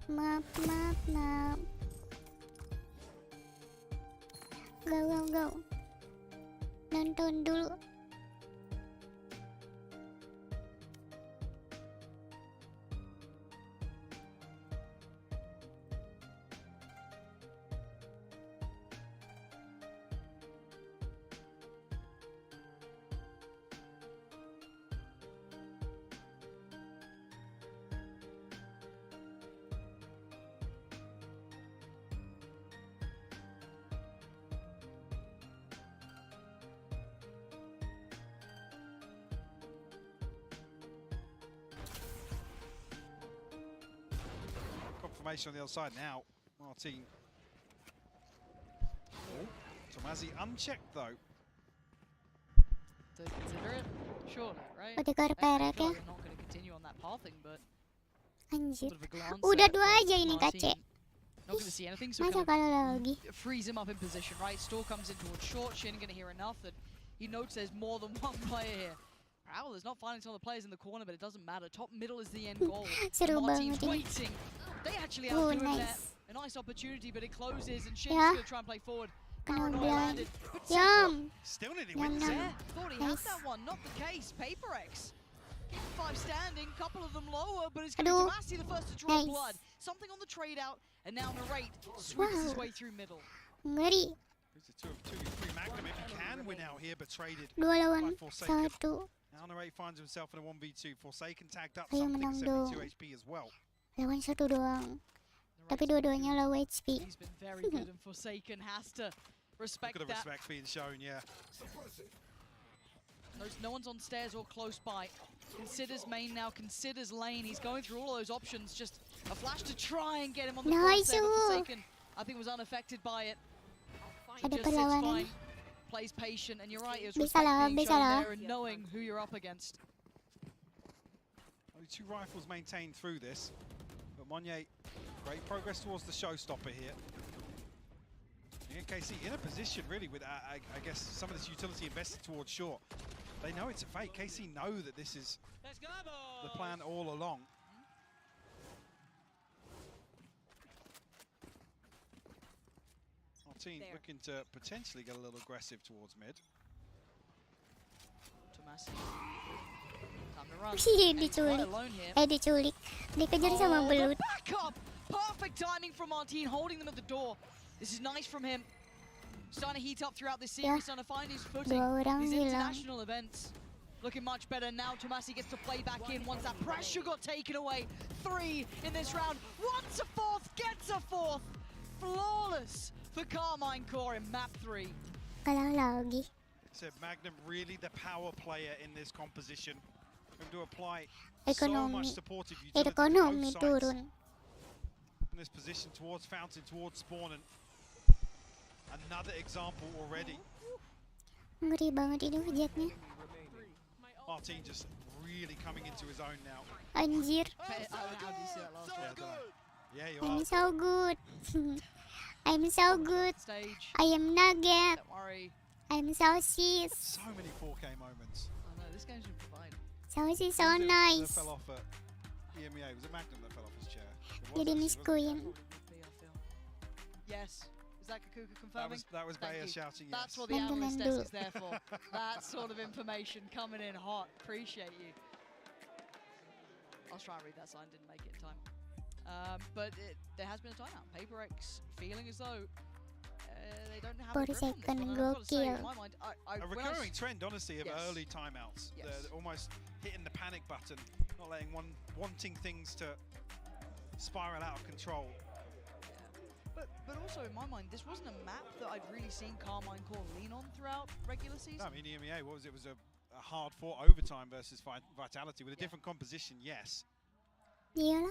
Map. Go. Nonton dulu. Confirmation on the other side now. Martin. Oh, Tomazzi unchecked though. To consider it, surely, right? Udah kerperet ya. I'm not going to continue on that pathing, but Anjir. bit of a glance Udah there 2 aja ini Martin. kace. Not going to see anything, so Masa kind kalau of lagi. frees him up in position, right? Store comes in towards short. Shin going to hear enough that he notes there's more than one player here. Owl is not finding some of the players in the corner, but it doesn't matter. Top middle is the end goal. Seru Martin's banget ini. waiting. They actually Oh, outdo him there. nice. A nice opportunity, but it closes, and Shin's Yeah. going to try and play forward. Kena Paranoia blind. landed. But Yum. Still nearly Yum, wins yum. it. yeah, thought he had Nice. that one. Not the case. Paper X. 5 standing, couple of them lower, but it's going to Aduh. be Tomasi the first to draw Nice. blood. Something on the trade out, and now Narrate sweeps his Wow. way through middle. Ngeri. It's a 2-2-3 Magnum. If he can win out here, but traded 2 lawan by Forsaken. 1. Now Narrate finds himself in a 1v2. Forsaken tagged up Ayo something, menang 72 dong. HP as well. Lawan 1 doang. Tapi dua-duanya low HP. He's been very good, and Forsaken has to Respect Look at the that. respect being shown, yeah. No one's on stairs or close by. Considers main now, considers lane. He's going through all those options. Just a flash to try and get him on the Nice. crosshair, but Forsaken, I think, was unaffected by it. Ada Just sits perlawanan. fine, plays patient, and you're right, it was Bisa respect lah, being bisa shown lah. there and knowing who you're up against. Only 2 rifles maintained through this. But Monye, great progress towards the showstopper here. And KC in a position really with, I guess, some of this utility invested towards short. They know it's a fake. KC know that this is the plan all along. Martin looking to potentially get a little aggressive towards mid. Tomasi. Time to run. Ih, And he's quite diculik. alone here. Diculik. Dikejar sama Oh, belut. the backup! Perfect timing from Martin, holding them at the door. This is nice from him. Starting to heat up throughout this series, starting to find his footing. Dua orang These hilang. international events looking much better. Now Tomasi gets to play back in once that pressure got taken away. 3 in this round. Wants a 4th, gets a 4th. Flawless for Carmine Core in map 3. Kalah lagi. So Magnum really the power player in this composition. Going to apply so Ekonomi. much supportive utility to Ekonomi both sides turun. in this position towards Fountain, towards Spawn, and another example already. Ngeri banget ini jetnya. Martin just really coming into his own now. Anjir. How do you see that last Yeah, I one? don't know. Yeah, you I'm are. so good. I'm so good. Stage. I am nugget. Don't worry. I'm sausis. So many 4K moments. I know, this game should be fine. Sausis so That nice. fell off at EMEA. Was it Magnum that fell off his chair? It was Jadi actually, Miss wasn't it? Queen. Yes. Is that Kakuka confirming? That was Thank Bayer you. shouting That's yes. what the Nunggu, analyst nunggu. desk is there for. That sort of information coming in hot. Appreciate you. I was trying to read that sign, didn't make it in time. But there has been a timeout. PaperX feeling as though they don't have a grip on this one. And I've got to say, in my mind, A recurring trend, honestly, of Yes. early timeouts. Yes. They're almost hitting the panic button, not letting wanting things to spiral out of control. But also in my mind, this wasn't a map that I'd really seen Carmine Core lean on throughout regular season. No, I mean, EMEA, what was it? It was a hard-fought overtime versus Vitality with a different composition, yes. Iyalah.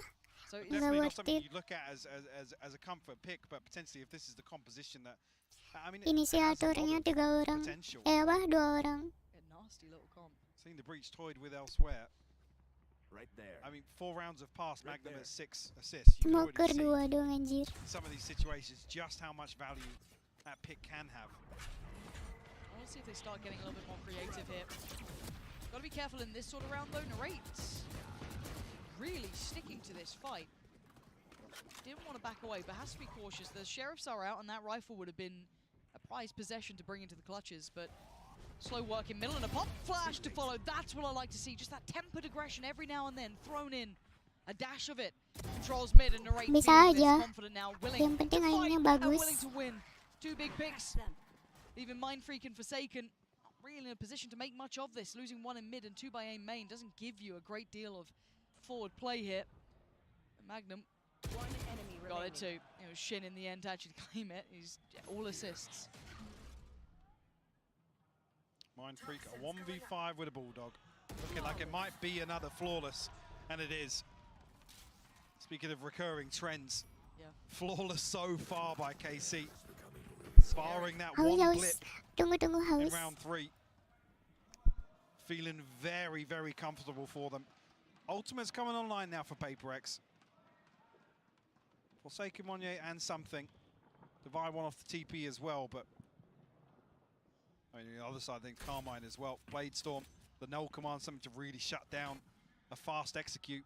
So But definitely not worth something it. you look at as a comfort pick, but potentially if this is the composition that, I mean, it has a lot Inisiatornya of 3 orang. potential. 2 orang. A nasty little comp. Seeing the breach toyed with elsewhere. Right there. I mean, 4 rounds have passed, Right Magnum there. at 6 assists. You can Smoker already see 2 dong anjir. in some of these situations just how much value that pick can have. I want to see if they start getting a little bit more creative here. Got to be careful in this sort of round though. Narrate's really sticking to this fight. Didn't want to back away, but has to be cautious. The sheriffs are out, and that rifle would have been a prized possession to bring into the clutches, but slow work in middle and a pop flash to follow. That's what I like to see. Just that tempered aggression every now and then thrown in. A dash of it. Controls mid and Narrate Bisa feeling this aja. confident now, willing Yang to penting fight aimnya and bagus. willing to win. 2 big picks. Even Mind Freak and Forsaken not really in a position to make much of this. Losing 1 in mid and 2 by aim main doesn't give you a great deal of forward play here. Magnum One enemy got it remaining. too. It was Shin in the end to actually claim it. He's all assists. Mind Freak, a 1v5 with a Bulldog. Looking like it might be another flawless, and it is. Speaking of recurring trends, Yeah. flawless so far by KC. Barring that Haus, one haus. blip Tunggu in haus. round 3. Feeling very, very comfortable for them. Ultimate's coming online now for PaperX. Forsaken Monye and something. Divide one off the TP as well, but I mean, the other side, I think Carmine as well. Blade Storm, the null command, something to really shut down a fast execute.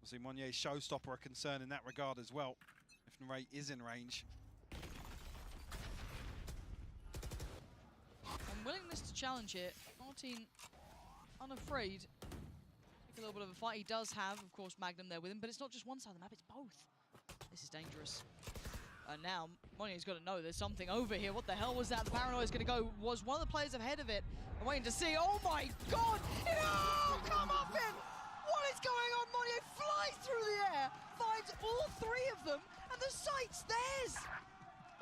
We'll see Monye's showstopper a concern in that regard as well, if Narrate is in range. And willingness to challenge here. Martin unafraid. Take a little bit of a fight. He does have, of course, Magnum there with him, but it's not just one side of the map, it's both. This is dangerous. And now, Monye's got to know there's something over here. What the hell was that? The Paranoia's going to go. Was one of the players ahead of it. I'm waiting to see. Oh my god! No! Come off it! What is going on? Monye flies through the air, finds all 3 of them, and the site's theirs!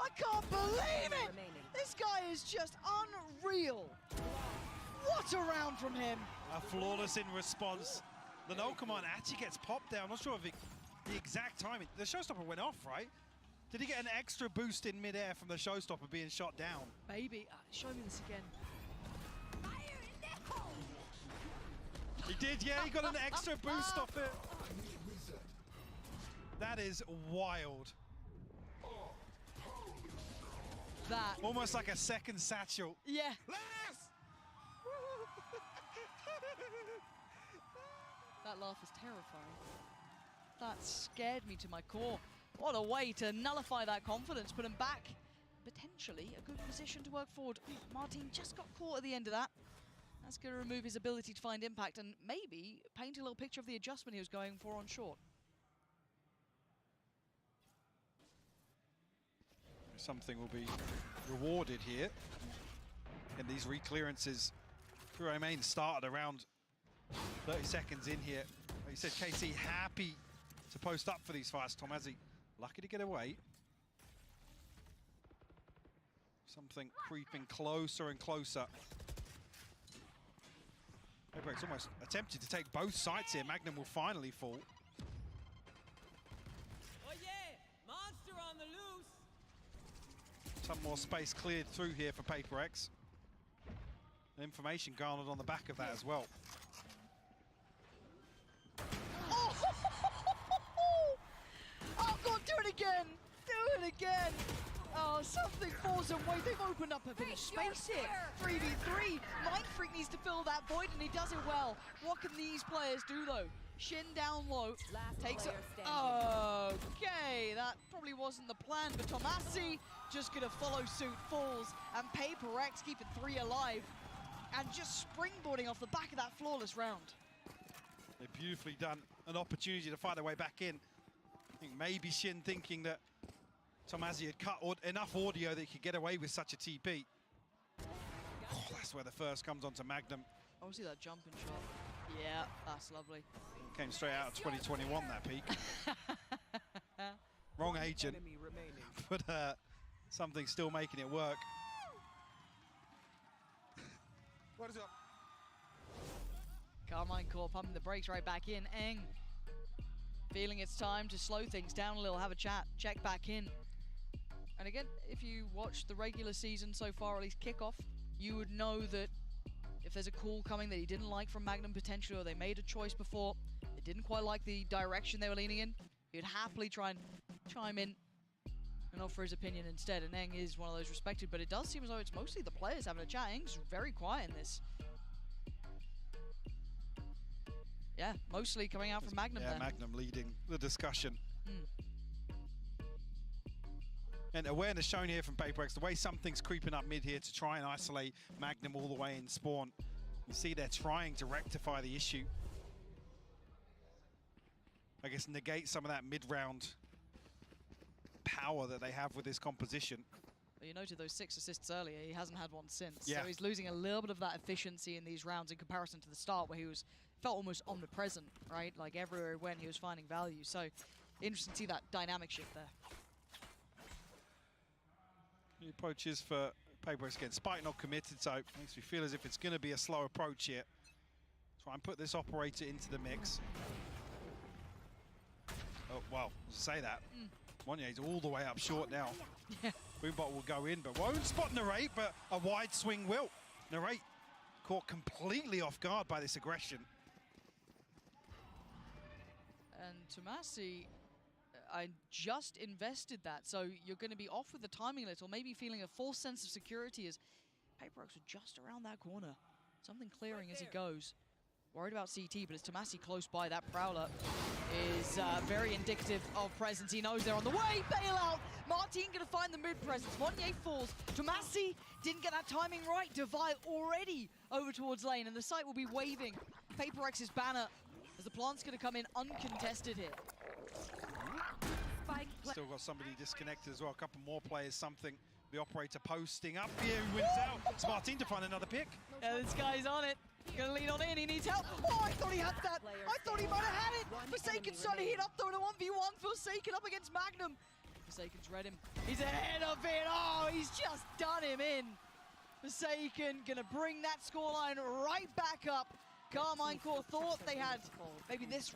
I can't believe it! This guy is just unreal. What a round from him. A flawless in response. The no command actually gets popped down. Not sure of the exact timing. The showstopper went off, right? Did he get an extra boost in midair from the showstopper being shot down? Maybe. Show me this again. He did, yeah, he got an extra boost off it. That is wild. That. Almost like a second satchel. Yeah. That laugh is terrifying. That scared me to my core. What a way to nullify that confidence, put him back. Potentially a good position to work forward. Martin just got caught at the end of that. That's going to remove his ability to find impact and maybe paint a little picture of the adjustment he was going for on short. Something will be rewarded here. And these reclearances through maen started around 30 seconds in here. Like you said, KC happy to post up for these fights. tomazi lucky to get away. Something creeping closer and closer. Paperex almost attempted to take both sides here. Magnum will finally fall. Oh yeah, monster on the loose. Some more space cleared through here for Paperex. Information garnered on the back of that as well. Oh God, do it again! Do it again! Oh, something falls away. They've opened up a bit of space here. 3v3. Mind Freak needs to fill that void, and he does it well. What can these players do, though? Shin down low. Takes it. Okay, that probably wasn't the plan, but tomazi just gonna follow suit, falls, and Paperex keeping 3 alive, and just springboarding off the back of that flawless round. They've beautifully done. An opportunity to fight their way back in. I think maybe Shin thinking that tomazi had cut enough audio that he could get away with such a TP. Oh, that's where the first comes onto Magnum. Oh, see that jumping shot. Yeah, that's lovely. Came straight out of 2021, that peak. Wrong agent, but something still making it work. What is up? Carmine Core pumping the brakes right back in. Eng feeling it's time to slow things down a little, have a chat, check back in. And again, if you watch the regular season so far, at least kickoff, you would know that if there's a call coming that he didn't like from Magnum potentially, or they made a choice before, they didn't quite like the direction they were leaning in, he'd happily try and chime in and offer his opinion instead. And Eng is one of those respected, but it does seem as though it's mostly the players having a chat. Eng's very quiet in this. Yeah, mostly coming out from Magnum there. Magnum leading the discussion. And awareness shown here from Paperex, the way something's creeping up mid here to try and isolate Magnum all the way in spawn. You see they're trying to rectify the issue. I guess negate some of that mid-round power that they have with this composition. Well, you noted those 6 assists earlier, he hasn't had one since. Yeah. So he's losing a little bit of that efficiency in these rounds in comparison to the start where he felt almost omnipresent, right? Like everywhere he went, he was finding value. So interesting to see that dynamic shift there. The approach is for Paperex again. Spike not committed, so it makes me feel as if it's going to be a slow approach here. Try and put this operator into the mix. Oh, well, say that. Monier's all the way up short now. Boombot will go in, but won't spot Narrate, but a wide swing will. Narrate caught completely off guard by this aggression. And tomazi, I just invested that, so you're going to be off with the timing a little, maybe feeling a false sense of security as Paperex are just around that corner. Something clearing as he goes. Worried about CT, but it's tomazi close by. That Prowler is very indicative of presence. He knows they're on the way. Bailout. Martin going to find the mid presence. Monnier falls. tomazi didn't get that timing right. Devi already over towards lane, and the site will be waving Paperex's banner as the plant's going to come in uncontested here. Still got somebody disconnected as well. A couple more players, something. The operator posting up here, who wins out. It's Martin to find another pick. Yeah, this guy's on it. Gonna lean on in, he needs help. Oh, I thought he had that. I thought he might have had it. Forsaken starting to hit up though in a 1v1. Forsaken up against Magnum. Forsaken's read him. He's ahead of it. Oh, he's just done him in. Forsaken gonna bring that scoreline right back up. Carmine Core thought they had maybe this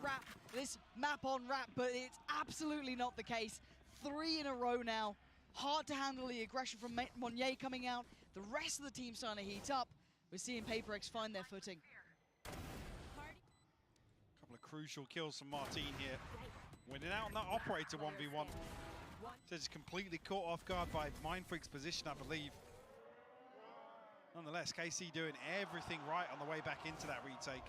map on wrap, but it's absolutely not the case. 3 in a row now. Hard to handle the aggression from Monnier coming out. The rest of the team starting to heat up. We're seeing PaperX find their footing. Couple of crucial kills from Martin here. Winning out on that operator 1v1. So just completely caught off guard by Mindfreak's position, I believe. Nonetheless, KC doing everything right on the way back into that retake.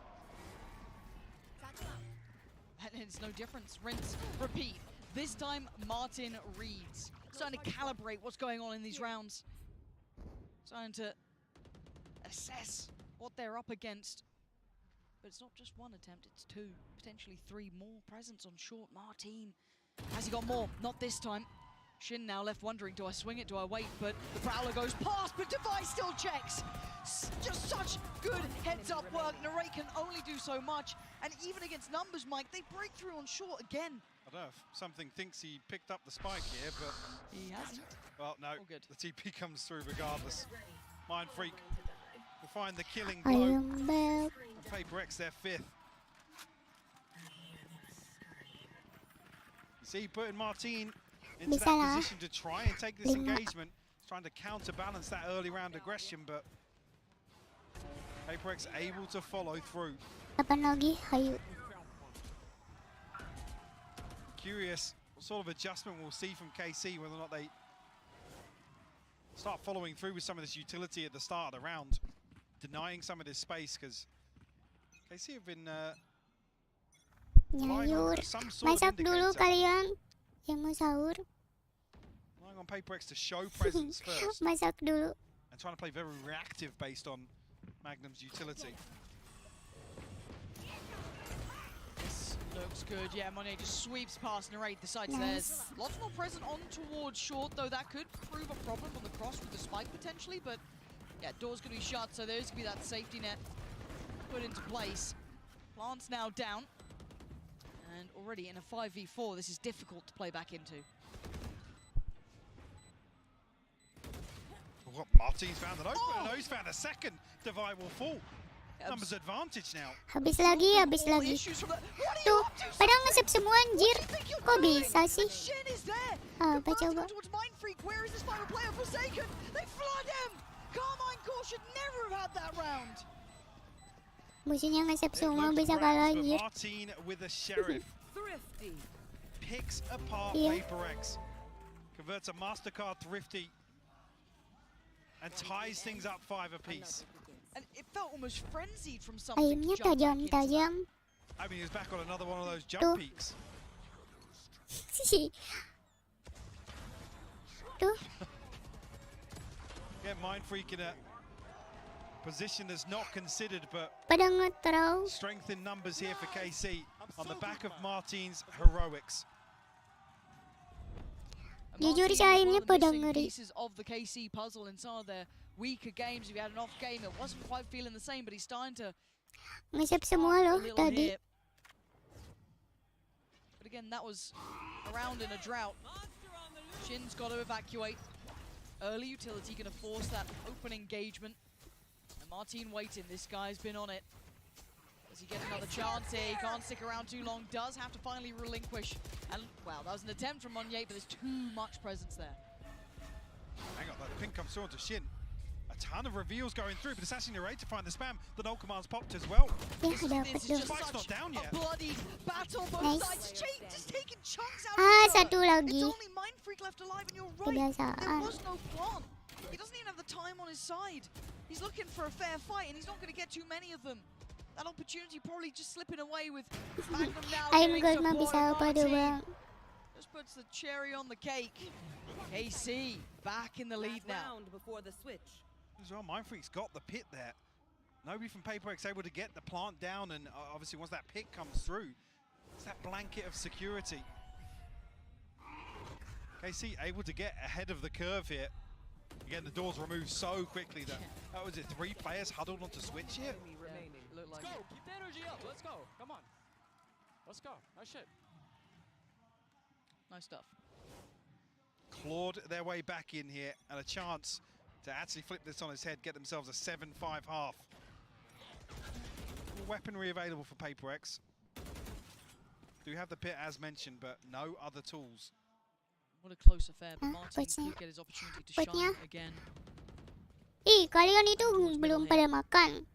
And it's no difference. Rinse, repeat. This time, Martin reads. Starting to calibrate what's going on in these rounds. Starting to assess what they're up against. But it's not just one attempt, it's 2, potentially 3 more presents on short. Martin, has he got more? Not this time. Shin now left wondering, do I swing it, do I wait? But the Prowler goes past, but Device still checks. Just such good heads-up work. Narrate can only do so much. And even against numbers, Mike, they break through on short again. I don't know if something thinks he picked up the spike here, but... He hasn't. Well, no, the TP comes through regardless. Mindfreak will find the killing I blow. am back. And PaperX their 5th. You see, putting Martin into that position to try and take this engagement, trying to counterbalance that early round aggression, but PaperX able to follow through. Kapan lagi? Hayu. Curious what sort of adjustment we'll see from KC, whether or not they start following through with some of this utility at the start of the round, denying some of this space, because KC have been relying on some sort of Masak dulu indicator. kalian yang mau sahur. Relying on PaperX to show presence first. Masak dulu. And trying to play very reactive based on Magnum's utility. This looks good. Yeah, Monnier just sweeps past Narrate. The site's theirs. Lots more present on towards short, though that could prove a problem on the cross with the spike potentially. But yeah, door's going to be shut, so there's going to be that safety net put into place. Plant's now down. And already in a 5v4, this is difficult to play back into. Well, Martin's found an opener, he's found a second. Divide will fall. Numbers advantage now. Habis lagi. Tuh, padahal nge-save semua anjir. Kok bisa sih? Apa coba? Where is this final player? Forsaken! They flood him! Carmine Core should never have had that round. Musuhnya nge-save semua bisa kalah anjir. Martin with a sheriff. Thrifty. Picks apart Yeah. PaperX. Converts a MasterCard Thrifty. And ties things up 5 apiece. And it felt almost frenzied from something. Aimnya tajam-tajam. I mean, he was back on another one of those jump peaks. Tuh. Get Mindfreak in a position that's not considered, but Pada nge-throw. strength in numbers here for KC on the back of Martin's heroics. Jujur sih aimnya pada Missing ngeri. pieces of the KC puzzle in some of their weaker games. If he had an off game, it wasn't quite feeling the same, but he's starting to Nge-save semua loh little tadi. here. But again, that was a round in a drought. Shin's got to evacuate. Early utility going to force that open engagement. And Martin waiting. This guy's been on it. Does he get another chance here? He can't stick around too long. Does have to finally relinquish. And, well, that was an attempt from Monnier, but there's too much presence there. Hang on, though, the ping comes through onto Shin. A ton of reveals going through, but it's actually Narrate to find the spam. The null command's popped as well. Ya, dapat tuh. Spike's not down yet. Bloody battle, both Nice. sides just taking chunks out Ah, of each other. satu lagi. It's only Mindfreak left alive, and you're right. There Kebiasaan. was no plant. He doesn't even have the time on his side. He's looking for a fair fight, and he's not going to get too many of them. That opportunity probably just slipping away with Magnum now Aim doing gold mah support bisa of apa Martin. bang. Just puts the cherry on the cake. KC back in the lead now. Round before the switch. As well, Mindfreak's got the pit there. Nobody from PaperX able to get the plant down, and obviously once that pit comes through, it's that blanket of security. KC able to get ahead of the curve here. Again, the doors removed so quickly that, was it 3 players huddled onto switch here? Let's go. Keep the energy up. Let's go. Come on. Let's go. Nice shit. Nice stuff. clawed their way back in here, and a chance to actually flip this on its head, get themselves a 7-5 half. Weaponry available for Paper X. Do have the pit as mentioned, but no other tools. What a close affair, but Martin could get his opportunity to shine again. Kalian itu belum pada makan.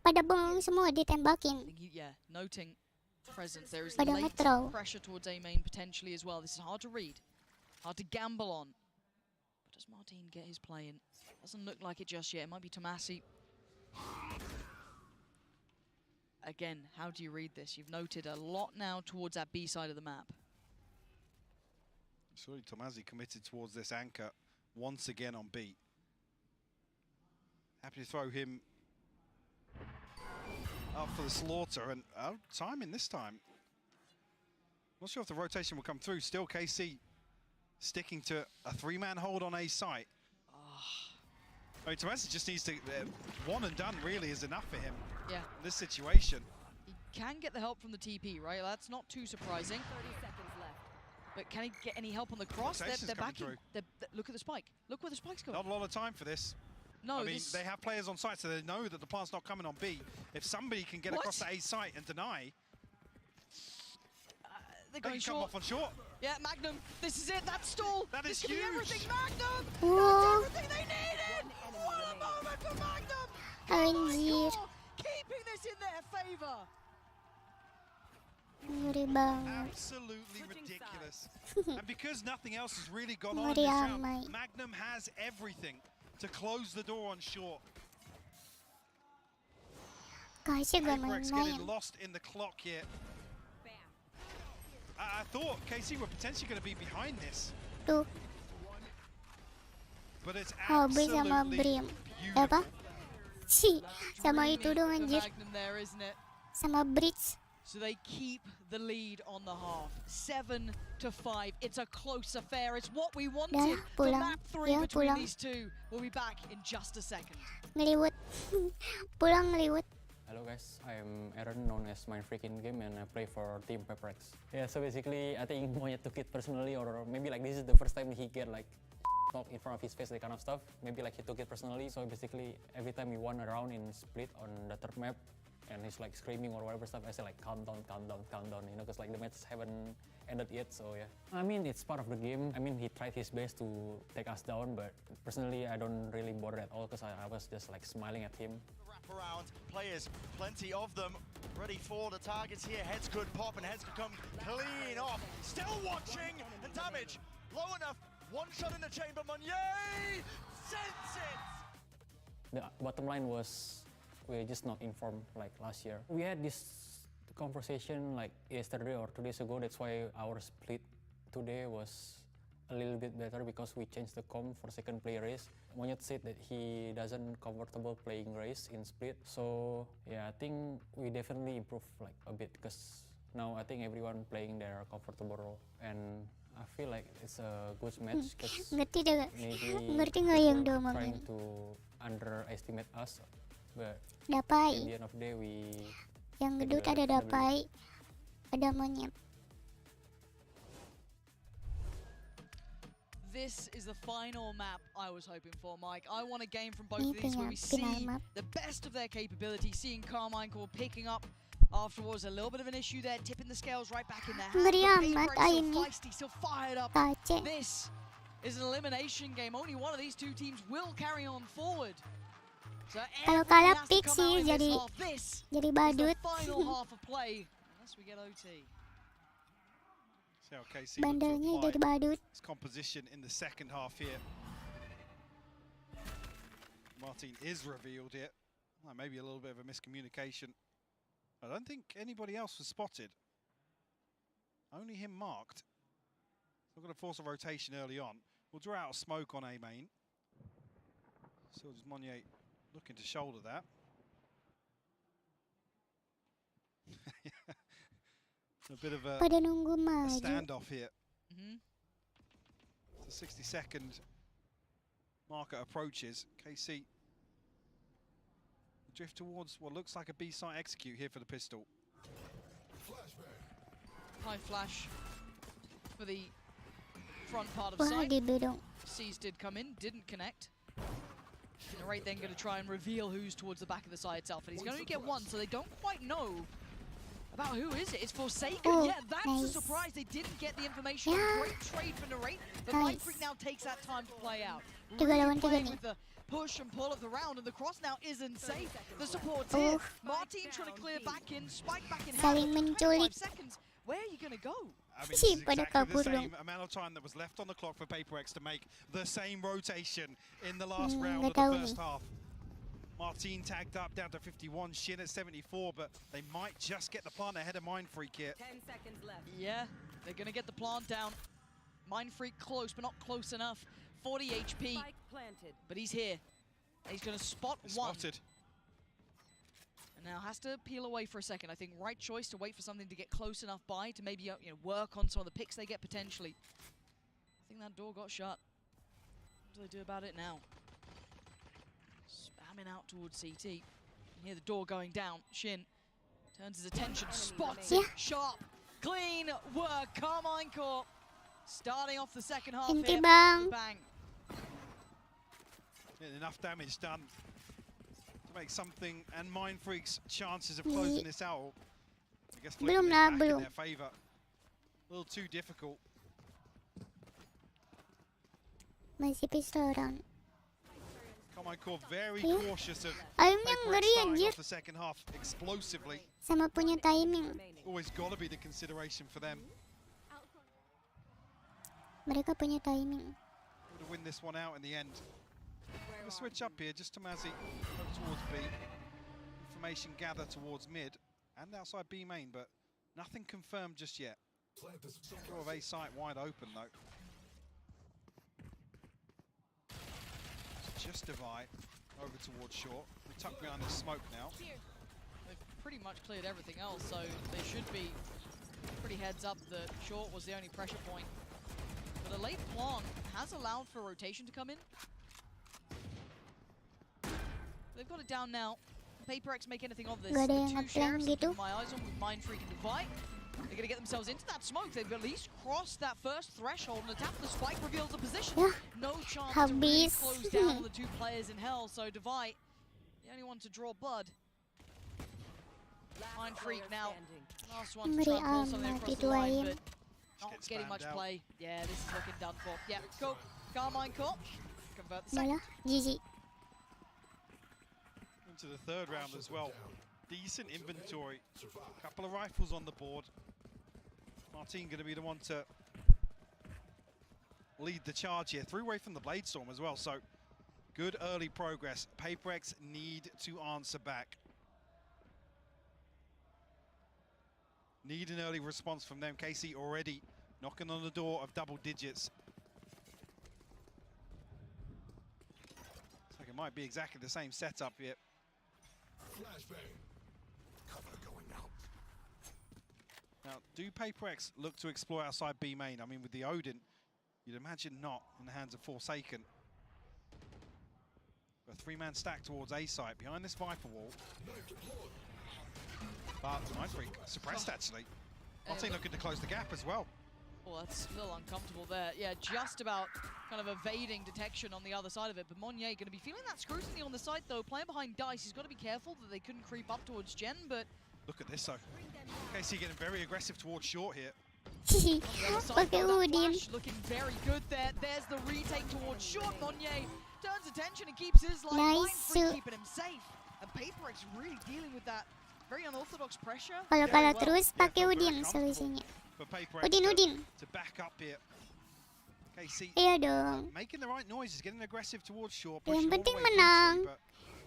Pada bengong semua ditembakin. Yeah, noting presence. There is Pada late nge-throw. pressure towards A main potentially as well. This is hard to read, hard to gamble on. But does Martin get his play in? Doesn't look like it just yet. It might be Tomasi. Again, how do you read this? You've noted a lot now towards that B side of the map. Sorry, Tomasi committed towards this anchor once again on B. Happy to throw him up for the slaughter, and timing this time. Not sure if the rotation will come through. Still KC sticking to a 3-man hold on A site. I mean, Tomasi just needs to, one and done really is enough for him. Yeah. In this situation. He can get the help from the TP, right? That's not too surprising. 30 seconds left. But can he get any help on the cross? They're backing. Look at the spike. Look where the spike's going. Not a lot of time for this. No, I mean, they have players on site, so they know that the plant's not coming on B. If somebody can get across the A site and deny, they're going come off on short. Yeah, Magnum. This is it. That stall. That is huge. Everything, Magnum. Whoa. That's everything they needed. What a moment for Magnum. Anjir. Keeping this in their favor. Ngeri banget. Absolutely ridiculous. And because nothing else has really gone on in Ngeri this round, amai. Magnum has everything to close the door on short. Kasih gak Paper X main-main. getting lost in the clock here. I thought KC were potentially going to be behind this. Tuh, But it's Hobby sama absolutely Brim. beautiful. Apa? Sama itu dong anjir. Magnum there, isn't it? Sama Bridge. So they keep the lead on the half. 7-5. It's a close affair. It's what we wanted. Dah, The pulang. map 3 Ya, between pulang. these two. We'll be back in just a second. Ngeliwet. Pulang ngeliwet. Hello guys, I'm Aaron, known as my freaking game, and I play for Team Paper-X. Yeah, so basically, I think Monyet took it personally, or maybe like this is the first time he get like knocked in front of his face, that kind of stuff. Maybe like he took it personally. So basically, every time we won a round in split on the third map, and he's like screaming or whatever stuff, I say like calm down, you know, because like the match haven't ended yet. So yeah, I mean it's part of the game. I mean he tried his best to take us down, but personally I don't really bother at all because I was just like smiling at him. Around players, plenty of them ready for the targets here. Heads could pop and heads could come clean off. Still watching, and damage low enough. One shot in the chamber. Monye sends it. The bottom line was we're just not informed like last year. We had this conversation like yesterday or 2 days ago. That's why our split today was a little bit better because we changed the comp for second play race. Monyet said that he doesn't comfortable playing race in split. So yeah, I think we definitely improved like a bit because now I think everyone playing their comfortable role, and I feel like it's a good match because Ngerti dah. maybe Ngerti nggak yang people dia trying omongin? to underestimate us, but Dapai. at the end of the day we Yang take gedut the ada W. dapai. Ada monyet. This is the final map I was hoping for, Mike. I want a game from both of Ini these where we see final map. the best of their capability. Seeing Carmichael picking up afterwards, a little bit of an issue there, tipping the scales right back in their hands. Ngeri But amat Paper X still ini. feisty, still fired up. Tace. This is an elimination game. Only one of these two teams will carry on forward. So Kalau everything kalah has to pick come sih out in this jadi half. This jadi is the badut. final half of play, unless we get OT. See how KC look to Bandelnya apply jadi badut. his composition in the second half here. Martin is revealed here. Well, maybe a little bit of a miscommunication. I don't think anybody else was spotted. Only him marked. So we're going to force a rotation early on. We'll draw out a smoke on A main. Still just Monye looking to shoulder that. A bit of a Pada nunggu maju. standoff here. The 60-second marker approaches. KC drift towards what looks like a B-site execute here for the pistol. High flash for the front part of Wah, site. di bedong. C's did come in, didn't connect. Narrate then going to try and reveal who's towards the back of the site itself, and he's going to get one, so they don't quite know about who is it. It's Forsaken. Oh, yeah, that's a nice. surprise. They didn't get the information. Yeah. Great trade for Narrate, but Nice. Mind Freak now takes that time to play out. Tiga lawan tiga playing nih. with the push and pull of the round, and the cross now isn't safe. The support's Oh. here. Martin trying to clear back in, spike back in. Saling hand. menculik. 25 seconds. Where are you going to go? I mean, this Si, is pada exactly the kabur same dong. amount of time that was left on the clock for PaperX to make the same rotation in the last round nggak of the tahu first nih. half. Martin tagged up down to 51, Shin at 74, but they might just get the plant ahead of Mind Freak here. 10 seconds left. Yeah, they're going to get the plant down. Mind Freak close, but not close enough. 40 HP, Spike planted. but he's here. He's going to spot one. Spotted. And now has to peel away for a second. I think right choice to wait for something to get close enough by to maybe work on some of the picks they get potentially. I think that door got shut. What do they do about it now? Spamming out towards CT. You can hear the door going down. Shin turns his attention, spots it, Yeah. sharp, clean work. Carmine Corp starting off the second half Enti here. bang. Bang. Enough damage done to make something, and Mind Freak's chances of closing this out, I guess, flipping Belum this lah, back in belum. their favour. A little too difficult. Masih pistol round. Carmine Corp very Yeah. cautious of Ayun yang PaperX ngeri starting anjir. off the second half explosively. Sama punya timing. Always got to be the consideration for them Mereka punya timing. to win this one out in the end. We'll switch up here just to Mazzy towards B. Information gather towards mid and outside B main, but nothing confirmed just yet. Draw of A site wide open though. Just divide over towards short. We tuck behind the smoke now. They've pretty much cleared everything else, so they should be pretty heads up that short was the only pressure point. But a late plant has allowed for rotation to come in. They've got it down now. PaperX make anything of this. Gak ada The yang two nge-plan sheriffs gitu. keeping my eyes on with Mind Freak and Divide. They're going to get themselves into that smoke. They've at least crossed that first threshold and attack the spike reveals the position. Yeah. No chance to really Habis. close down the two players in hell. So Divide, the only one to draw blood. Mind Freak now. Last one to Ngeri try and pull something amat across the line, dituain. but not getting much play. Yeah, this is looking done for. Yeah, go. Carmine Corp. Convert the second. Malah GG. Into the third round as well. Decent inventory. Couple of rifles on the board. Martin going to be the one to lead the charge here. Threw away from the Blade Storm as well, so good early progress. PaperX need to answer back. Need an early response from them. KC already knocking on the door of double digits. Looks like it might be exactly the same setup here. Flashbang. Cover going out. Now, do PaperX look to explore outside B main? I mean, with the Odin, you'd imagine not in the hands of Forsaken. A three-man stack towards A site behind this Viper wall. But Mind Freak suppressed actually. Martin looking to close the gap as well. Oh, that's a little uncomfortable there. Yeah, just about kind of evading detection on the other side of it. But Monnier going to be feeling that scrutiny on the side, though. Playing behind Dice, he's got to be careful that they couldn't creep up towards Jen, but... Look at this, though. KC getting very aggressive towards short here. Pakai Udin. Looking very good there. There's the retake towards short. Monnier turns attention and keeps his line. Mind Freak keeping him safe. And PaperX really dealing with that very unorthodox pressure. Kalau kalah terus pakai Udin solusinya. Udin. To back up here. KC Iya dong. making the right noises, getting aggressive towards short. Yang pushing all the penting way through menang. through, but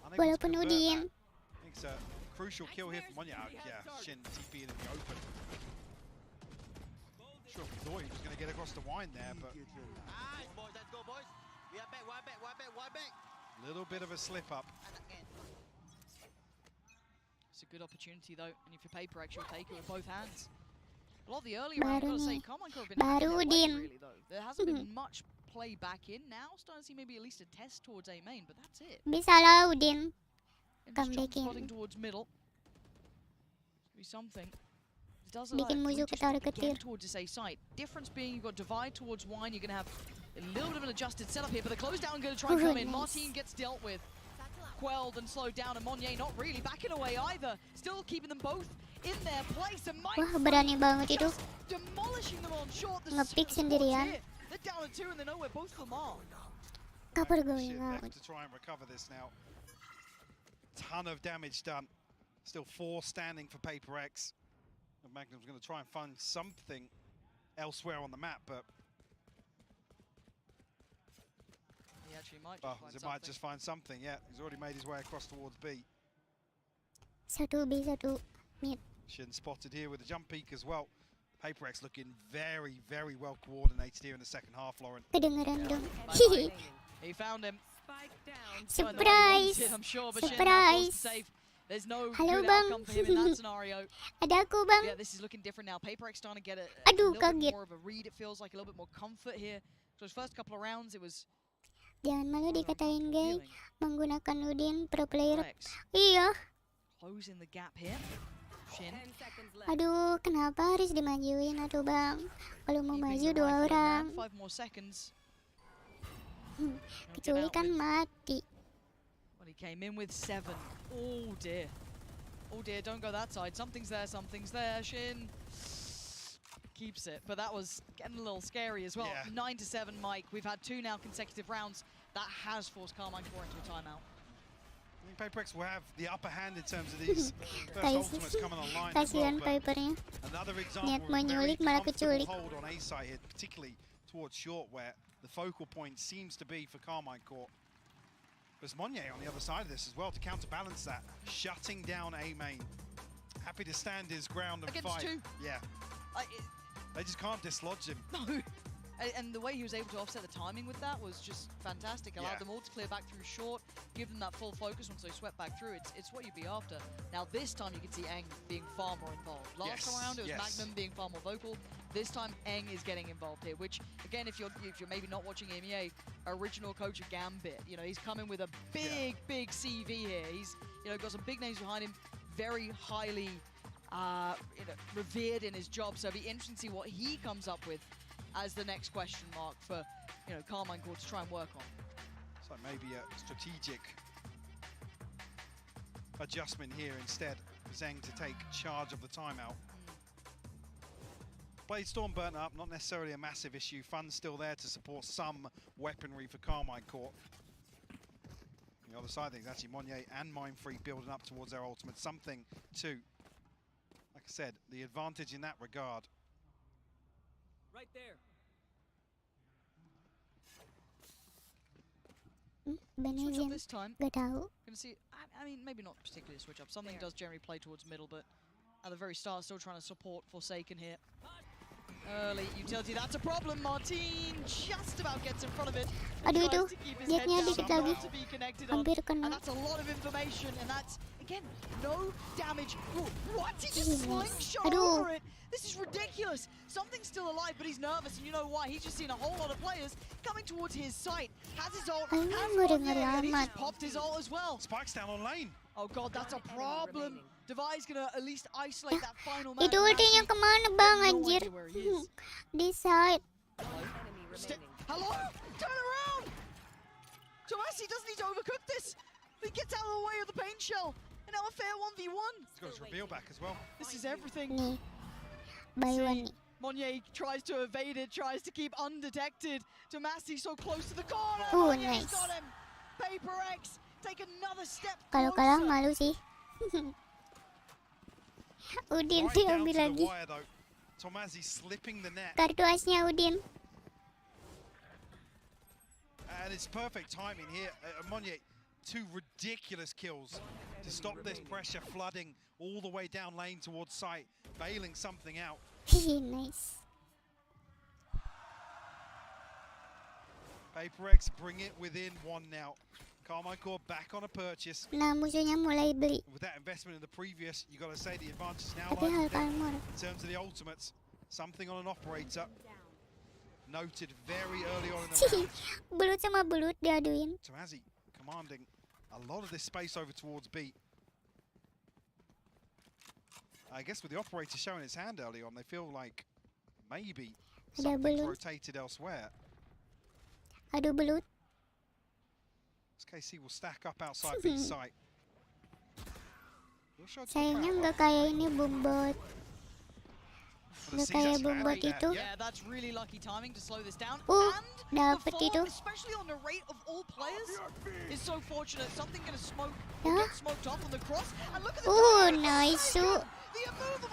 unable to Walaupun convert Udin. that. I think it's a crucial kill here from Monya. Yeah, Shin TP in the open. Sure if he thought he was going to get across the line there, but Alright, boys, let's go, boys. We are back, one back. little bit of a slip up. It's a good opportunity though, and if you're PaperX, you'll take it with both hands. A lot of the early rounds, I've got to say, Carmine Corp have been having their way, really, though. There hasn't been much play back in. Now, starting to see maybe at least a test towards A main, but that's it. Bisa lah Udin. And just jump Comeback spotting in. towards middle. Be something. does allow bikin musuh it to again ketar-ketir. towards this A site. Difference being you've got divide towards wine. You're going to have a little bit of an adjusted setup here, but the close down going to try and come in. Martin gets dealt with, quelled and slowed down, and Monye not really backing away either. Still keeping them both in their place. And Mike Wah, berani banget itu. demolishing them on short. The Nge-pick squad's sendirian. here. They're down to 2 and they know where both of them are. Couple going out. Left to try and recover this now. Ton of damage done. Still 4 standing for Paper X. And Magnum's going to try and find something elsewhere on the map, but He actually might just find something. Yeah, he's already made his way across towards B. Satu B, satu mid. Shin spotted here with a jump peek as well. Paper X looking very, very well coordinated here in the second half, Lauren. Kedengeran dong. He found him. Surprise! I'm sure, but Surprise! safe. There's no Halo, good Bang. outcome for him in that scenario. Ada aku, Bang. Yeah, this is looking different now. Paper X starting to get a Aduh, little bit kaget. more of a read. It feels like a little bit more comfort here. So his first couple of rounds, it was Jangan malu dikatain gay menggunakan Udin pro player. Iya. closing the gap here. Shin. Aduh, kenapa harus dimajuin atuh, Bang? Kalau mau maju 2 orang. 5 more seconds. Kecuali kan mati. Well, he came in with 7. Oh dear. Oh dear, don't go that side. Something's there, something's there. Shin keeps it, but that was getting a little scary as well. Yeah. 9 to 7, Mike. We've had 2 now consecutive rounds. That has forced Carmine Core into a timeout. I think Paper X will have the upper hand in terms of these first ultimates coming online as well. Kasihan But Pipernya. another Niat example mau of a very nyulik malah comfortable keculik. hold on A side here, particularly towards short, where the focal point seems to be for Carmine Court. There's Monye on the other side of this as well to counterbalance that, shutting down A main. Happy to stand his ground and Against fight. 2. Yeah, they just can't dislodge him. No. And the way he was able to offset the timing with that was just fantastic. Allowed them all to clear back through short, give them that full focus once they swept back through. It's what you'd be after. Now this time you can see Eng being far more involved. Last round it was Magnum being far more vocal. This time Eng is getting involved here, which again, if you're maybe not watching MEA, original coach of Gambit, you know, he's coming with a big CV here. He's got some big names behind him, very highly revered in his job. So it'll be interesting to see what he comes up with as the next question mark for Carmine Core to try and work on. So maybe a strategic adjustment here instead for Zeng to take charge of the timeout. Blade Storm burnt up, not necessarily a massive issue. Fun's still there to support some weaponry for Carmine Court. On the other side of things, actually Monye and Mindfreak building up towards their ultimate. Something to, like I said, the advantage in that regard. Right there. Switch up Benezin. this time. Gak tahu. Gonna see. I mean, maybe not particularly a switch up. Something does generally play towards middle, but at the very start, still trying to support Forsaken here. Early utility. That's a problem. Martin just about gets in front of it. Aduh itu, Tries to keep his head jetnya down, dikit lagi. not to be connected on. Hampir kena. And that's a lot of information, and that's again no damage. Ooh, what? He just Jeez. slingshot Aduh. over it. This is ridiculous. Something's still alive, but he's nervous, and you know why? He's just seen a whole lot of players coming towards his site. Has his ult, Aduh, has ngeri-ngeri Monye, and he amat. just popped his ult as well. Spike's down on lane. Oh god, that's a problem. Devi's gonna at least isolate that final man. Itu ultinya kemana, Bang, no anjir? idea where he is. Di side. Hello? Turn around! Tomasi doesn't need to overcook this. He gets out of the way of the paint shell. And now a fair 1v1. He's got his reveal back as well. This is everything. Nih. By one nih. Monye tries to evade it, tries to keep undetected. Tomasi so close to the corner. Oh, Monye's nice. got him. Paper X take another step Kalau kalah closer. malu sih. Udin Right down diambil to the lagi. wire though. Tomasi slipping the net. Kartu asnya Udin. And it's perfect timing here. Monye, 2 ridiculous kills to stop this pressure flooding all the way down lane towards site, bailing something out. Nice. Paper X bring it within 1 now. Carmine Core back on a purchase. Nah, musuhnya mulai beli. With that investment in the previous, you got to say the advantage is now Tapi lies hal with them. armor. In terms of the ultimates, something on an operator. Noted very early on in the round. Belut sama belut diaduin. Tomasi commanding a lot of this space over towards B. I guess with the operator showing its hand early on, they feel like maybe Ada something's belum. rotated elsewhere. Aduh belut. This KC will stack up outside B site. Will show to the Sayangnya crowd. nggak kayak ini bombot. Nggak kayak bombot itu. Yeah, that's really lucky timing to slow this down. Dapet The itu. fall, especially on the rate of all players, is so fortunate. Something gonna smoke, Yeah. get smoked off on the cross. And look at the Nice.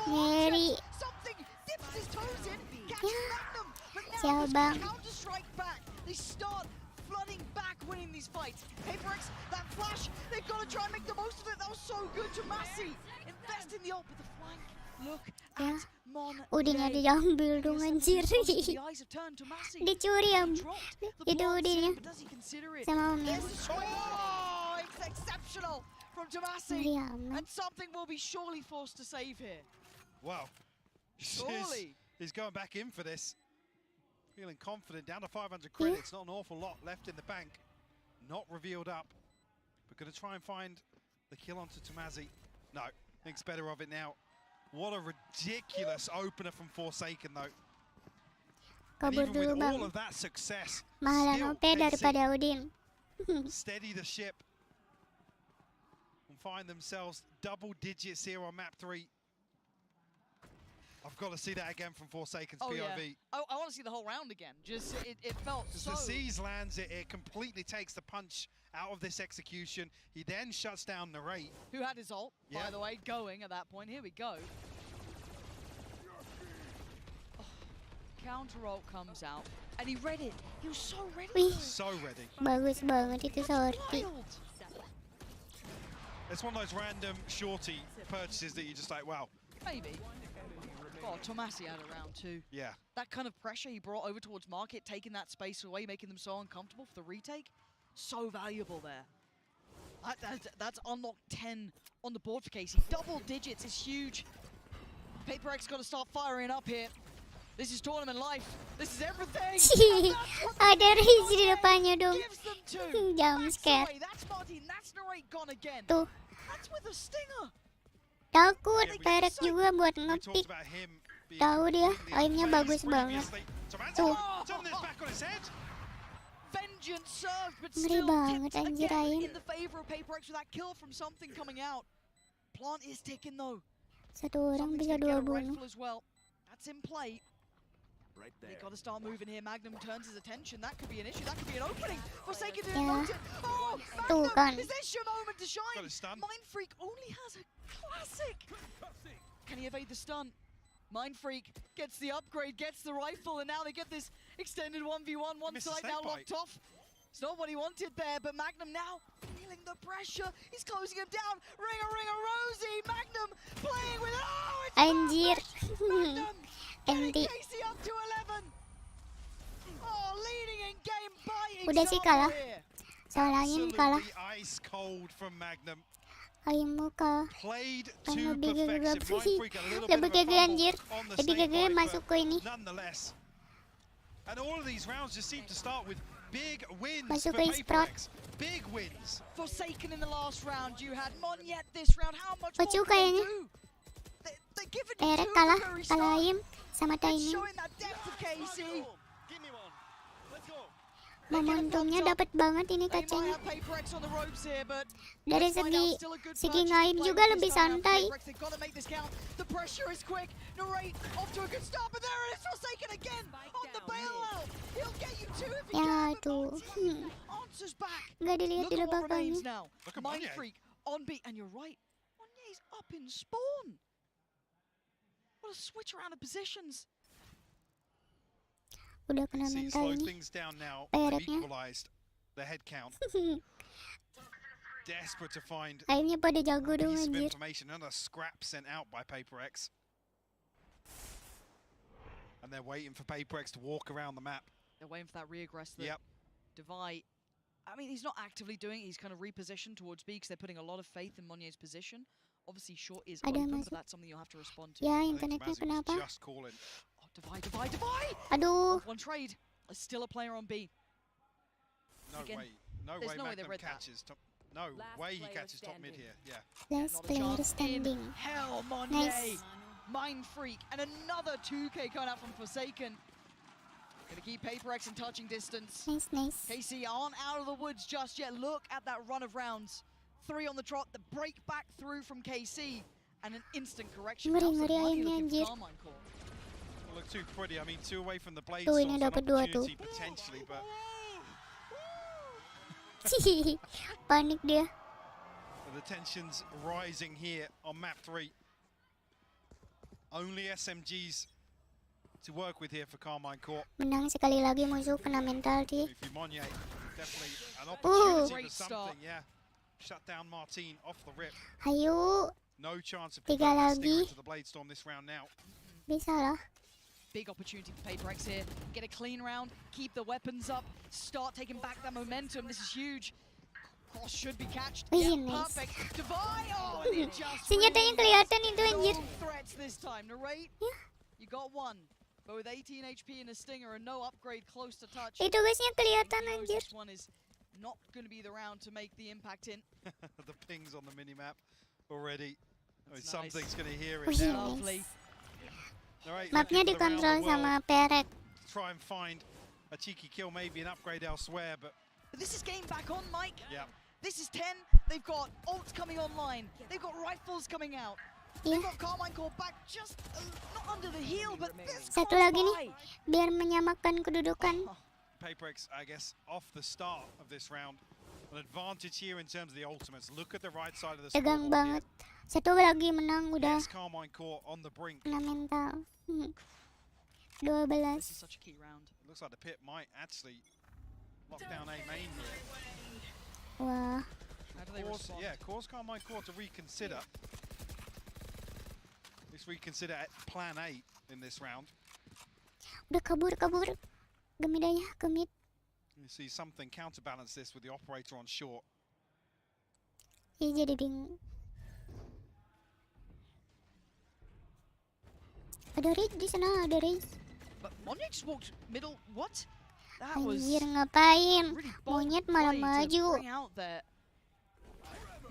Ngeri. something dips his toes in, catches Magnum, but now Sial this bang. counter strike back. They start flooding back, winning these fights. PaperX, that flash, they've got to try and make the most of it. That was so good to Massey. Invest in the ult with the flank. Look Ya. at Mon. Udinya diambil dong anjir. The eyes have turned to Massey. Dicuri itu udinya. But does he consider it? Sama omnya. There's the strike. Oh, it's exceptional from Tomasi. Ngeri amat. And something will be surely forced to save here. Wow. Surely. He's going back in for this. Feeling confident, down to 500 credits, not an awful lot left in the bank. Not revealed up, but going to try and find the kill onto Tomazi. No, thinks better of it now. What a ridiculous opener from Forsaken though. And Kabur even dulu with bang. all of that success, Mahalan still OP daripada Udin. steady the ship and find themselves double digits here on map 3. I've got to see that again from Forsaken's POV. Yeah. I want to see the whole round again. Just it felt As so. the C's lands it, it completely takes the punch out of this execution. He then shuts down Narrate. Who had his ult, by the way, going at that point. Here we go. Oh, counter ult comes out, and he read it. He was so ready. Wih. So ready. Bagus banget itu sorti. It's one of those random shorty purchases that you're just like, wow. Maybe. Oh, Tomasi had a round too. Yeah. That kind of pressure he brought over towards Market, taking that space away, making them so uncomfortable for the retake. So valuable there. That's unlocked 10 on the board for Casey. Double digits is huge. PaperX got to start firing up here. This is tournament life. This is everything. Ada Riz di depannya dong. Gives them two. Jump scare. That's Martin. That's Narrate gone again. Tuh. That's with a stinger. Takut Perek juga buat ngepick. Tahu dia, aimnya bagus banget. Tuh. Vengeance served, but Ngeri still banget tipped anjir again aim. in the favor of PaperX with that kill from something coming out. Plant is ticking though. Satu orang bisa Get dua a bunuh. rifle as well. That's in play. Right They there. got to start moving here. Magnum turns his attention. That could be an issue. That could be an opening. Forsaken Yeah. didn't note it. Oh, Tuh kan. Magnum! Is this your moment to shine? Mind Freak only has a classic. Can he evade the stun? Mind Freak gets the upgrade, gets the rifle, and now they get this extended 1v1. One Missed the side now snake locked off. It's not what he wanted there, but Magnum now feeling the pressure. He's closing him down. Ringer, Rosie. Magnum playing with. Oh, it's Anjir. Getting Empty. Casey up to 11. Oh, leading in game by Udah sih kalah. Salahnya kalah. Absolutely ice cold from Magnum. Aimmu kalah. Played Kan to lebih gegap perfection. sih. Mind Freak a little Lebih bit of a gegap fumble anjir. on the Lebih snake gegap bite, masuk but ke ini. nonetheless. And all of these rounds just seem to start with big wins Masuk for ke e-sport. PaperX. Big wins. Forsaken in the last round. You had Monyet this round. How much more Pacu can they kayaknya. do? They give it to Perek two kalah. at the very Kalah start. Aim sama It's timing. showing that depth of Casey. Momentumnya dapat banget ini They might kacanya. have PaperX on the ropes here, but Dari let's find segi out. Still a good segi purchase ngaim to play juga with lebih this time around. santai. PaperX, they've got to make this count. The pressure is quick. Narrate off to a good start, but there it is. Forsaken again on the bailout. He'll get you two if he Ya can. tuh. Answers back. Nggak dilihat Look dulu at what remains belakangnya. now. Look at Mind Monye. Freak on beat, and you're right. Monye's up in spawn. What a switch around of positions. Udah kena See, mental slow ini. things down now. They've Pereknya. equalized the head count. Desperate to find Aimnya pada jago a dong piece of anjir. information. Another scrap sent out by PaperX. And they're waiting for PaperX to walk around the map. They're waiting for that re-aggress. Yep. Devi, I mean, he's not actively doing it. He's kind of repositioned towards B because they're putting a lot of faith in Monye's position. Obviously, short is Ada open, masuk. but that's something you'll have to respond to. Ya I think internetnya Tomazi was kenapa? just calling. Oh, Devi! Aduh. One trade. Still a player on B. No Again, way. No there's way no way they Magnum read that. catches. No way he catches top mid here. Yeah. Last player standing. Hell, Monye. Nice. Mind Freak. And another 2K coming out from Forsaken. Gonna keep Paper X in touching distance. Nice. KC aren't out of the woods just yet. Look at that run of rounds. 3 on the trot, the break back through from KC, and an instant correction. Ngeri ayamnya anjir. Well, look too pretty. I mean, 2 away from the blade Tuh, storm, ini an dapat 2 tuh. opportunity potentially, but Panik dia. the tensions rising here on map 3. Only SMGs to work with here for Carmine Court. Menang sekali lagi musuh kena mental sih. If you Monye, definitely an opportunity for something, yeah. Shut down Martin off the rip. Ayo. No chance of 3 converting lagi. into the blade storm this round now. Bisa lah. Big opportunity for Paper X here. Get a clean round, keep the weapons up, start taking back that momentum. This is huge. Cross should be catched. Wih, Yeah, nice. perfect. Divide. Oh, and it just Senjatanya kelihatan itu anjir. no threats this time. Narrate. You got 1. But with 18 HP and a stinger and no upgrade close to touch. Itu guysnya kelihatan he knows anjir. This one is not going to be the round to make the impact in. The pings on the minimap already. Oh, That's something's nice. going to hear it Wih, now. Lovely. Alright, Mapnya looking for the round dikontrol the world. sama Perek. Try and find a cheeky kill, maybe an upgrade elsewhere, but But this is game back on, Mike. yeah. This is 10. They've got ults coming online. They've got rifles coming out. Iya. They've got Carmine Core back just not under the heel, but this Satu lagi nih, biar menyamakan kedudukan. Paper X, I guess, off the start of this round. An advantage here in terms of the ultimates. Look at the right side of the Tegang scoreboard banget. Satu lagi menang here. udah Yes, Carmine Core on the brink. kena mental. 12. This is such a key round. It looks like the pit might actually lock down A main here. Wah. How do they respond? Yeah, cause Carmine Core to reconsider. At least reconsider plan A in this round. Udah kabur. Gemid aja, gemid. You see something counterbalance this with the operator on short. Iya jadi bingung. Ada raid di sana, ada raid. But Monye just walked middle. What? That was Anjir ngapain? really bold Monyet malah play to maju. bring out there.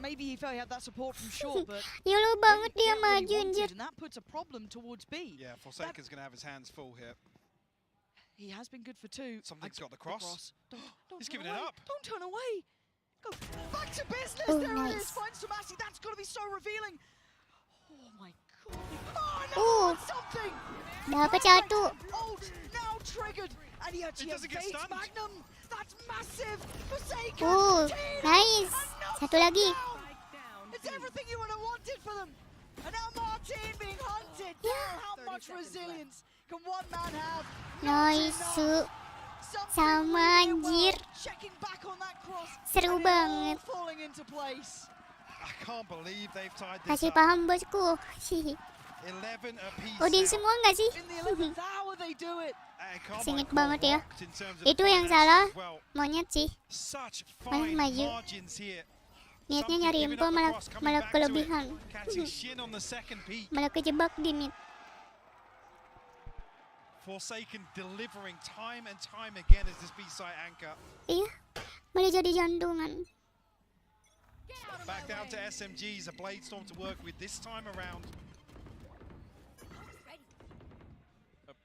Maybe he felt he had that support from short, but Yolo banget dia get what he maju wanted, anjir. and that puts a problem towards B. Yeah, Forsaken's going to have his hands full here. He has been good for 2. Something's got the cross. Don't He's turn giving it away. up. Don't turn away. Go back to business. Oh, There it is. nice. Finds Tomasi. That's got to be so revealing. Oh my god. Oh no! Oh. Something. Dapat satu. Ult now triggered, and he actually doesn't get evades stunned. Magnum. That's massive. Forsaken. Team, Nice. another Satu lagi. down. It's everything you would have wanted for them. And now Martin being hunted. Yeah. How much resilience can one man have? Nice. Sama anjir. Checking back on that cross. Seru and it all banget. falling into place. I can't believe they've tied this Kasih up. paham bosku. 11 apiece. Odin now. semua nggak sih? In the 11th hour they do it. And Carmine Singit Core banget ya. rocked in terms of Itu yang finesse salah as well. monyet sih. Such Malah fine maju. margins here. Niatnya Something nyari giving info up the malah cross, coming malah back to it. kelebihan. Catching Shin on the second peak. Malah kejebak di mid. Forsaken delivering time and time again as this B-side anchor. Iya. Malah jadi jantungan. Back down to SMGs, a blade storm to work with this time around.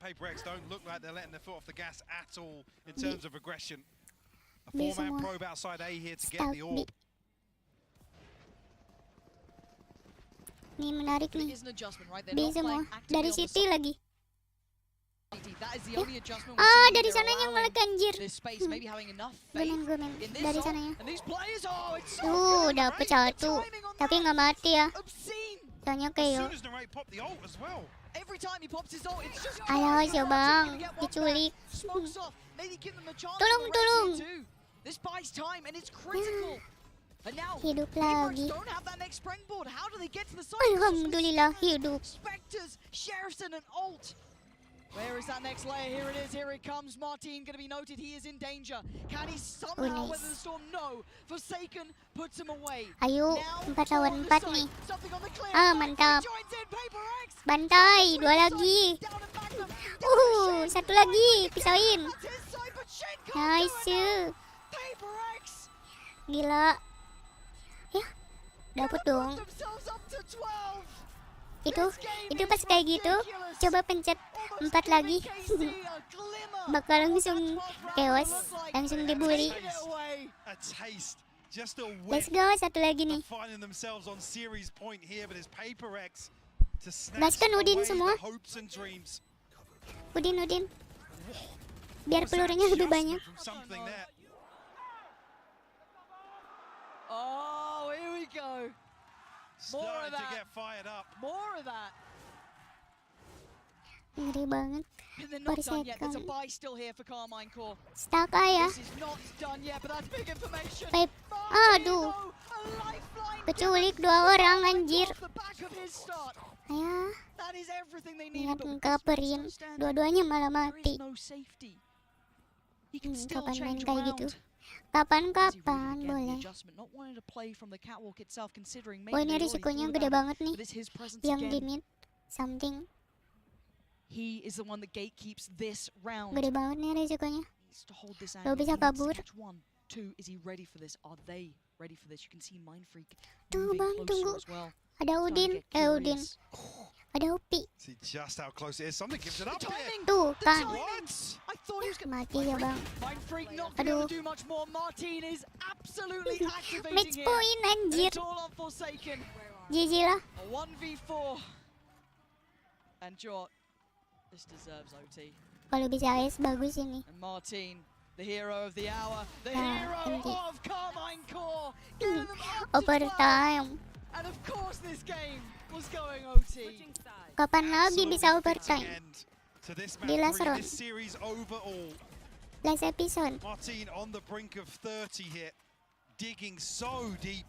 Paper X don't look like they're letting their foot off the gas at all in terms of aggression. A B four-man semua. probe outside A here to get Stout the B. orb. Nih menarik It nih. is an adjustment, right? They're B not semua. playing actively Dari on the City lagi. side. That is the only adjustment we're Ah, seeing. dari They're sananya malah allowing anjir. this space, maybe having enough faith Gomen. in this Dari song. sananya. And these players, oh, it's so Tuh, good. dapet Narrate, the satu. timing on Tapi that nggak mati ya. obscene. Soalnya As kayak soon as Narrate popped the ult as well. Every time he pops his ult, it's just awas ya bang, Gonna get one diculik. back. Smokes off. Maybe give them a chance Tolong, for the rest tolong. here too. This buys time and it's critical. And now Hidup Paper X lagi. don't have that next springboard. How do they get to the side? Alhamdulillah hidup. Spectres, Sheriffson and ult. Where is that next layer? Here it is, here it comes. Martin gonna be noted, he is in danger. Can he somehow nice. weather the storm? No. Forsaken puts him away. Ayo, Now, 4 lawan 4 nih. something on the clear. Ah, Mike mantap. joins in, Paper X. Bantai, 2 lagi. Down at Magnum. 1 lagi, pisauin. That's his side, but Shen can't Nice. do it now. Paper X. Gila. Dapet dong. Itu pas kayak gitu, coba pencet 4 lagi. Bakal langsung chaos, langsung dibully. Let's go, satu lagi nih. Gaskan Udin semua. Udin. Biar pelurunya lebih banyak. Oh, here we go. More of that. Ngeri banget. And they're not done yet. There's a Persekan. buy still here for Carmine Core. Stuck ya. This is not done yet, but that's big information. Aduh. Keculik 2 orang anjir. Ayah. Ingat ngekaperin. Dua-duanya malah mati. Kapan main kayak gitu? Kapan-kapan boleh. Oh, ini risikonya gede banget nih. Yang di mid something. He is the one that gatekeeps this round. Gede banget nih risikonya. Lo bisa kabur. Is he ready for this? Are they ready for this? You can see Mind Freak Tunggu bang, tunggu. well. Ada Udin. Udin. Ada Upi. See just how close it is. Something gives it up here. Tuh kan. I thought he was Mati ya bang. Mind Freak not going Aduh. to do much more. Martin is absolutely activating Match here. point anjir. It's all on Forsaken. GG lah. A 1v4. And Jot, this deserves OT. Kalau bisa AS bagus ini. And Martin, the hero of the hour, the Nah, hero indeed. of Carmine Core, getting them up to Overtime. 5. And of course this game was going OT. Kapan lagi bisa overtime? Di last round. This series overall. Last episode. Martin on the brink of 30 here, digging so deep.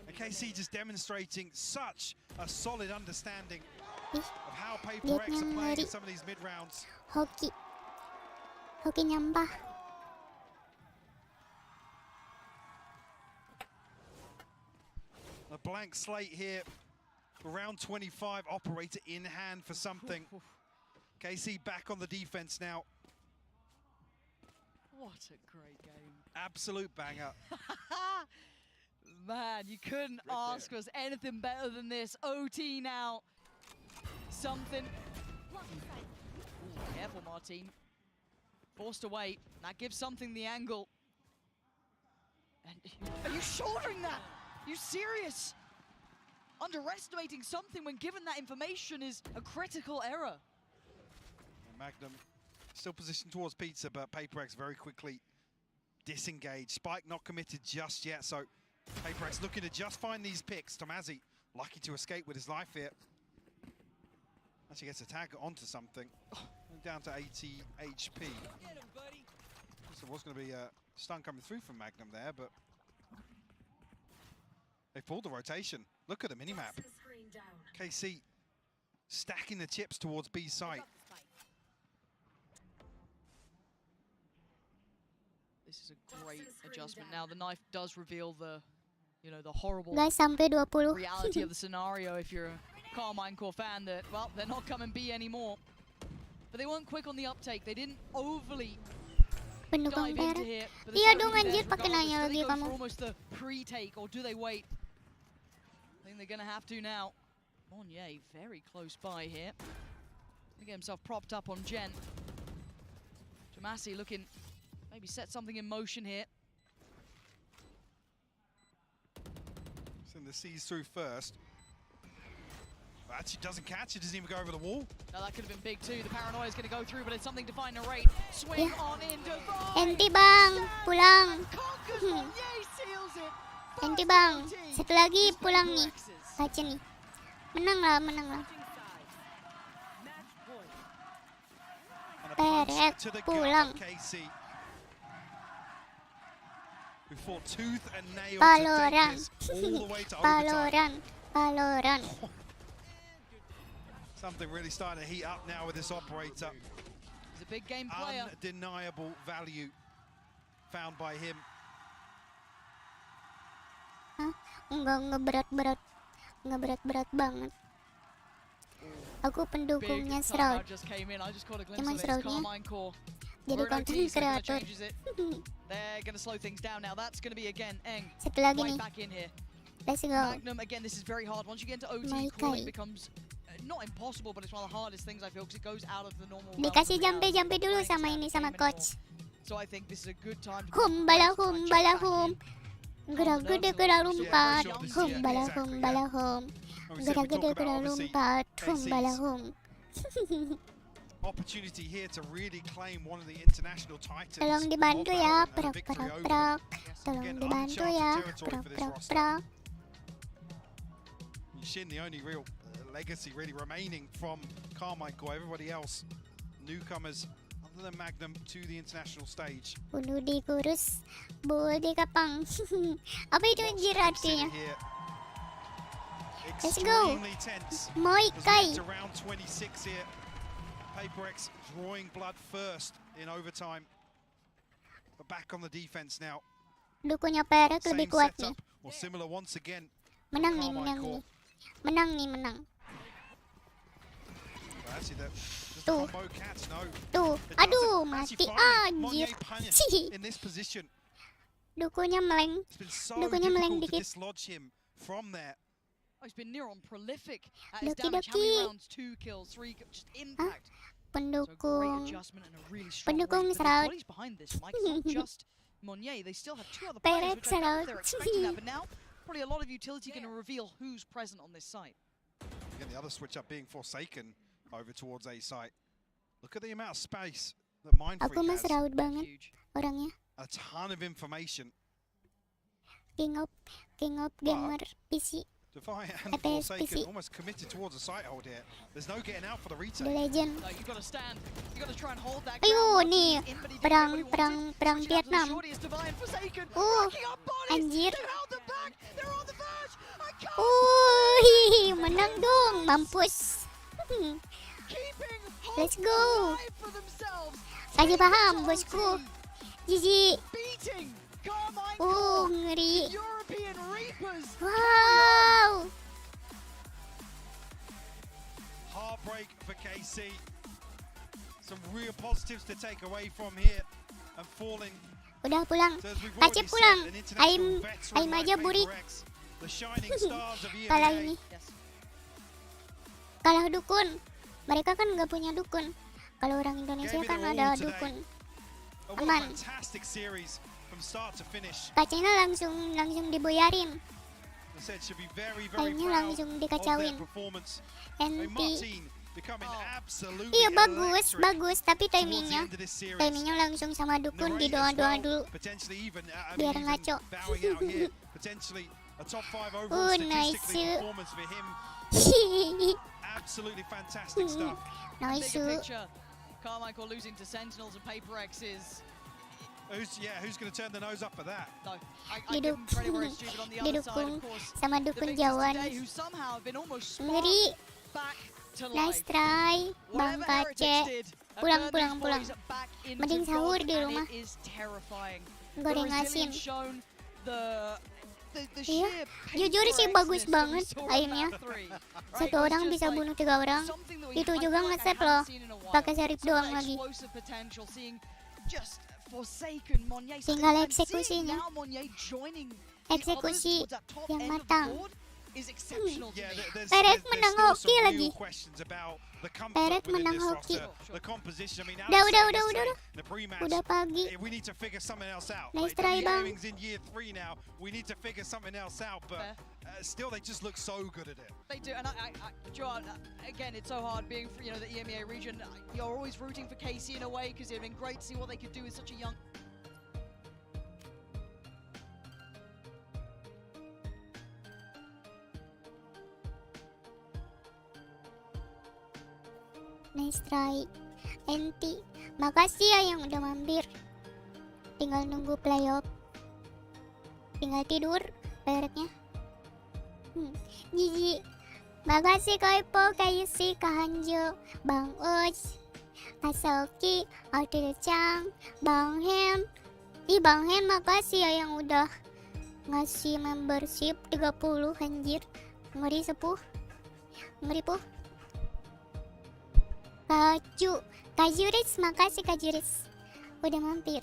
And KC just demonstrating such a solid understanding of how Paper X are playing in some of these mid rounds. Hoki nyampah. A blank slate here. Round 25, operator in hand for something. KC back on the defense now. What a great game. Absolute banger. Man, you couldn't ask us anything better than this. OT now. Something. Ooh, careful, Martin. Forced away. That gives something the angle. And are you shouldering that? Are you serious? Underestimating something when given that information is a critical error. Magnum still positioned towards Pizza, but Paper X very quickly disengaged. Spike not committed just yet, so Paper X looking to just find these picks. Tomazzi lucky to escape with his life here. Actually gets a tag onto something. Down to 80 HP. So was going to be a stun coming through from Magnum there, but they pulled the rotation. Look at the minimap. KC stacking the chips towards B site. This is a great adjustment. Now the knife does reveal the, the horrible Guys, sampai 20. reality of the scenario if you're a Carmine Core fan that, well, they're not coming B anymore. But they weren't quick on the uptake. They didn't overly Pendukung dive into merah. here. But Iya they're dong certainly anjir, there pakai regardless. nanya Do they lagi go for kamu. almost the pre-take or do they wait? I think they're going to have to now. Monye very close by here. Get himself propped up on Jen. Tomasi looking, maybe set something in motion here. Send the C's through first. Actually doesn't catch it, doesn't even go over the wall. Now that could have been big too. The paranoia is going to go through, but it's something to find Narrate. Swing on in Divine. Enti bang, pulang. Seals it. Enti bang, satu lagi pulang nih. Baca nih. Menang lah. Perek pulang. We fought tooth and nail VALORANT. to take this all the way to overtime. VALORANT. Something really starting to heat up now with this operator. He's a big game player. Undeniable value found by him. Hah? Enggak berat banget. Aku pendukungnya Shroud. Cuman Shroudnya Jadi Bruno konten T gonna kreator. changes it. They're gonna slow things down now. That's gonna be again Eng Satu lagi right nih. back in here. Let's go. Magnum again. This is very hard. Once you get into OT, Maikai. crawling becomes not impossible, but it's one of the hardest things I feel because it goes out of the normal. Dikasih jampe dulu sama ini sama coach. So I think this is a good time. Bala hum. Gerak gede gerak lompat. Bala hum. Gerak gede gerak lompat. Bala hum. Opportunity here to really claim one of the international titans. Tolong dibantu ya, of Valorant, prak. victory over Tolong Again, dibantu uncharted ya, territory for this roster. prak. Shin, the only real legacy really remaining from Carmichael. Everybody else, newcomers other than Magnum to the international stage. Bunuh di kurus, bul di kapang. Apa itu anjir artinya? Let's go. Extremely tense. Maikai. As we get to round 26 here. PaperX drawing blood first in overtime. But back on the defense now. Dukunya Perek lebih kuat nih. Or similar once again. Menang nih. Menang. Tuh. Aduh, mati anjir. Dukunya meleng dikit. He's been near on prolific at his damage. How many rounds? 2 kills, 3 kills, just impact. Pendukung Serau. What is behind this, Mike? It's not just Monnier. They still have 2 other players, which I doubt they're expecting that. But now, probably a lot of utility going to reveal who's present on this site. Again, the other switch up being Forsaken over towards A site. Look at the amount of space that Mindfreak Aku mas has. raut banget orangnya. A ton of information. King of gamer PC. Defiant and FPS Forsaken PC. almost committed towards a site hold here. There's no getting out for the retake. The legend. No, you got to stand. You got to try and hold that Ayun ground. nih, perang Vietnam. Anjir. Menang dong, mampus. Let's go. Kasih paham, bosku. Jiji. Ngeri. Wow. Heartbreak for KC. Some real positives to take away from here and falling. Udah pulang. Kasih pulang. Aim aja burik. The shining stars of EMEA. Kalah ini. Kalah dukun. Mereka kan nggak punya dukun. Kalau orang Indonesia kan ada dukun. Aman. Fantastic series from start to finish. Kacanya langsung diboyarin. Aimnya langsung dikacauin. NT. Iya bagus, tapi timingnya langsung sama dukun di doa dulu. Biar ngaco. Nice. Absolutely fantastic stuff. Nice. Carmichael losing to Sentinels and PaperX is. Who's going to turn the nose up at that? No, I give him credit where it's due, but on the other side, of course, sama dukun Jawa. who somehow have been almost Ngeri. back to Nice life. try, Bang Kace. Pulang. Mending sahur di rumah. Goreng asin. Iya, jujur sih bagus banget aimnya. Satu orang bisa bunuh 3 orang. Itu juga nge-save loh. Pakai serif doang lagi. Tinggal eksekusinya. Eksekusi yang matang. Perek menang hoki lagi. Perek menang hoki. Udah pagi. Nice try bang. Still, they just look so good at it. They do, and Joe, again, it's so hard being, the EMEA region. You're always rooting for KC in a way because it'd been great to see what they could do with such a young. Nice try. NT. Makasih ya yang udah mampir. Tinggal nunggu playoff. Tinggal tidur pereknya. Jiji. Makasih Koipo, Kayusi, Kahanjo, Bang Uj, Asoki, Chang, Bang Hen. Bang Hen makasih ya yang udah ngasih membership 30 anjir. Ngeri sepuh. Ngeri puh. Kajuris, makasih Kajuris. udah mampir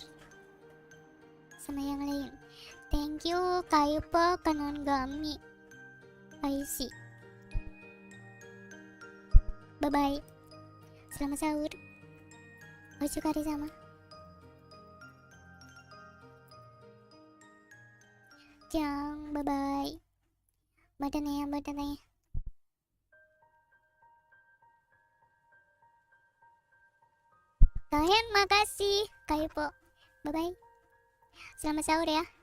sama yang lain. Thank you Kaipo Kanon Gami. I see. Bye bye. Selamat sahur. Otsukare sama. Jang, bye bye. Badannya. Kalian makasih Kaipo. Bye bye. Selamat sahur ya.